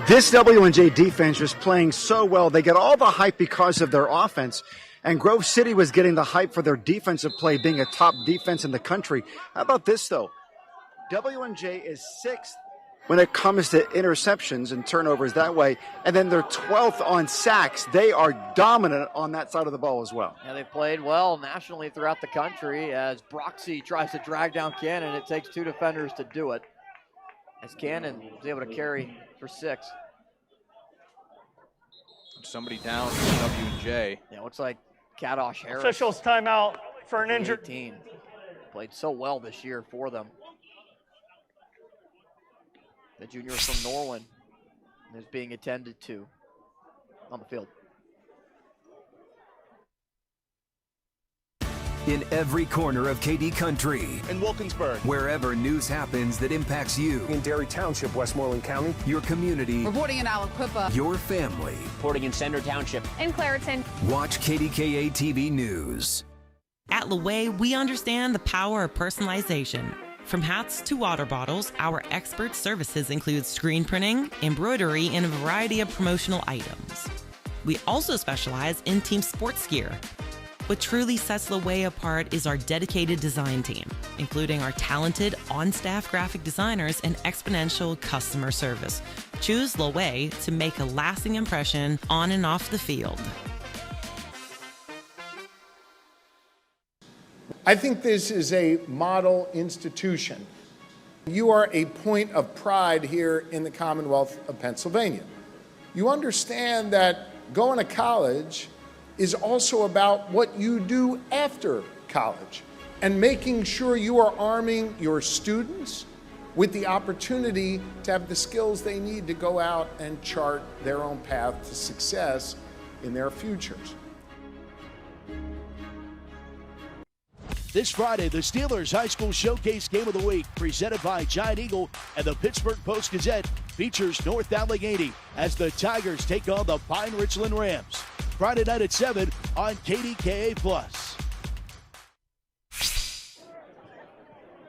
this W&J defense is playing so well. They get all the hype because of their offense. And Grove City was getting the hype for their defensive play, being a top defense in the country. How about this, though? W&J is 6th when it comes to interceptions and turnovers that way, and then they're 12th on sacks. They are dominant on that side of the ball as well. Yeah, they've played well nationally throughout the country as Broxy tries to drag down Cannon. It takes 2 defenders to do it, as Cannon is able to carry for 6. Somebody down for W&J. Yeah, looks like Kadosh Harris. Officials timeout for an injured. 18. Played so well this year for them. The junior from Norwin is being attended to on the field. in every corner of KD Country. In Wilkinsburg. Wherever news happens that impacts you. In Derry Township, Westmoreland County. Your community. Reporting in Aliquippa. Your family. Reporting in Center Township. In Clareton. Watch KDKA TV News. At Laway, we understand the power of personalization. From hats to water bottles, our expert services include screen printing, embroidery, and a variety of promotional items. We also specialize in team sports gear. What truly sets Laway apart is our dedicated design team, including our talented on-staff graphic designers and exponential customer service. Choose Laway to make a lasting impression on and off the field. I think this is a model institution. You are a point of pride here in the Commonwealth of Pennsylvania. You understand that going to college is also about what you do after college and making sure you are arming your students with the opportunity to have the skills they need to go out and chart their own path to success in their futures. This Friday, the Steelers High School Showcase Game of the Week, presented by Giant Eagle and the Pittsburgh Post-Gazette, features North Allegheny as the Tigers take on the Pine Richland Rams. Friday night at 7 on KDKA+.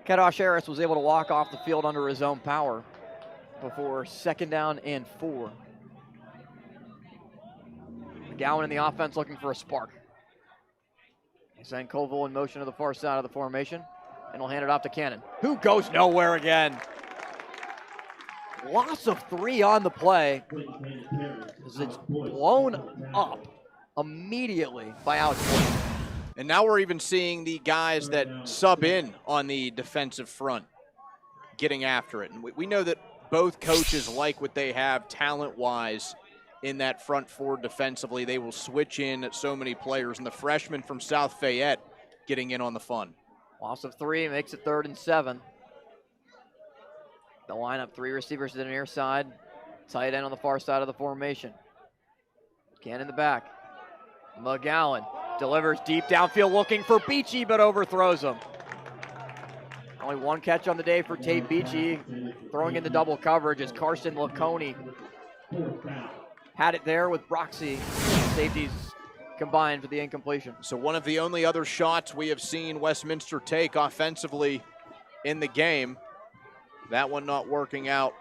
Kedosh Harris was able to walk off the field under his own power before 2nd down and 4. McGowan in the offense looking for a spark. Send Colville in motion to the far side of the formation, and he'll hand it off to Cannon, who goes nowhere again. Loss of 3 on the play as it's blown up immediately by Alex Wood. And now we're even seeing the guys that sub in on the defensive front getting after it. And we know that both coaches like what they have talent-wise in that front four defensively. They will switch in so many players. And the freshman from South Fayette getting in on the fun. Loss of 3 makes it 3rd and 7. The lineup, 3 receivers to the near side. Tight end on the far side of the formation. Cannon in the back. McGowan delivers deep downfield looking for Beachy, but overthrows him. Only 1 catch on the day for Tate Beachy. Throwing into double coverage as Carson Laconi had it there with Broxy. Safeties combined for the incompletion. So one of the only other shots we have seen Westminster take offensively in the game. That one not working out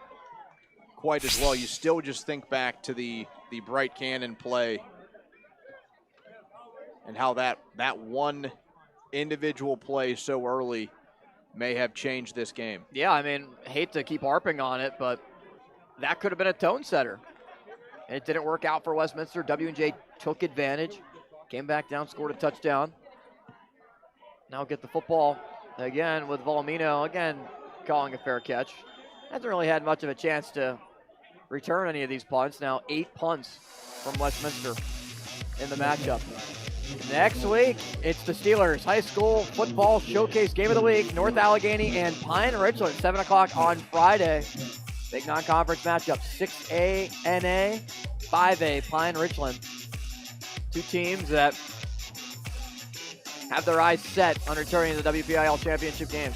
quite as well. You still just think back to the Bright Cannon play and how that one individual play so early may have changed this game. Yeah, I mean, hate to keep harping on it, but that could have been a tone setter. And it didn't work out for Westminster. W&J took advantage, came back down, scored a touchdown. Now get the football again with Volumino, again calling a fair catch. Hasn't really had much of a chance to return any of these punts. Now 8 punts from Westminster in the matchup. Next week, it's the Steelers High School Football Showcase Game of the Week. North Allegheny and Pine Richland, 7 o'clock on Friday. Big non-conference matchup, 6A NA, 5A Pine Richland. 2 teams that have their eyes set on returning to the WPIL championship games.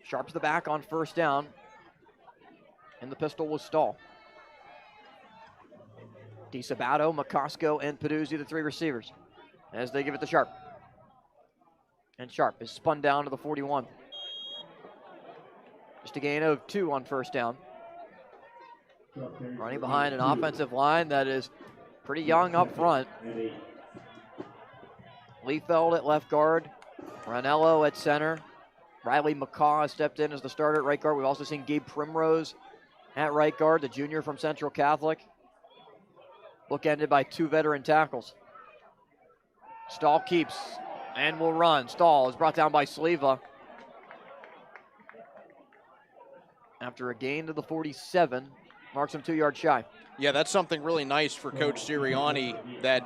Sharp to the back on 1st down, and the pistol was Stahl. DiSabato, McCosco, and Peduzzi, the 3 receivers, as they give it to Sharp. And Sharp is spun down to the 41. Just a gain of 2 on 1st down. Running behind an offensive line that is pretty young up front. Liefeld at left guard, Ranello at center. Riley McCaw stepped in as the starter at right guard. We've also seen Gabe Primrose at right guard, the junior from Central Catholic. Bookended by 2 veteran tackles. Stahl keeps and will run. Stahl is brought down by Sleva. After a gain to the 47, marks him 2 yards shy. Yeah, that's something really nice for Coach Sirianni, that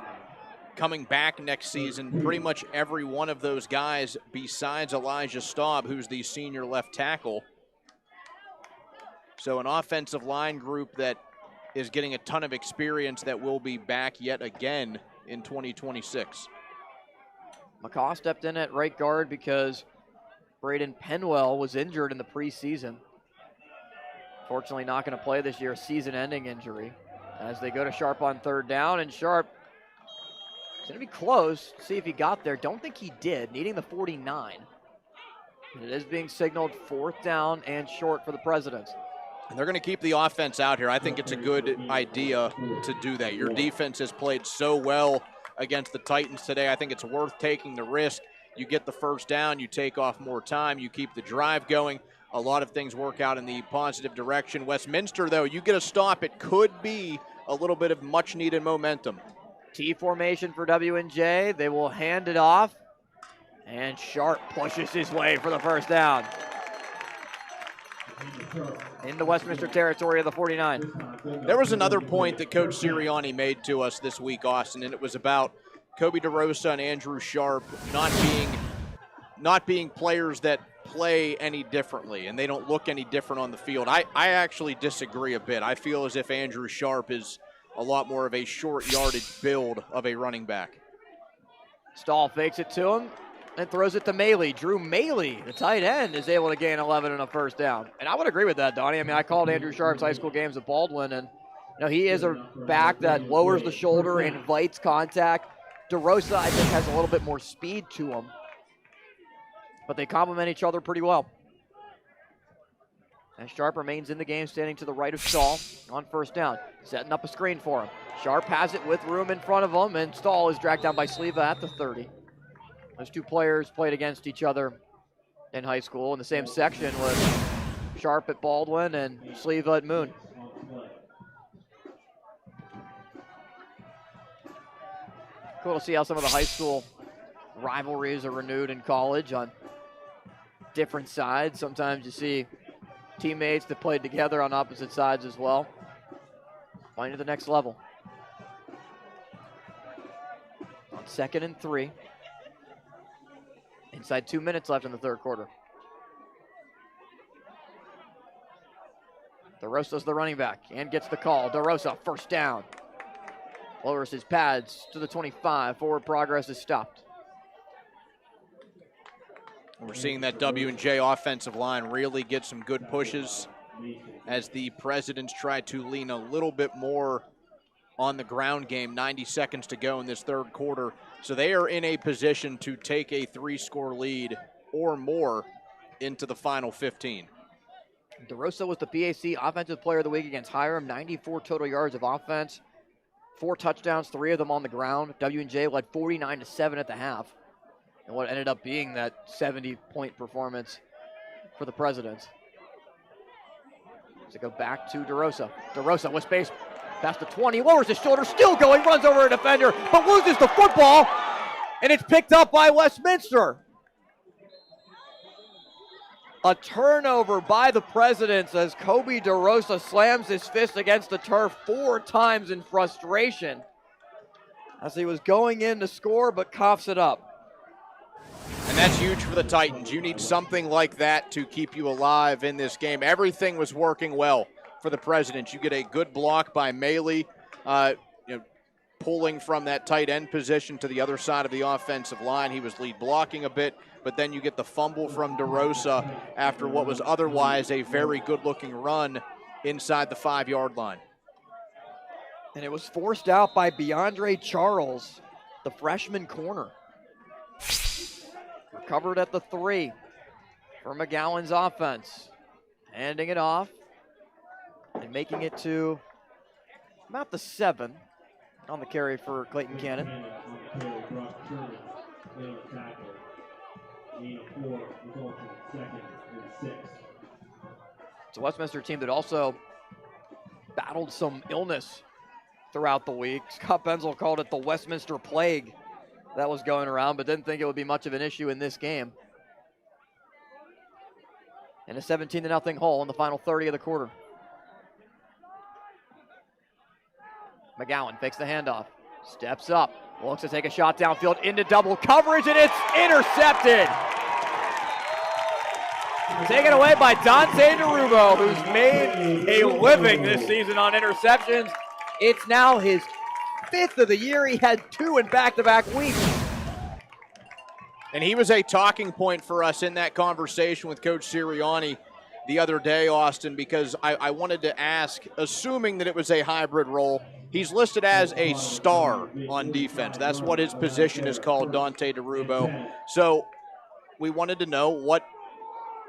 coming back next season, pretty much every one of those guys besides Elijah Staub, who's the senior left tackle, So an offensive line group that is getting a ton of experience that will be back yet again in 2026. McCaw stepped in at right guard because Braden Penwell was injured in the preseason. Fortunately not going to play this year, season-ending injury. As they go to Sharp on third down, and Sharp is going to be close. See if he got there. Don't think he did, needing the 49. And it is being signaled fourth down and short for the Presidents. And they're going to keep the offense out here. I think it's a good idea to do that. Your defense has played so well against the Titans today. I think it's worth taking the risk. You get the first down, you take off more time, you keep the drive going. A lot of things work out in the positive direction. Westminster, though, you get a stop, it could be a little bit of much-needed momentum. T formation for W&J. They will hand it off, and Sharp pushes his way for the first down. In the Westminster territory of the 49. There was another point that Coach Sirianni made to us this week, Austin, and it was about Kobe DeRosa and Andrew Sharp not being players that play any differently, and they don't look any different on the field. I actually disagree a bit. I feel as if Andrew Sharp is a lot more of a short yardage build of a running back. Stahl fakes it to him and throws it to Maley. Drew Maley, the tight end, is able to gain 11 and a first down. And I would agree with that, Donnie. I mean, I called Andrew Sharp's high school games at Baldwin, and he is a back that lowers the shoulder, invites contact. DeRosa, I think, has a little bit more speed to him, but they complement each other pretty well. And Sharp remains in the game, standing to the right of Stahl on first down, setting up a screen for him. Sharp has it with room in front of him, and Stahl is dragged down by Sleva at the 30. Those two players played against each other in high school in the same section with Sharp at Baldwin and Sleva at Moon. Cool to see how some of the high school rivalries are renewed in college on different sides. Sometimes you see teammates that played together on opposite sides as well. Going to the next level. On 2nd and 3. Inside 2 minutes left in the third quarter. DeRosa's the running back and gets the call. DeRosa, first down. Lowers his pads to the 25. Forward progress is stopped. We're seeing that W&J offensive line really get some good pushes as the Presidents try to lean a little bit more on the ground game. 90 seconds to go in this third quarter. So they are in a position to take a 3-score lead or more into the final 15. DeRosa was the PAC Offensive Player of the Week against Hiram. 94 total yards of offense. 4 touchdowns, 3 of them on the ground. W&J led 49-7 at the half. And what ended up being that 70-point performance for the Presidents. So go back to DeRosa. DeRosa with space past the 20, lowers his shoulder, still going, runs over a defender, but loses the football, and it's picked up by Westminster. A turnover by the Presidents as Kobe DeRosa slams his fist against the turf 4 times in frustration as he was going in to score, but coughs it up. And that's huge for the Titans. You need something like that to keep you alive in this game. Everything was working well for the Presidents. You get a good block by Maley, pulling from that tight end position to the other side of the offensive line. He was lead blocking a bit, but then you get the fumble from DeRosa after what was otherwise a very good-looking run inside the 5-yard line. And it was forced out by Beyondre Charles, the freshman corner. Recovered at the 3 for McGowan's offense. Handing it off and making it to about the 7 on the carry for Clayton Cannon. It's a Westminster team that also battled some illness throughout the week. Scott Benzel called it the Westminster Plague that was going around, but didn't think it would be much of an issue in this game. And a 17-0 hole in the final 30 of the quarter. McGowan fakes the handoff, steps up, looks to take a shot downfield into double coverage, and it's intercepted. Taken away by Dante DeRubo, who's made a living this season on interceptions. It's now his 5th of the year. He had 2 in back-to-back weeks. And he was a talking point for us in that conversation with Coach Sirianni the other day, Austin, because I wanted to ask, assuming that it was a hybrid role, he's listed as a star on defense. That's what his position is called, Dante DeRubo. So we wanted to know, what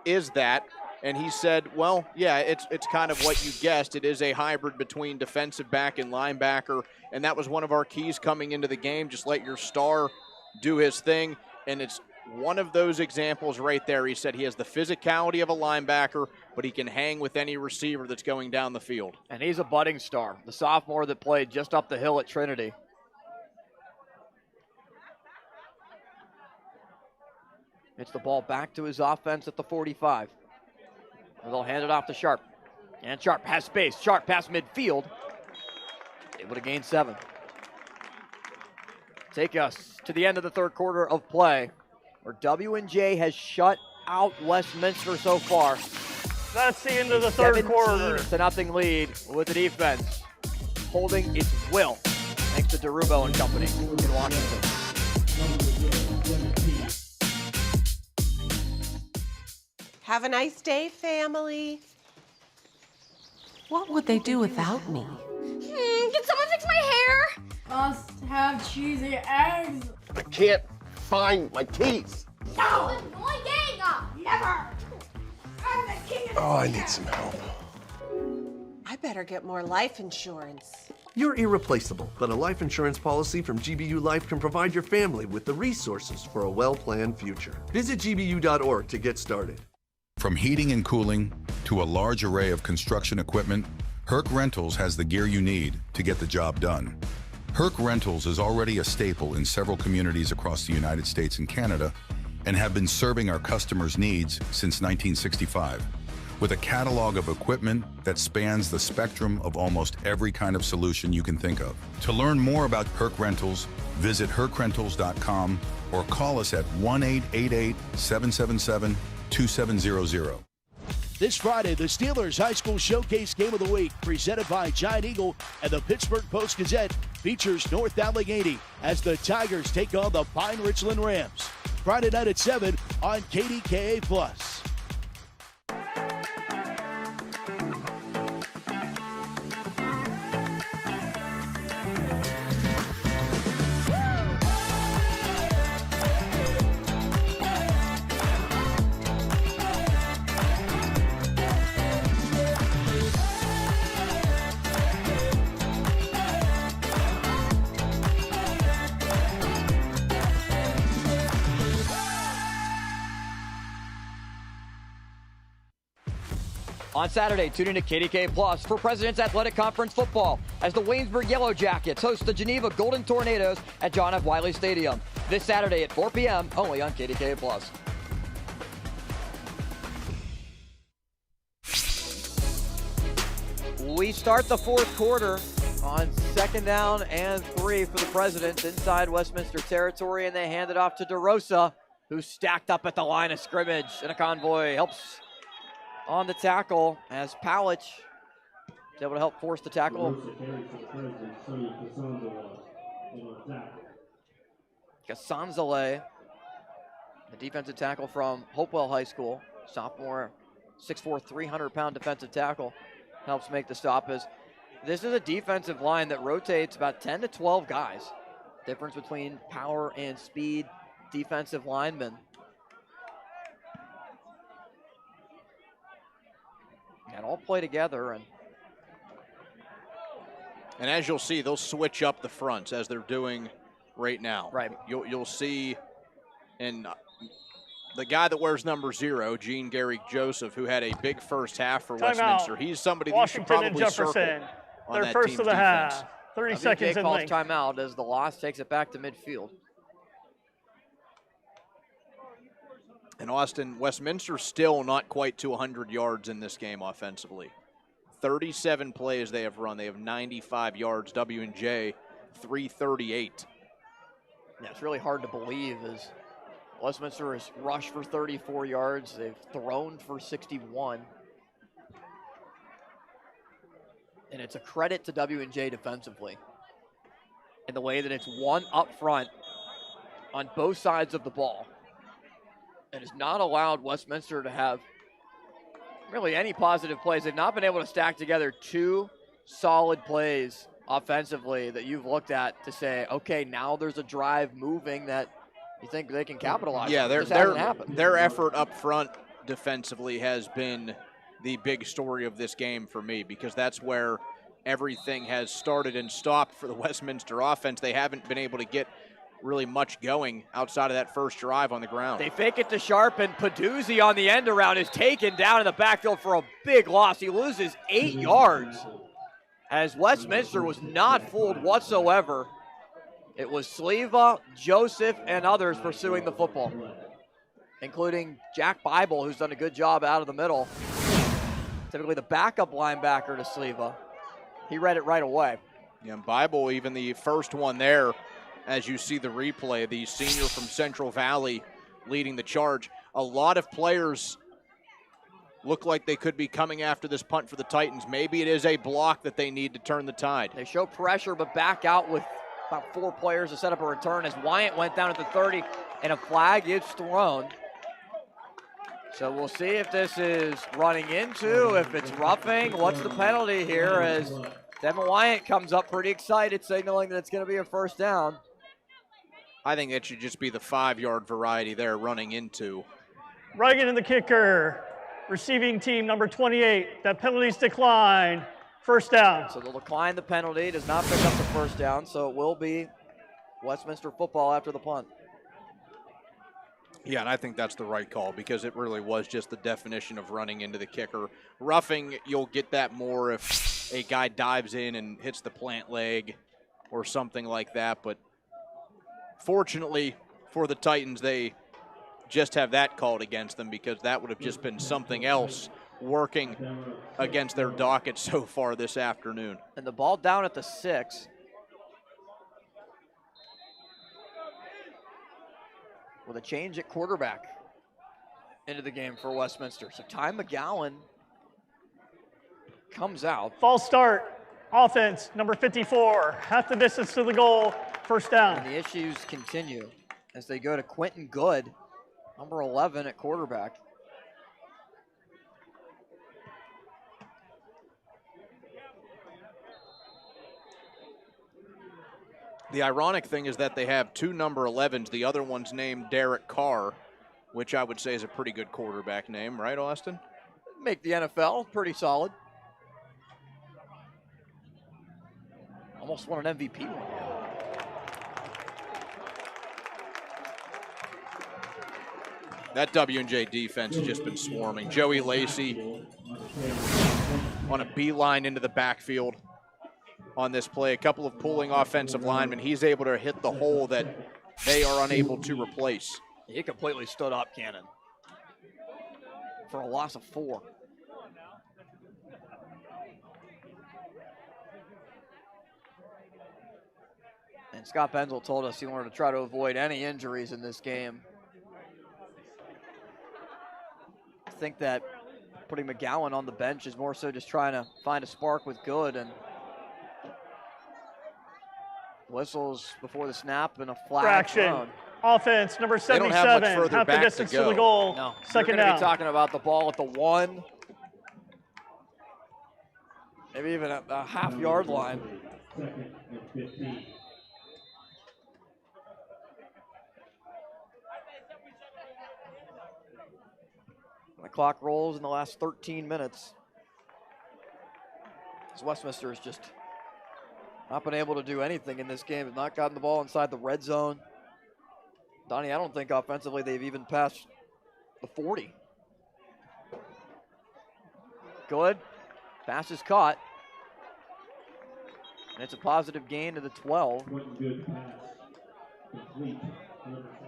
is that? And he said, well, yeah, it's kind of what you guessed. It is a hybrid between defensive back and linebacker, and that was one of our keys coming into the game. Just let your star do his thing, and it's one of those examples right there. He said he has the physicality of a linebacker, but he can hang with any receiver that's going down the field. And he's a budding star, the sophomore that played just up the hill at Trinity. It's the ball back to his offense at the 45. And they'll hand it off to Sharp. And Sharp has space. Sharp past midfield. Able to gain 7. Take us to the end of the third quarter of play, where W&J has shut out Westminster so far. That's the end of the third quarter. 17-0 lead with the defense holding its will, thanks to DeRubo and company in Washington. Have a nice day, family. What would they do without me? Can someone fix my hair? Must have cheesy eggs. I can't find my keys. No! Never! I'm the king of the I need some help. I better get more life insurance. You're irreplaceable, but a life insurance policy from GBU Life can provide your family with the resources for a well-planned future. Visit gbu.org to get started. From heating and cooling to a large array of construction equipment, Herc Rentals has the gear you need to get the job done. Herc Rentals is already a staple in several communities across the United States and Canada and have been serving our customers' needs since 1965. With a catalog of equipment that spans the spectrum of almost every kind of solution you can think of. To learn more about Herc Rentals, visit hercrentals.com or call us at 1-888-777-2700. This Friday, the Steelers High School Showcase Game of the Week, presented by Giant Eagle and the Pittsburgh Post-Gazette, features North Allegheny as the Tigers take on the Pine Richland Rams. Friday night at 7 on KDKA+. On Saturday, tune in to KDK Plus for President's Athletic Conference football as the Waynesburg Yellow Jackets host the Geneva Golden Tornadoes at John F. Wiley Stadium. This Saturday at 4 p.m. only on KDK Plus. We start the fourth quarter on 2nd down and 3 for the Presidents inside Westminster territory, and they hand it off to DeRosa, who's stacked up at the line of scrimmage, and a convoy helps on the tackle as Palich is able to help force the tackle. Gasanzale, the defensive tackle from Hopewell High School, sophomore, 6'4", 300-pound defensive tackle, helps make the stop. As this is a defensive line that rotates about 10 to 12 guys. Difference between power and speed defensive linemen. And all play together. And as you'll see, they'll switch up the fronts as they're doing right now. Right. You'll see, and the guy that wears number 0, Gene Gary Joseph, who had a big first half for Westminster. He's somebody that you should probably Washington and Jefferson. On Their first of the half. 30 seconds in calls length. timeout as the loss takes it back to midfield. And Austin, Westminster still not quite to 100 yards in this game offensively. 37 plays they have run. They have 95 yards. W&J, 338. Yeah, it's really hard to believe as Westminster has rushed for 34 yards. They've thrown for 61. And it's a credit to W&J defensively in the way that it's one up front on both sides of the ball. And has not allowed Westminster to have really any positive plays. They've not been able to stack together two solid plays offensively that you've looked at to say, okay, now there's a drive moving that you think they can capitalize on. Their effort up front defensively has been the big story of this game for me, because that's where everything has started and stopped for the Westminster offense. They haven't been able to get really much going outside of that first drive on the ground. They fake it to Sharp, and Paduzzi on the end around is taken down in the backfield for a big loss. He loses 8 yards as Westminster was not fooled whatsoever. It was Sleva, Joseph, and others pursuing the football, including Jack Bible, who's done a good job out of the middle. Typically the backup linebacker to Sleva. He read it right away. Yeah, Bible, even the first one there, as you see the replay, the senior from Central Valley leading the charge. A lot of players look like they could be coming after this punt for the Titans. Maybe it is a block that they need to turn the tide. They show pressure, but back out with about 4 players to set up a return as Wyatt went down at the 30, and a flag is thrown. So we'll see if this is running into, if it's roughing. What's the penalty here as Devin Wyatt comes up pretty excited, signaling that it's going to be a first down. I think it should just be the 5-yard variety there, running into. Reagan and the kicker. Receiving team number 28. That penalty's declined. First down. So they'll decline the penalty. Does not pick up the first down, so it will be Westminster football after the punt. Yeah, and I think that's the right call, because it really was just the definition of running into the kicker. Roughing, you'll get that more if a guy dives in and hits the plant leg or something like that. But fortunately for the Titans, they just have that called against them, because that would have just been something else working against their docket so far this afternoon. And the ball down at the 6. With a change at quarterback into the game for Westminster. So Ty McGowan comes out. False start. Offense, number 54. Half the distance to the goal. First down. And the issues continue as they go to Quentin Good, number 11 at quarterback. The ironic thing is that they have 2 number 11s. The other one's named Derek Carr, which I would say is a pretty good quarterback name, right, Austin? Make the NFL pretty solid. Almost won an MVP one. That W&J defense has just been swarming. Joey Lacey on a beeline into the backfield on this play. A couple of pulling offensive linemen. He's able to hit the hole that they are unable to replace. He completely stood up, Cannon, for a loss of 4. And Scott Benzel told us he wanted to try to avoid any injuries in this game. I think that putting McGowan on the bench is more so just trying to find a spark with Good, and whistles before the snap and a flag Fraction. thrown. Offense, number 77. They don't have much further half the back distance to go. the goal. No, Second you're going to down. be talking about the ball at the 1, maybe even at the half-yard line. The clock rolls in the last 13 minutes. As Westminster has just not been able to do anything in this game. Has not gotten the ball inside the red zone. Donnie, I don't think offensively they've even passed the 40. Good. Pass is caught. And it's a positive gain to the 12. So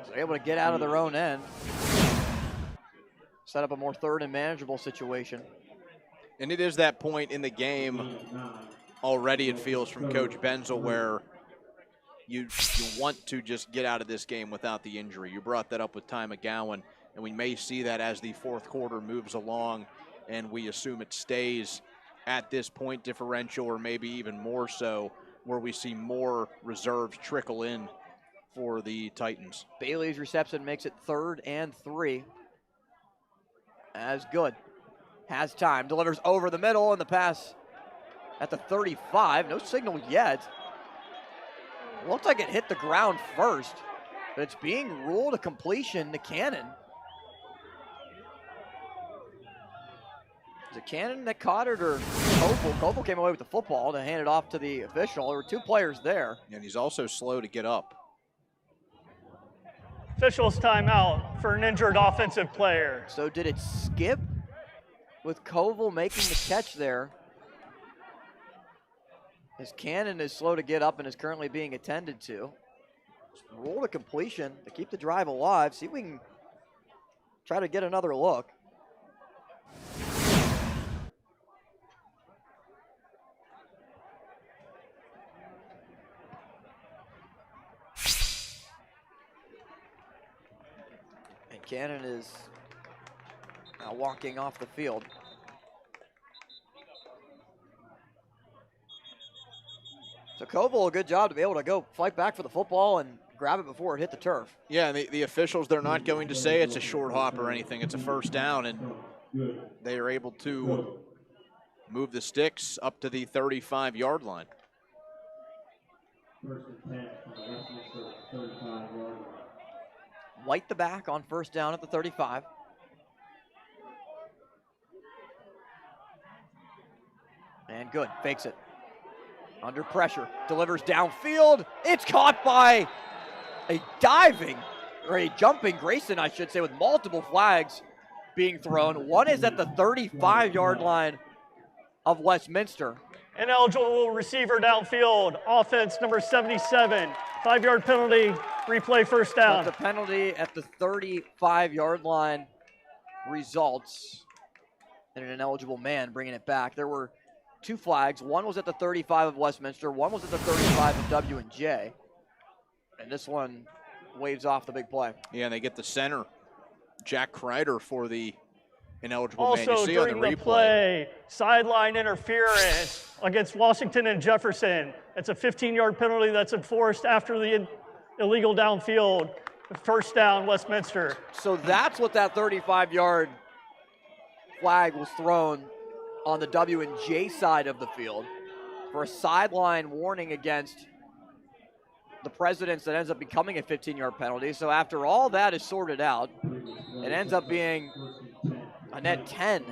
they're able to get out of their own end. Set up a more third and manageable situation. And it is that point in the game already, it feels, from Coach Benzel, where you want to just get out of this game without the injury. You brought that up with Ty McGowan, and we may see that as the fourth quarter moves along, and we assume it stays at this point differential, or maybe even more so, where we see more reserves trickle in for the Titans. Bailey's reception makes it 3rd and 3. As Good has time, delivers over the middle, and the pass at the 35. No signal yet. Looks like it hit the ground first, but it's being ruled a completion to Cannon. Is it Cannon that caught it, or Koval? Koval came away with the football to hand it off to the official. There were 2 players there. And he's also slow to get up. Officials timeout for an injured offensive player. So did it skip with Koval making the catch there? As Cannon is slow to get up and is currently being attended to. Roll to completion to keep the drive alive. See if we can try to get another look. And Cannon is now walking off the field. So Koval, a good job to be able to go fight back for the football and grab it before it hit the turf. Yeah, and the officials, they're not going to say it's a short hop or anything. It's a first down, and they are able to move the sticks up to the 35-yard line. White the back on first down at the 35. And Good, fakes it. Under pressure, delivers downfield. It's caught by a diving, or a jumping Grayson, I should say, with multiple flags being thrown. One is at the 35-yard line of Westminster. Ineligible receiver downfield, offense number 77. 5-yard penalty, replay first down. But the penalty at the 35-yard line results in an ineligible man bringing it back. There were 2 flags. One was at the 35 of Westminster. One was at the 35 of W&J. And this one waves off the big play. Yeah, and they get the center, Jack Kreider, for the ineligible also, man. You see on the during the replay. play, sideline interference against Washington and Jefferson. It's a 15-yard penalty that's enforced after the illegal downfield. First down, Westminster. So that's what that 35-yard flag was thrown on the W&J side of the field for a sideline warning against the Presidents that ends up becoming a 15-yard penalty. So after all that is sorted out, it ends up being a net 10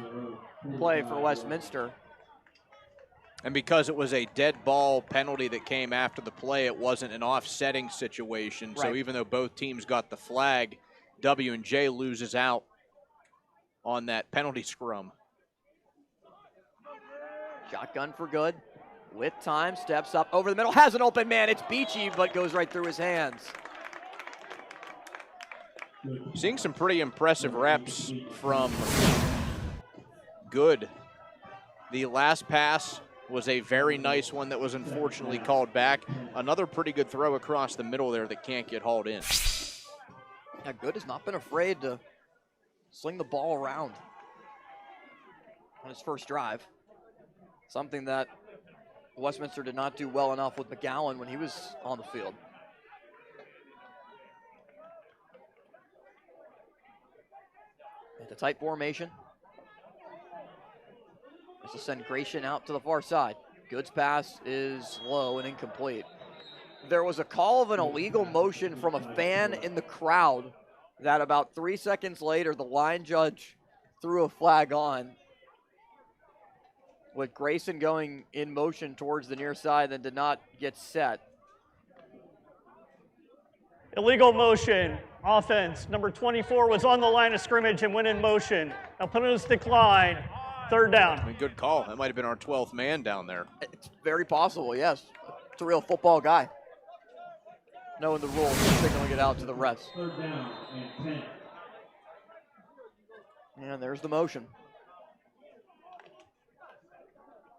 play for Westminster. And because it was a dead ball penalty that came after the play, it wasn't an offsetting situation. Right. So even though both teams got the flag, W&J loses out on that penalty scrum. Shotgun for Good. With time, steps up over the middle, has an open man. It's Beachy, but goes right through his hands. Seeing some pretty impressive reps from Good. The last pass was a very nice one that was unfortunately called back. Another pretty good throw across the middle there that can't get hauled in. Yeah, Good has not been afraid to sling the ball around on his first drive. Something that Westminster did not do well enough with McGowan when he was on the field. At the tight formation. This will send Gratian out to the far side. Good's pass is low and incomplete. There was a call of an illegal motion from a fan in the crowd that about 3 seconds later, the line judge threw a flag on, with Grayson going in motion towards the near side, then did not get set. Illegal motion, offense. Number 24 was on the line of scrimmage and went in motion. Now penalties decline. Third down. I mean, good call. That might have been our 12th man down there. It's very possible, yes. It's a real football guy. Knowing the rules, signaling it out to the refs. Third down and 10. And there's the motion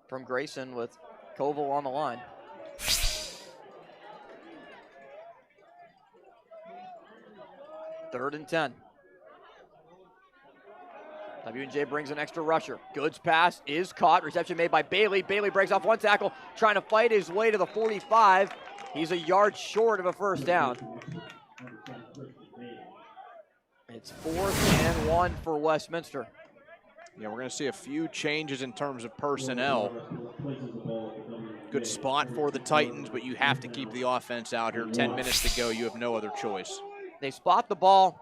from Grayson with Koval on the line. 3rd and 10. W&J brings an extra rusher. Goods pass is caught. Reception made by Bailey. Bailey breaks off one tackle, trying to fight his way to the 45. He's a yard short of a first down. It's 4th and 1 for Westminster. Yeah, we're going to see a few changes in terms of personnel. Good spot for the Titans, but you have to keep the offense out here. 10 minutes to go. You have no other choice. They spot the ball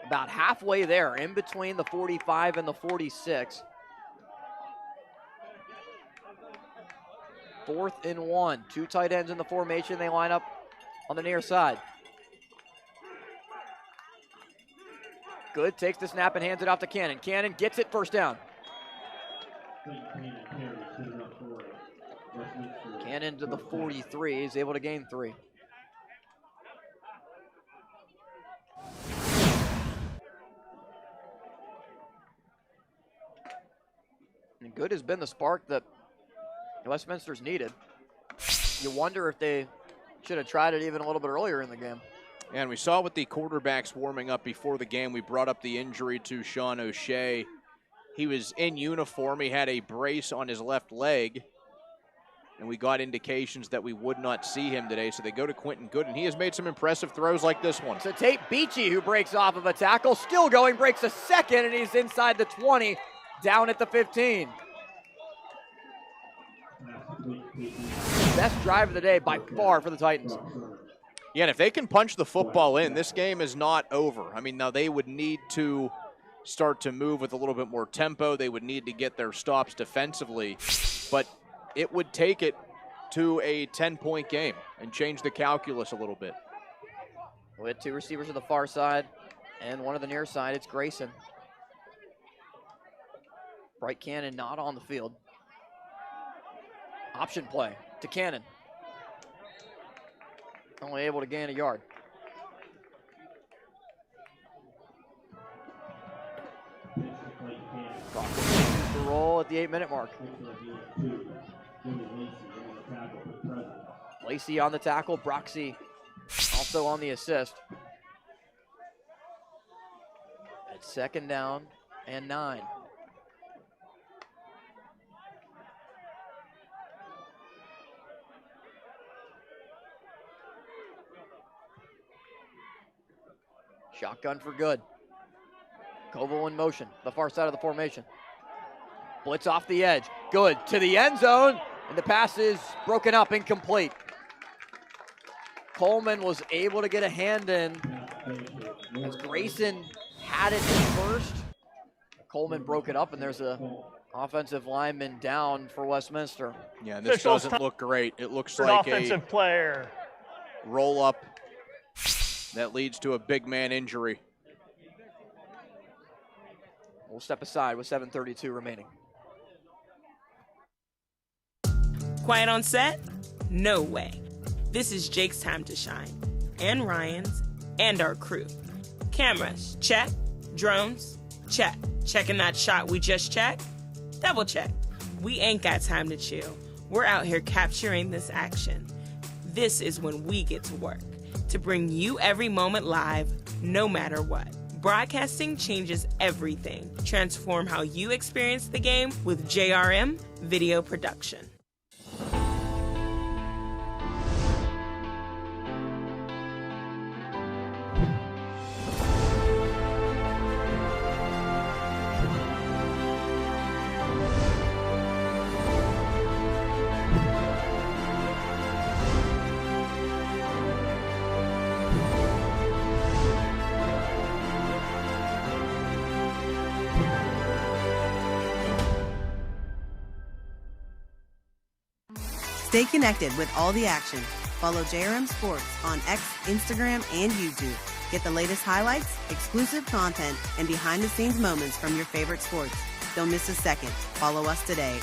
about halfway there, in between the 45 and the 46. 4th and 1. 2 tight ends in the formation. They line up on the near side. Good, takes the snap and hands it off to Cannon. Cannon gets it, first down. Cannon to the 43. He's able to gain 3. And Good has been the spark that Westminster's needed. You wonder if they should have tried it even a little bit earlier in the game. And we saw with the quarterbacks warming up before the game, we brought up the injury to Sean O'Shea. He was in uniform. He had a brace on his left leg. And we got indications that we would not see him today. So they go to Quentin Good, and he has made some impressive throws like this one. So Tate Beachy, who breaks off of a tackle, still going, breaks a second, and he's inside the 20, down at the 15. Best drive of the day by far for the Titans. Yeah, and if they can punch the football in, this game is not over. I mean, now they would need to start to move with a little bit more tempo. They would need to get their stops defensively. But it would take it to a 10-point game and change the calculus a little bit. With 2 receivers to the far side and one to the near side, it's Grayson. Bright Cannon not on the field. Option play to Cannon. Only able to gain a yard. The roll at the 8-minute mark. Lacey on the tackle, Broxy also on the assist. At 2nd down and 9. Shotgun for Good. Koval in motion, the far side of the formation. Blitz off the edge. Good to the end zone, and the pass is broken up, incomplete. Coleman was able to get a hand in as Grayson had it in first. Coleman broke it up, and there's a offensive lineman down for Westminster. Yeah, and this doesn't look great. It looks like offensive player roll up that leads to a big man injury. We'll step aside with 7:32 remaining. Quiet on set? No way. This is Jake's time to shine. And Ryan's. And our crew. Cameras, check. Drones, check. Checking that shot we just checked? Double check. We ain't got time to chill. We're out here capturing this action. This is when we get to work. To bring you every moment live, no matter what. Broadcasting changes everything. Transform how you experience the game with JRM Video Production. Stay connected with all the action. Follow JRM Sports on X, Instagram, and YouTube. Get the latest highlights, exclusive content, and behind-the-scenes moments from your favorite sports. Don't miss a second. Follow us today.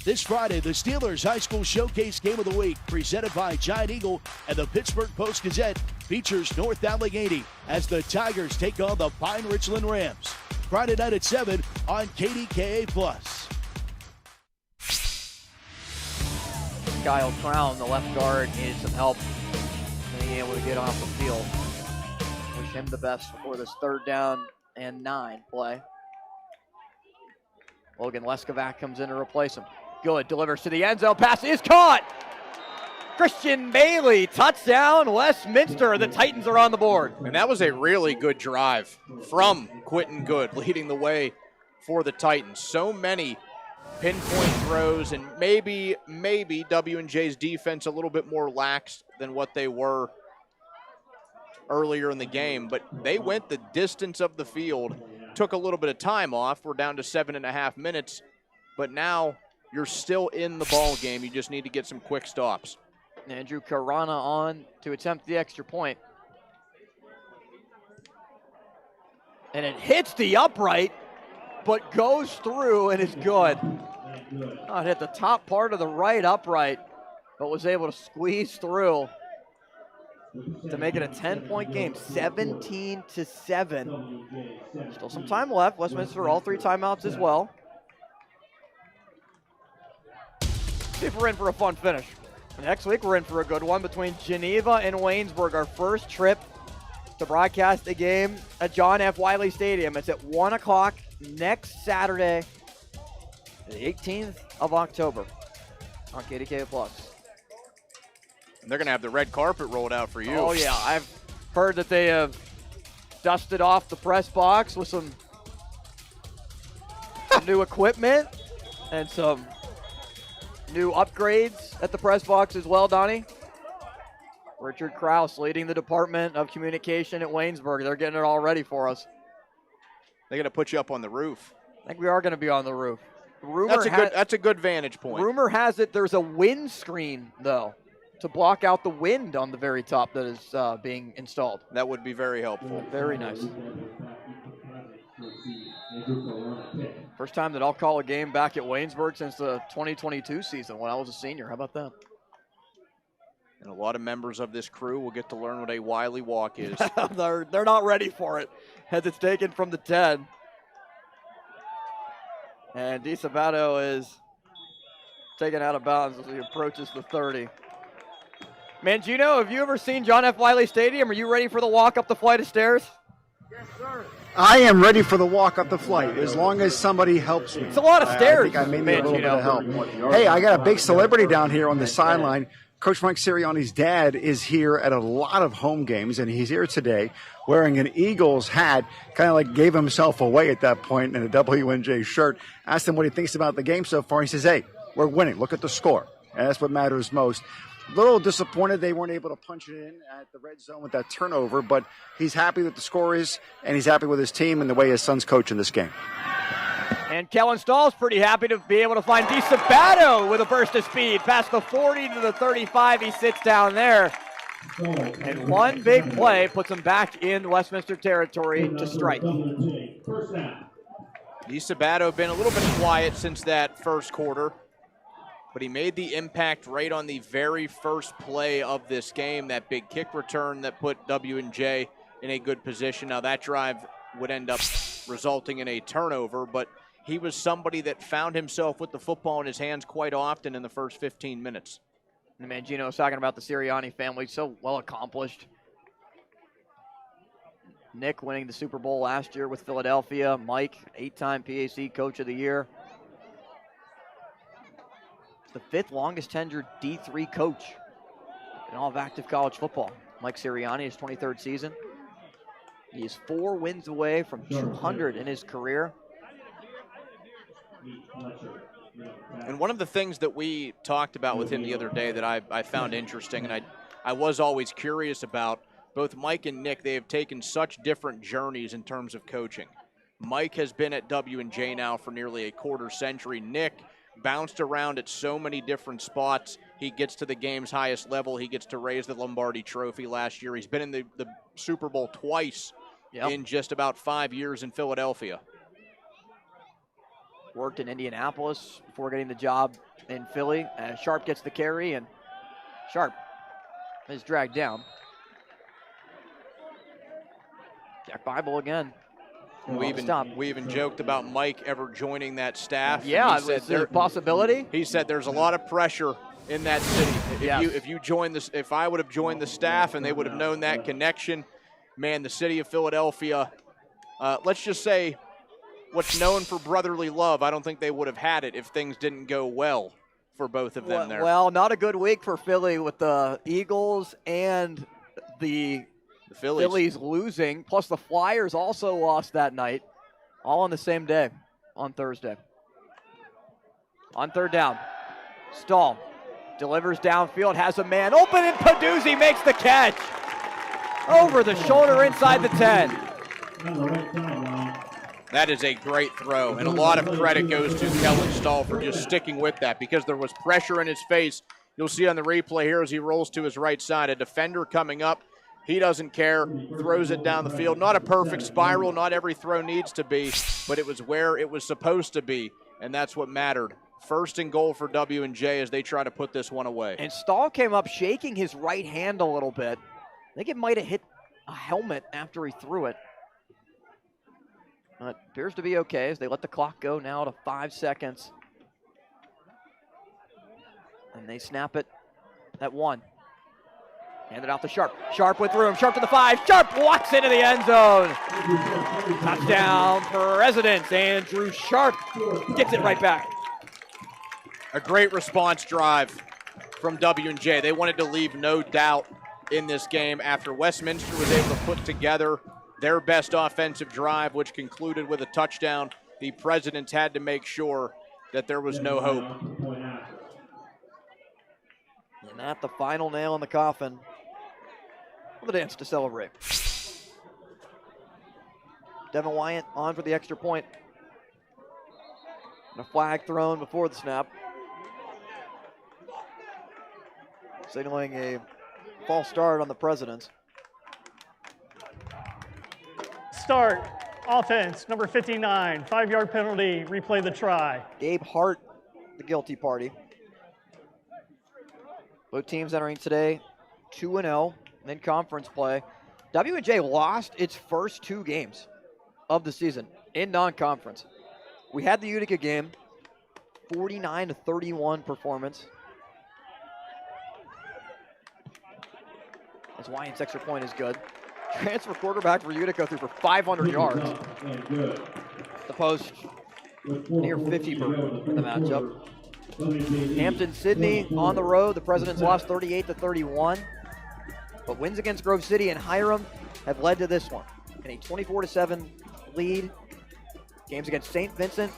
This Friday, the Steelers High School Showcase Game of the Week, presented by Giant Eagle and the Pittsburgh Post-Gazette, features North Allegheny as the Tigers take on the Pine Richland Rams. Friday night at 7 on KDKA+. Kyle Crown, the left guard, needed some help being able to get off the field. Wish him the best before this 3rd down and 9 play. Logan Leskovac comes in to replace him. Good, delivers to the end zone. Pass is caught. Christian Bailey, touchdown, Westminster. The Titans are on the board. And that was a really good drive from Quentin Good, leading the way for the Titans. So many pinpoint throws, and maybe W&J's defense a little bit more lax than what they were earlier in the game, but they went the distance of the field, took a little bit of time off. We're down to 7.5 minutes, but now you're still in the ball game. You just need to get some quick stops. Andrew Karana on to attempt the extra point. And it hits the upright, but goes through and is good. Oh, it hit the top part of the right upright, but was able to squeeze through to make it a 10-point game, 17-7. Still some time left. Westminster all 3 timeouts as well. See if we're in for a fun finish. Next week, we're in for a good one between Geneva and Waynesburg, our first trip to broadcast the game at John F. Wiley Stadium. It's at 1 o'clock next Saturday, the 18th of October on KDKA+. And they're going to have the red carpet rolled out for you. Oh, yeah. I've heard that they have dusted off the press box with some new equipment and some new upgrades at the press box as well, Donnie. Richard Krause leading the Department of Communication at Waynesburg. They're getting it all ready for us. They're going to put you up on the roof. I think we are going to be on the roof. That's a good vantage point. Rumor has it there's a wind screen, though, to block out the wind on the very top that is being installed. That would be very helpful. Very nice. First time that I'll call a game back at Waynesburg since the 2022 season when I was a senior. How about that? And a lot of members of this crew will get to learn what a Wiley walk is. They're not ready for it as it's taken from the 10. And DiSabato is taken out of bounds as he approaches the 30. Mangino, have you ever seen John F. Wiley Stadium? Are you ready for the walk up the flight of stairs? Yes, sir. I am ready for the walk up the flight as long as somebody helps me. It's a lot of stairs. I think I may need a little bit of help. Hey, I got a big celebrity down here on the sideline. Coach Mike Sirianni's dad is here at a lot of home games, and he's here today wearing an Eagles hat, kind of like gave himself away at that point in a WNJ shirt. Asked him what he thinks about the game so far. He says, hey, we're winning. Look at the score. And that's what matters most. A little disappointed they weren't able to punch it in at the red zone with that turnover, but he's happy with the score is, and he's happy with his team and the way his son's coaching this game. And Kellen Stahl's pretty happy to be able to find DiSabato with a burst of speed. Past the 40 to the 35, he sits down there. And one big play puts him back in Westminster territory to strike. DiSabato been a little bit quiet since that first quarter, but he made the impact right on the very first play of this game, that big kick return that put W&J in a good position. Now that drive would end up resulting in a turnover, but he was somebody that found himself with the football in his hands quite often in the first 15 minutes. And Mangino was talking about the Sirianni family, so well accomplished. Nick winning the Super Bowl last year with Philadelphia. Mike, 8-time PAC Coach of the Year. The 5th longest tenured D3 coach in all of active college football. Mike Sirianni, his 23rd season. He is 4 wins away from 200 in his career. And one of the things that we talked about with him the other day that I found interesting, and I was always curious about, both Mike and Nick, they have taken such different journeys in terms of coaching. Mike has been at W&J now for nearly a quarter century. Nick bounced around at so many different spots. He gets to the game's highest level. He gets to raise the Lombardi Trophy last year. He's been in the Super Bowl twice in just about 5 years in Philadelphia. Worked in Indianapolis before getting the job in Philly. Sharp gets the carry, and Sharp is dragged down. Jack Bible again. We even joked about Mike ever joining that staff. Yeah, is there a possibility? He said there's a lot of pressure in that city. If you joined this, if I would have joined the staff and they would have known that connection, man, the city of Philadelphia, let's just say what's known for brotherly love, I don't think they would have had it if things didn't go well for both of them there. Well, not a good week for Philly with the Eagles and the Phillies losing, plus the Flyers also lost that night, all on the same day, on Thursday. On third down, Stahl delivers downfield, has a man open, and Peduzzi makes the catch. Over the shoulder inside the 10. That is a great throw, and a lot of credit goes to Kellen Stahl for just sticking with that because there was pressure in his face. You'll see on the replay here as he rolls to his right side, a defender coming up. He doesn't care, throws it down the field. Not a perfect spiral, not every throw needs to be, but it was where it was supposed to be, and that's what mattered. First and goal for W&J as they try to put this one away. And Stahl came up shaking his right hand a little bit. I think it might have hit a helmet after he threw it. It appears to be okay as they let the clock go now to 5 seconds. And they snap it at 1. Hand it off to Sharp. Sharp with room. Sharp to the 5. Sharp walks into the end zone. Touchdown, Presidents. Andrew Sharp gets it right back. A great response drive from W&J. They wanted to leave no doubt in this game after Westminster was able to put together their best offensive drive, which concluded with a touchdown. The Presidents had to make sure that there was no hope. And at the final nail in the coffin, with a dance to celebrate. Devin Wyatt on for the extra point. And a flag thrown before the snap, signaling a false start on the Presidents. Start, offense, number 59, 5-yard penalty, replay the try. Gabe Hart, the guilty party. Both teams entering today 2-0 in conference play. W&J lost its first 2 games of the season in non-conference. We had the Utica game, 49-31 performance. As Wyatt's extra point is good. Transfer quarterback for Utica threw for 500 yards. The post near 50 for the matchup. Hampton-Sydney on the road. The Presidents lost 38-31. But wins against Grove City and Hiram have led to this one. In a 24-7 lead. Games against St. Vincent,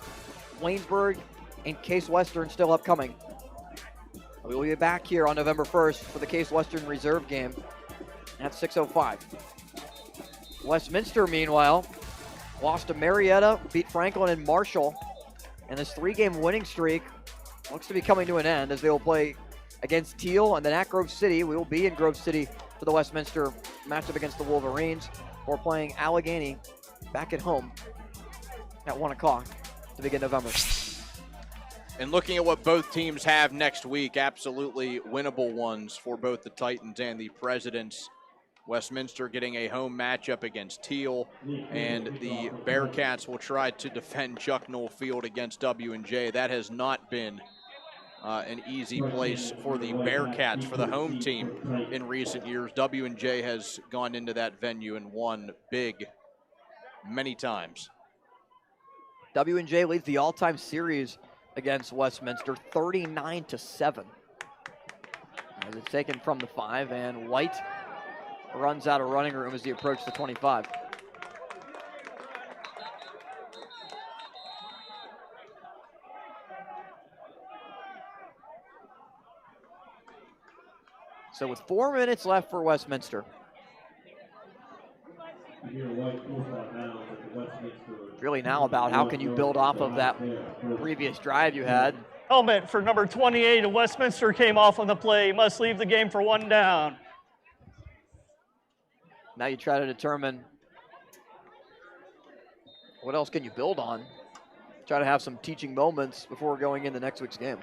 Waynesburg, and Case Western still upcoming. We will be back here on November 1st for the Case Western reserve game at 6:05. Westminster, meanwhile, lost to Marietta, beat Franklin and Marshall. And this 3-game winning streak looks to be coming to an end as they will play against Teal and then at Grove City. We will be in Grove City for the Westminster matchup against the Wolverines. We're playing Allegheny back at home at 1 o'clock to begin November. And looking at what both teams have next week, absolutely winnable ones for both the Titans and the Presidents. Westminster getting a home matchup against Teal, and the Bearcats will try to defend Chuck Noll Field against W&J. That has not been an easy place for the Bearcats, for the home team in recent years. W&J has gone into that venue and won big many times. W&J leads the all-time series against Westminster 39-7. As it's taken from the 5, and White runs out of running room as he approaches the 25. So with 4 minutes left for Westminster. Really now about how can you build off of that previous drive you had. Helmet for number 28 of Westminster came off on the play. Must leave the game for 1 down. Now you try to determine what else can you build on. Try to have some teaching moments before going into next week's game.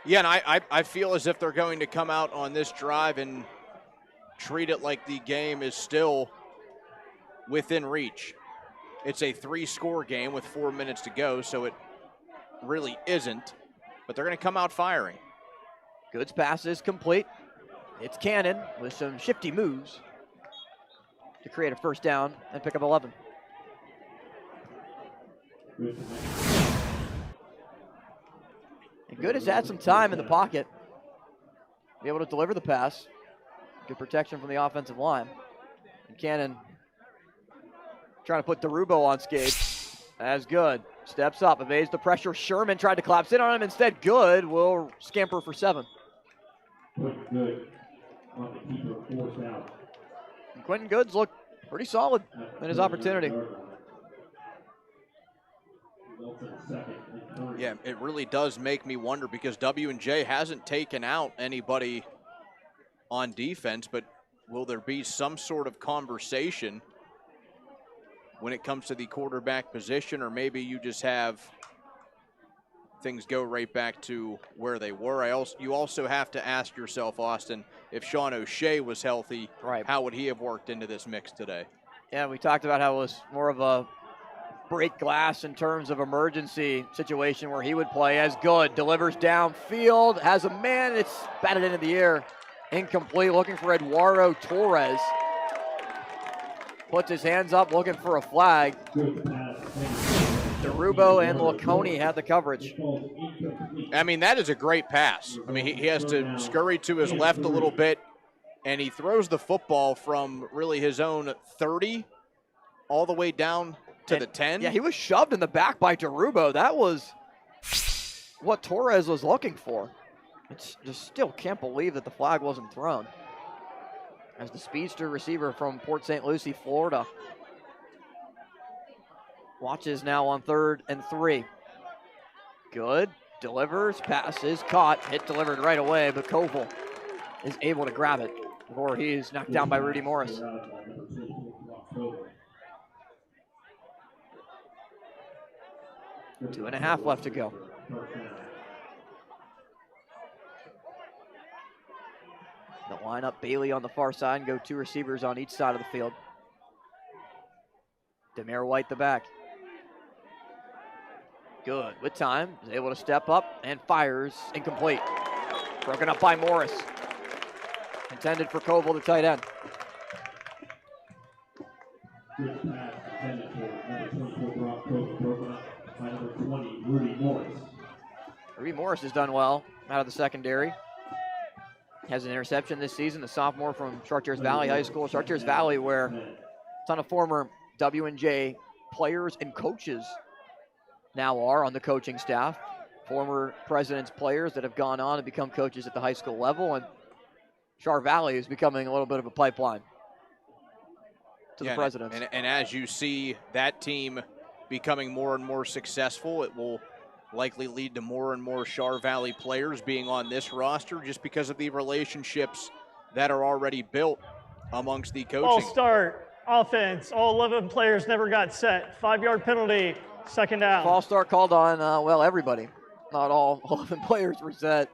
Yeah, and I feel as if they're going to come out on this drive and treat it like the game is still within reach. It's a 3-score game with 4 minutes to go, so it really isn't. But they're going to come out firing. Good's pass is complete. It's Cannon with some shifty moves to create a first down and pick up 11. And Good has had some time in the pocket. Be able to deliver the pass. Good protection from the offensive line. And Cannon trying to put DeRubo on skates. As Good steps up, evades the pressure. Sherman tried to collapse in on him. Instead, Good will scamper for 7. Good on the keeper, forced out. And Quentin Goods looked pretty solid in his opportunity. Yeah, it really does make me wonder because W&J hasn't taken out anybody on defense, but will there be some sort of conversation when it comes to the quarterback position, or maybe you just have things go right back to where they were? You also have to ask yourself, Austin, if Sean O'Shea was healthy, how would he have worked into this mix today? Yeah, we talked about how it was more of a break glass in terms of emergency situation where he would play. As Good delivers downfield, has a man, it's batted into the air. Incomplete, looking for Eduardo Torres. Puts his hands up, looking for a flag. DeRubo and Laconi had the coverage. I mean, that is a great pass. I mean, he has to scurry to his left a little bit, and he throws the football from really his own 30 all the way down to the 10. Yeah, he was shoved in the back by DeRubo. That was what Torres was looking for. It's just still can't believe that the flag wasn't thrown. As the speedster receiver from Port St. Lucie, Florida, watches now on 3rd and 3. Good, delivers, pass is caught, hit delivered right away, but Koval is able to grab it before he's knocked down by Rudy Morris. 2.5 left to go. The lineup, Bailey on the far side, and go 2 receivers on each side of the field. Demare White the back. Good, with time, is able to step up and fires, incomplete. Broken up by Morris. Intended for Koval, the tight end. Good pass intended for number 24 Brock Koval, broken up by number 20, Rudy Morris. Rudy Morris has done well out of the secondary. Has an interception this season, the sophomore from Chartiers Valley High School. Chartiers Valley, where a ton of former W&J players and coaches now are on the coaching staff. Former president's players that have gone on and become coaches at the high school level. And Char Valley is becoming a little bit of a pipeline to the presidents. And as you see that team becoming more and more successful, it will likely lead to more and more Char Valley players being on this roster just because of the relationships that are already built amongst the coaching. All start offense. All 11 players never got set. 5-yard penalty, 2nd down. False start called on, well, everybody. Not all 11 players were set.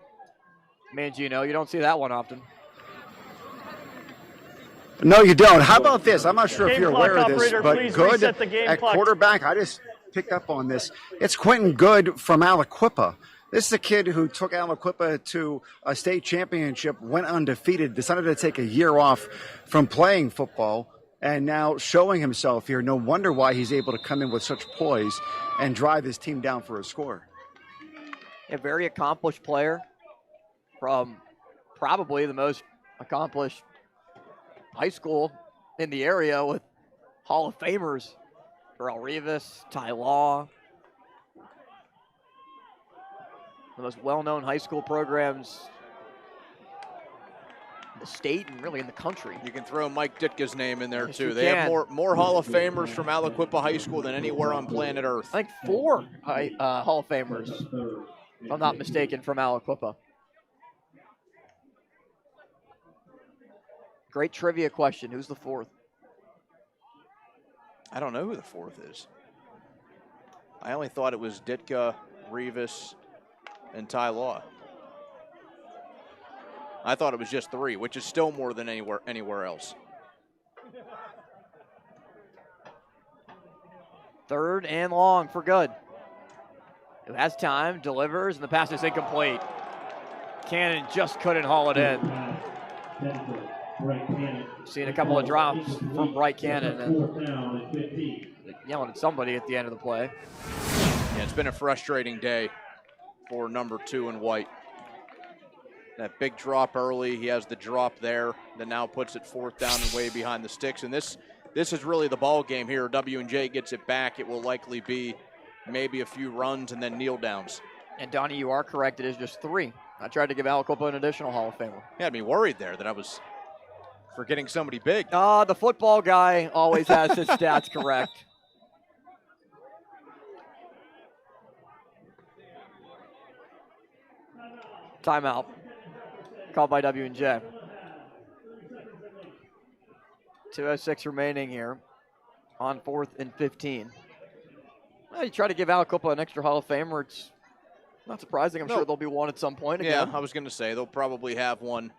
Mangino, you don't see that one often. No, you don't. How about this? I'm not sure if Game you're clock aware of this, operator, but please Good reset the game at clock. quarterback. I just picked up on this. It's Quentin Good from Aliquippa. This is a kid who took Aliquippa to a state championship, went undefeated, decided to take a year off from playing football, and now showing himself here. No wonder why he's able to come in with such poise and drive his team down for a score. A very accomplished player from probably the most accomplished high school in the area, with Hall of Famers, Earl Rivas, Ty Law. The most well-known high school programs in the state and really in the country. You can throw Mike Ditka's name in there, Yes, too. you They have can. more Hall of Famers from Aliquippa High School than anywhere on planet Earth. I think 4 Hall of Famers, if I'm not mistaken, from Aliquippa. Great trivia question. Who's the 4th? I don't know who the 4th is. I only thought it was Ditka, Rivas, and Ty Law. I thought it was just 3, which is still more than anywhere else. 3rd and long for Good. Who has time, delivers, and the pass is incomplete. Cannon just couldn't haul it in. Seeing a couple of drops from Bright Cannon and yelling at somebody at the end of the play. Yeah, it's been a frustrating day for number 2 in white. That big drop early, he has the drop there, that now puts it 4th down and way behind the sticks. And this is really the ball game here. W&J gets it back. It will likely be maybe a few runs and then kneel downs. And Donnie, you are correct. It is just 3. I tried to give Alicopa an additional Hall of Famer. You had me worried there that I was forgetting somebody big. The football guy always has his stats correct. Timeout. Called by W&J. 2:06 remaining here on 4th and 15. Well, you try to give Alicopa an extra Hall of Famer. It's not surprising. I'm sure there'll be one at some point again. Yeah, I was going to say they'll probably have one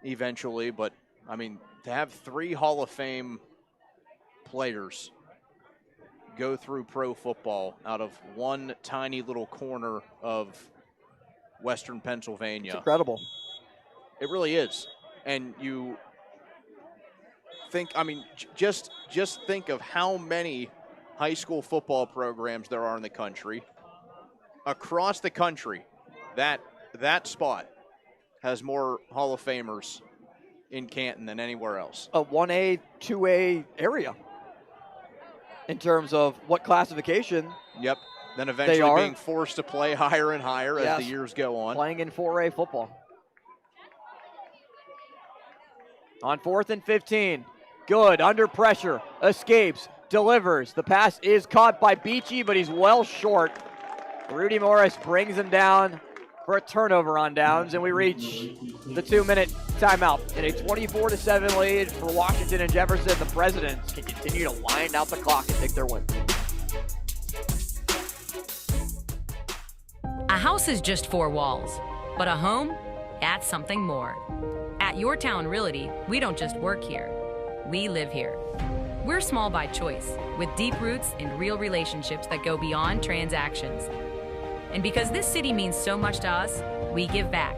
eventually, but I mean, to have 3 Hall of Fame players go through pro football out of one tiny little corner of Western Pennsylvania. It's incredible. It really is. And you think, I mean, just think of how many high school football programs there are in the country. Across the country, that spot has more Hall of Famers in Canton than anywhere else. A 1A, 2A area in terms of what classification. Yep. Then eventually being forced to play higher and higher as the years go on. Playing in 4A football. On 4th and 15. Good, under pressure, escapes, delivers. The pass is caught by Beachy, but he's well short. Rudy Morris brings him down for a turnover on downs, and we reach the 2-minute timeout. In a 24-7 lead for Washington and Jefferson, the Presidents can continue to wind out the clock and take their win. A house is just 4 walls, but a home, that's something more. At Your Town Realty, we don't just work here, we live here. We're small by choice, with deep roots and real relationships that go beyond transactions. And because this city means so much to us, we give back,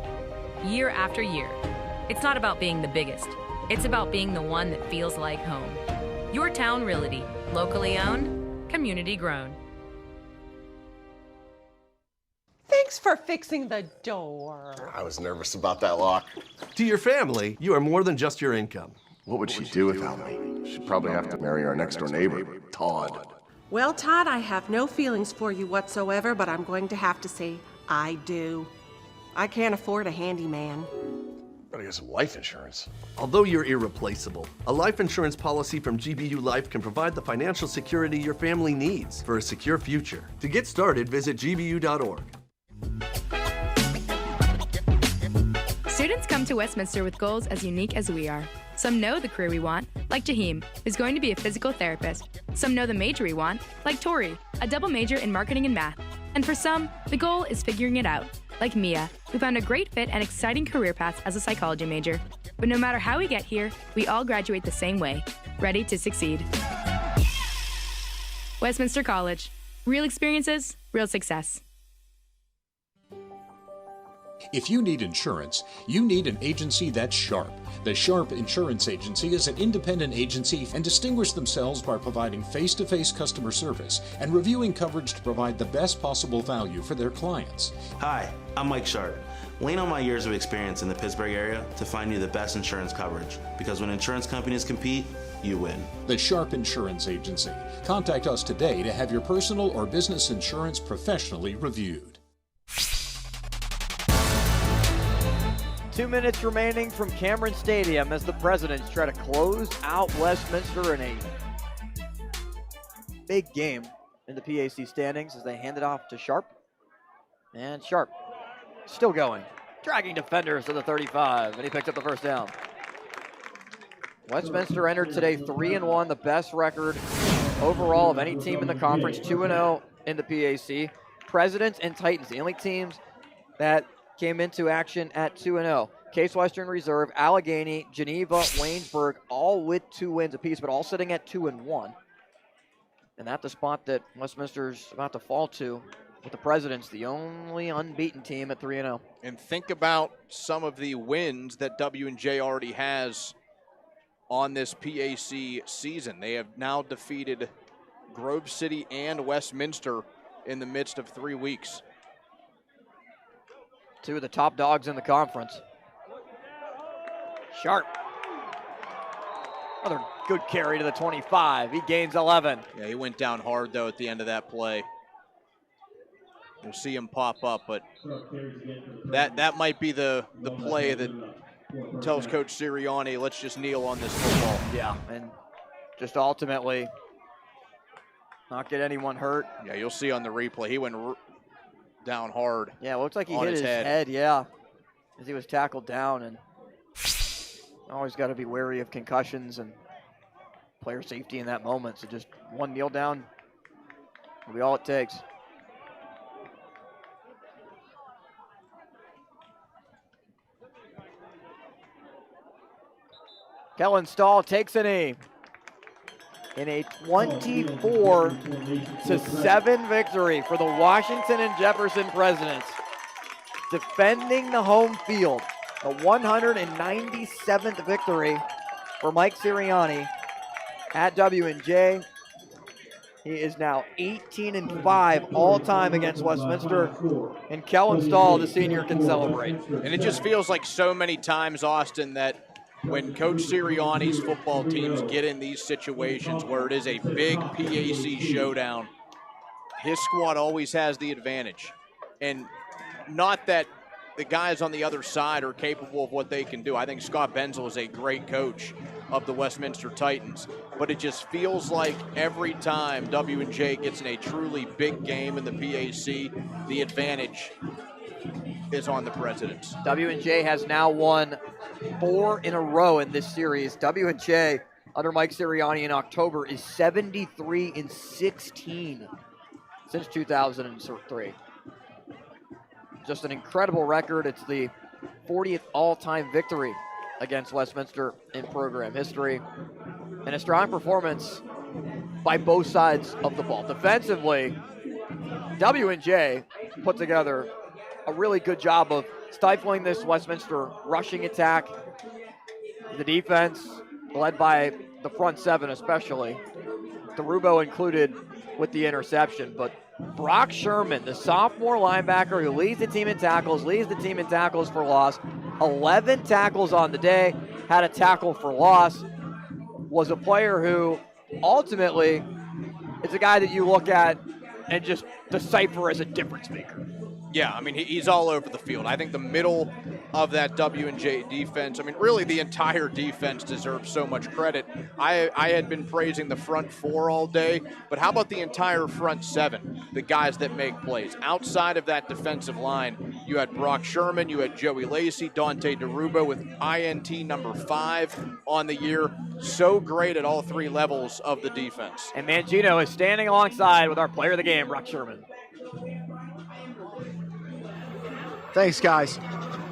year after year. It's not about being the biggest, it's about being the one that feels like home. Your Town Realty, locally owned, community grown. Thanks for fixing the door. I was nervous about that lock. To your family, you are more than just your income. What would she do without me? She'd probably have to marry our next door neighbor, Todd. Well, Todd, I have no feelings for you whatsoever, but I'm going to have to say I do. I can't afford a handyman. Better get some life insurance. Although you're irreplaceable, a life insurance policy from GBU Life can provide the financial security your family needs for a secure future. To get started, visit gbu.org. Students come to Westminster with goals as unique as we are. Some know the career we want, like Jaheim, who's going to be a physical therapist. Some know the major we want, like Tori, a double major in marketing and math. And for some, the goal is figuring it out, like Mia, who found a great fit and exciting career path as a psychology major. But no matter how we get here, we all graduate the same way, ready to succeed. Westminster College. Real experiences, real success. If you need insurance, you need an agency that's sharp. The Sharp Insurance Agency is an independent agency and distinguish themselves by providing face-to-face customer service and reviewing coverage to provide the best possible value for their clients. Hi, I'm Mike Sharp. Lean on my years of experience in the Pittsburgh area to find you the best insurance coverage, because when insurance companies compete, you win. The Sharp Insurance Agency. Contact us today to have your personal or business insurance professionally reviewed. 2 minutes remaining from Cameron Stadium as the Presidents try to close out Westminster in a big game in the PAC standings as they hand it off to Sharp. And Sharp still going, dragging defenders to the 35, and he picks up the first down. Westminster entered today 3-1, the best record overall of any team in the conference, 2-0 in the PAC. Presidents and Titans, the only teams that came into action at 2-0. Case Western Reserve, Allegheny, Geneva, Waynesburg, all with 2 wins apiece, but all sitting at 2-1. And that's the spot that Westminster's about to fall to with the Presidents the only unbeaten team at 3-0. And think about some of the wins that W&J already has on this PAC season. They have now defeated Grove City and Westminster in the midst of 3 weeks. Two of the top dogs in the conference. Sharp. Another good carry to the 25. He gains 11. Yeah, he went down hard, though, at the end of that play. We'll see him pop up, but that might be the play that tells Coach Sirianni, let's just kneel on this football. Yeah, and just ultimately not get anyone hurt. Yeah, you'll see on the replay, he went down hard. Yeah, it looks like he hit his head, yeah, as he was tackled down. And always got to be wary of concussions and player safety in that moment. So just one kneel down will be all it takes. Kellen Stahl takes a knee in a 24-7 victory for the Washington and Jefferson Presidents, defending the home field. The 197th victory for Mike Sirianni at W&J. He is now 18-5 all-time against Westminster, and Kellen Stahl, the senior, can celebrate. And it just feels like so many times, Austin, that when Coach Sirianni's football teams get in these situations where it is a big PAC showdown, his squad always has the advantage. And not that the guys on the other side are capable of what they can do. I think Scott Benzel is a great coach of the Westminster Titans, but it just feels like every time W&J gets in a truly big game in the PAC, the advantage is on the Presidents. W&J has now won 4 in a row in this series. W&J under Mike Sirianni in October is 73-16 since 2003. Just an incredible record. It's the 40th all-time victory against Westminster in program history, and a strong performance by both sides of the ball. Defensively, W&J put together a really good job of stifling this Westminster rushing attack. The defense, led by the front seven especially, DeRubo included with the interception, but Brock Sherman, the sophomore linebacker who leads the team in tackles for loss, 11 tackles on the day, had a tackle for loss, was a player who ultimately is a guy that you look at and just decipher as a difference maker. Yeah, I mean, he's all over the field. I think the middle of that W&J defense, I mean, really the entire defense deserves so much credit. I had been praising the front four all day, but how about the entire front seven, the guys that make plays? Outside of that defensive line, you had Brock Sherman, you had Joey Lacey, Dante DeRubo with INT number 5 on the year. So great at all three levels of the defense. And Mangino is standing alongside with our player of the game, Brock Sherman. Thanks, guys.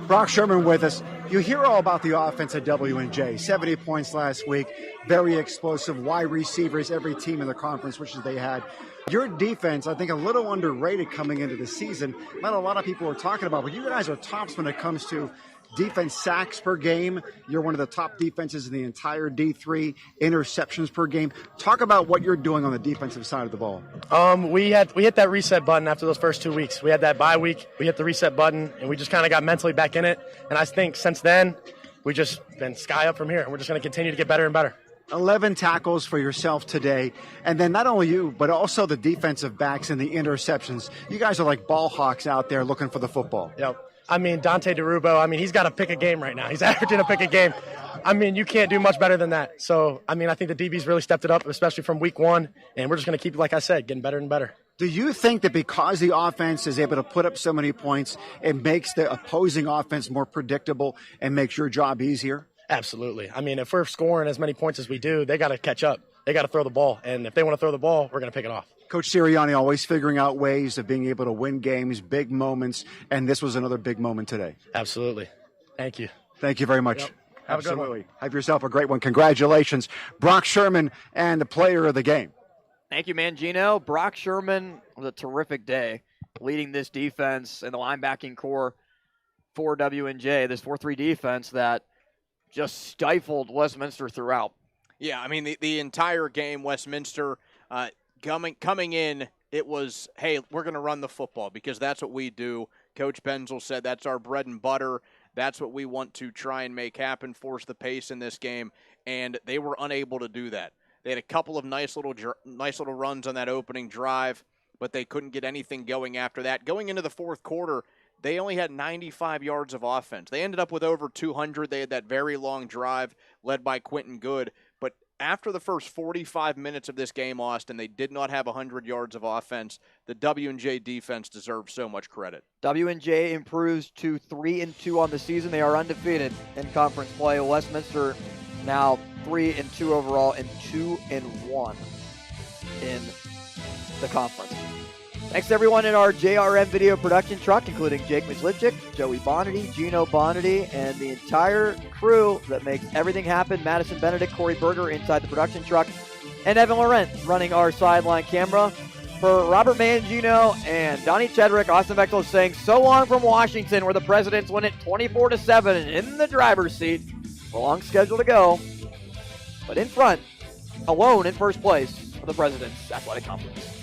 Brock Sherman with us. You hear all about the offense at W&J. 70 points last week. Very explosive. Wide receivers, every team in the conference wishes they had. Your defense, I think, a little underrated coming into the season. Not a lot of people are talking about, but you guys are tops when it comes to defense sacks per game. You're one of the top defenses in the entire D3, interceptions per game. Talk about what you're doing on the defensive side of the ball. We hit that reset button after those first 2 weeks. We had that bye week. We hit the reset button, and we just kind of got mentally back in it. And I think since then, we just been sky up from here, and we're just going to continue to get better and better. 11 tackles for yourself today. And then not only you, but also the defensive backs and the interceptions. You guys are like ball hawks out there looking for the football. Yep. I mean, Dante DeRubo, he's got to pick a game right now. He's averaging a pick a game. You can't do much better than that. So, I think the DB's really stepped it up, especially from week 1. And we're just going to keep, like I said, getting better and better. Do you think that because the offense is able to put up so many points, it makes the opposing offense more predictable and makes your job easier? Absolutely. If we're scoring as many points as we do, they got to catch up. They got to throw the ball. And if they want to throw the ball, we're going to pick it off. Coach Sirianni always figuring out ways of being able to win games, big moments, and this was another big moment today. Absolutely. Thank you. Thank you very much. Yep. Have Absolutely. a good one. Have yourself a great one. Congratulations, Brock Sherman and the player of the game. Thank you, Mangino. Brock Sherman was a terrific day. leading this defense and the linebacking core for W&J, this 4-3 defense that just stifled Westminster throughout. Yeah, I mean, the entire game, Westminster coming in, it was, hey, we're going to run the football because that's what we do. Coach Benzel said that's our bread and butter. That's what we want to try and make happen, force the pace in this game, and they were unable to do that. They had a couple of nice little runs on that opening drive, but they couldn't get anything going after that. Going into the fourth quarter, they only had 95 yards of offense. They ended up with over 200. They had that very long drive led by Quentin Good. But after the first 45 minutes of this game, Austin, they did not have 100 yards of offense. The W&J defense deserves so much credit. W&J improves to 3-2 on the season. They are undefeated in conference play. Westminster now 3-2 overall and 2-1 in the conference. Thanks to everyone in our JRM video production truck, including Jake Mislipchik, Joey Bonity, Gino Bonity, and the entire crew that makes everything happen. Madison Benedict, Corey Berger inside the production truck, and Evan Laurent running our sideline camera. For Robert Mangino and Donnie Chedrick, Austin Bechtel is saying so long from Washington, where the Presidents win it 24-7 in the driver's seat. A long schedule to go, but in front, alone in first place for the Presidents Athletic Conference.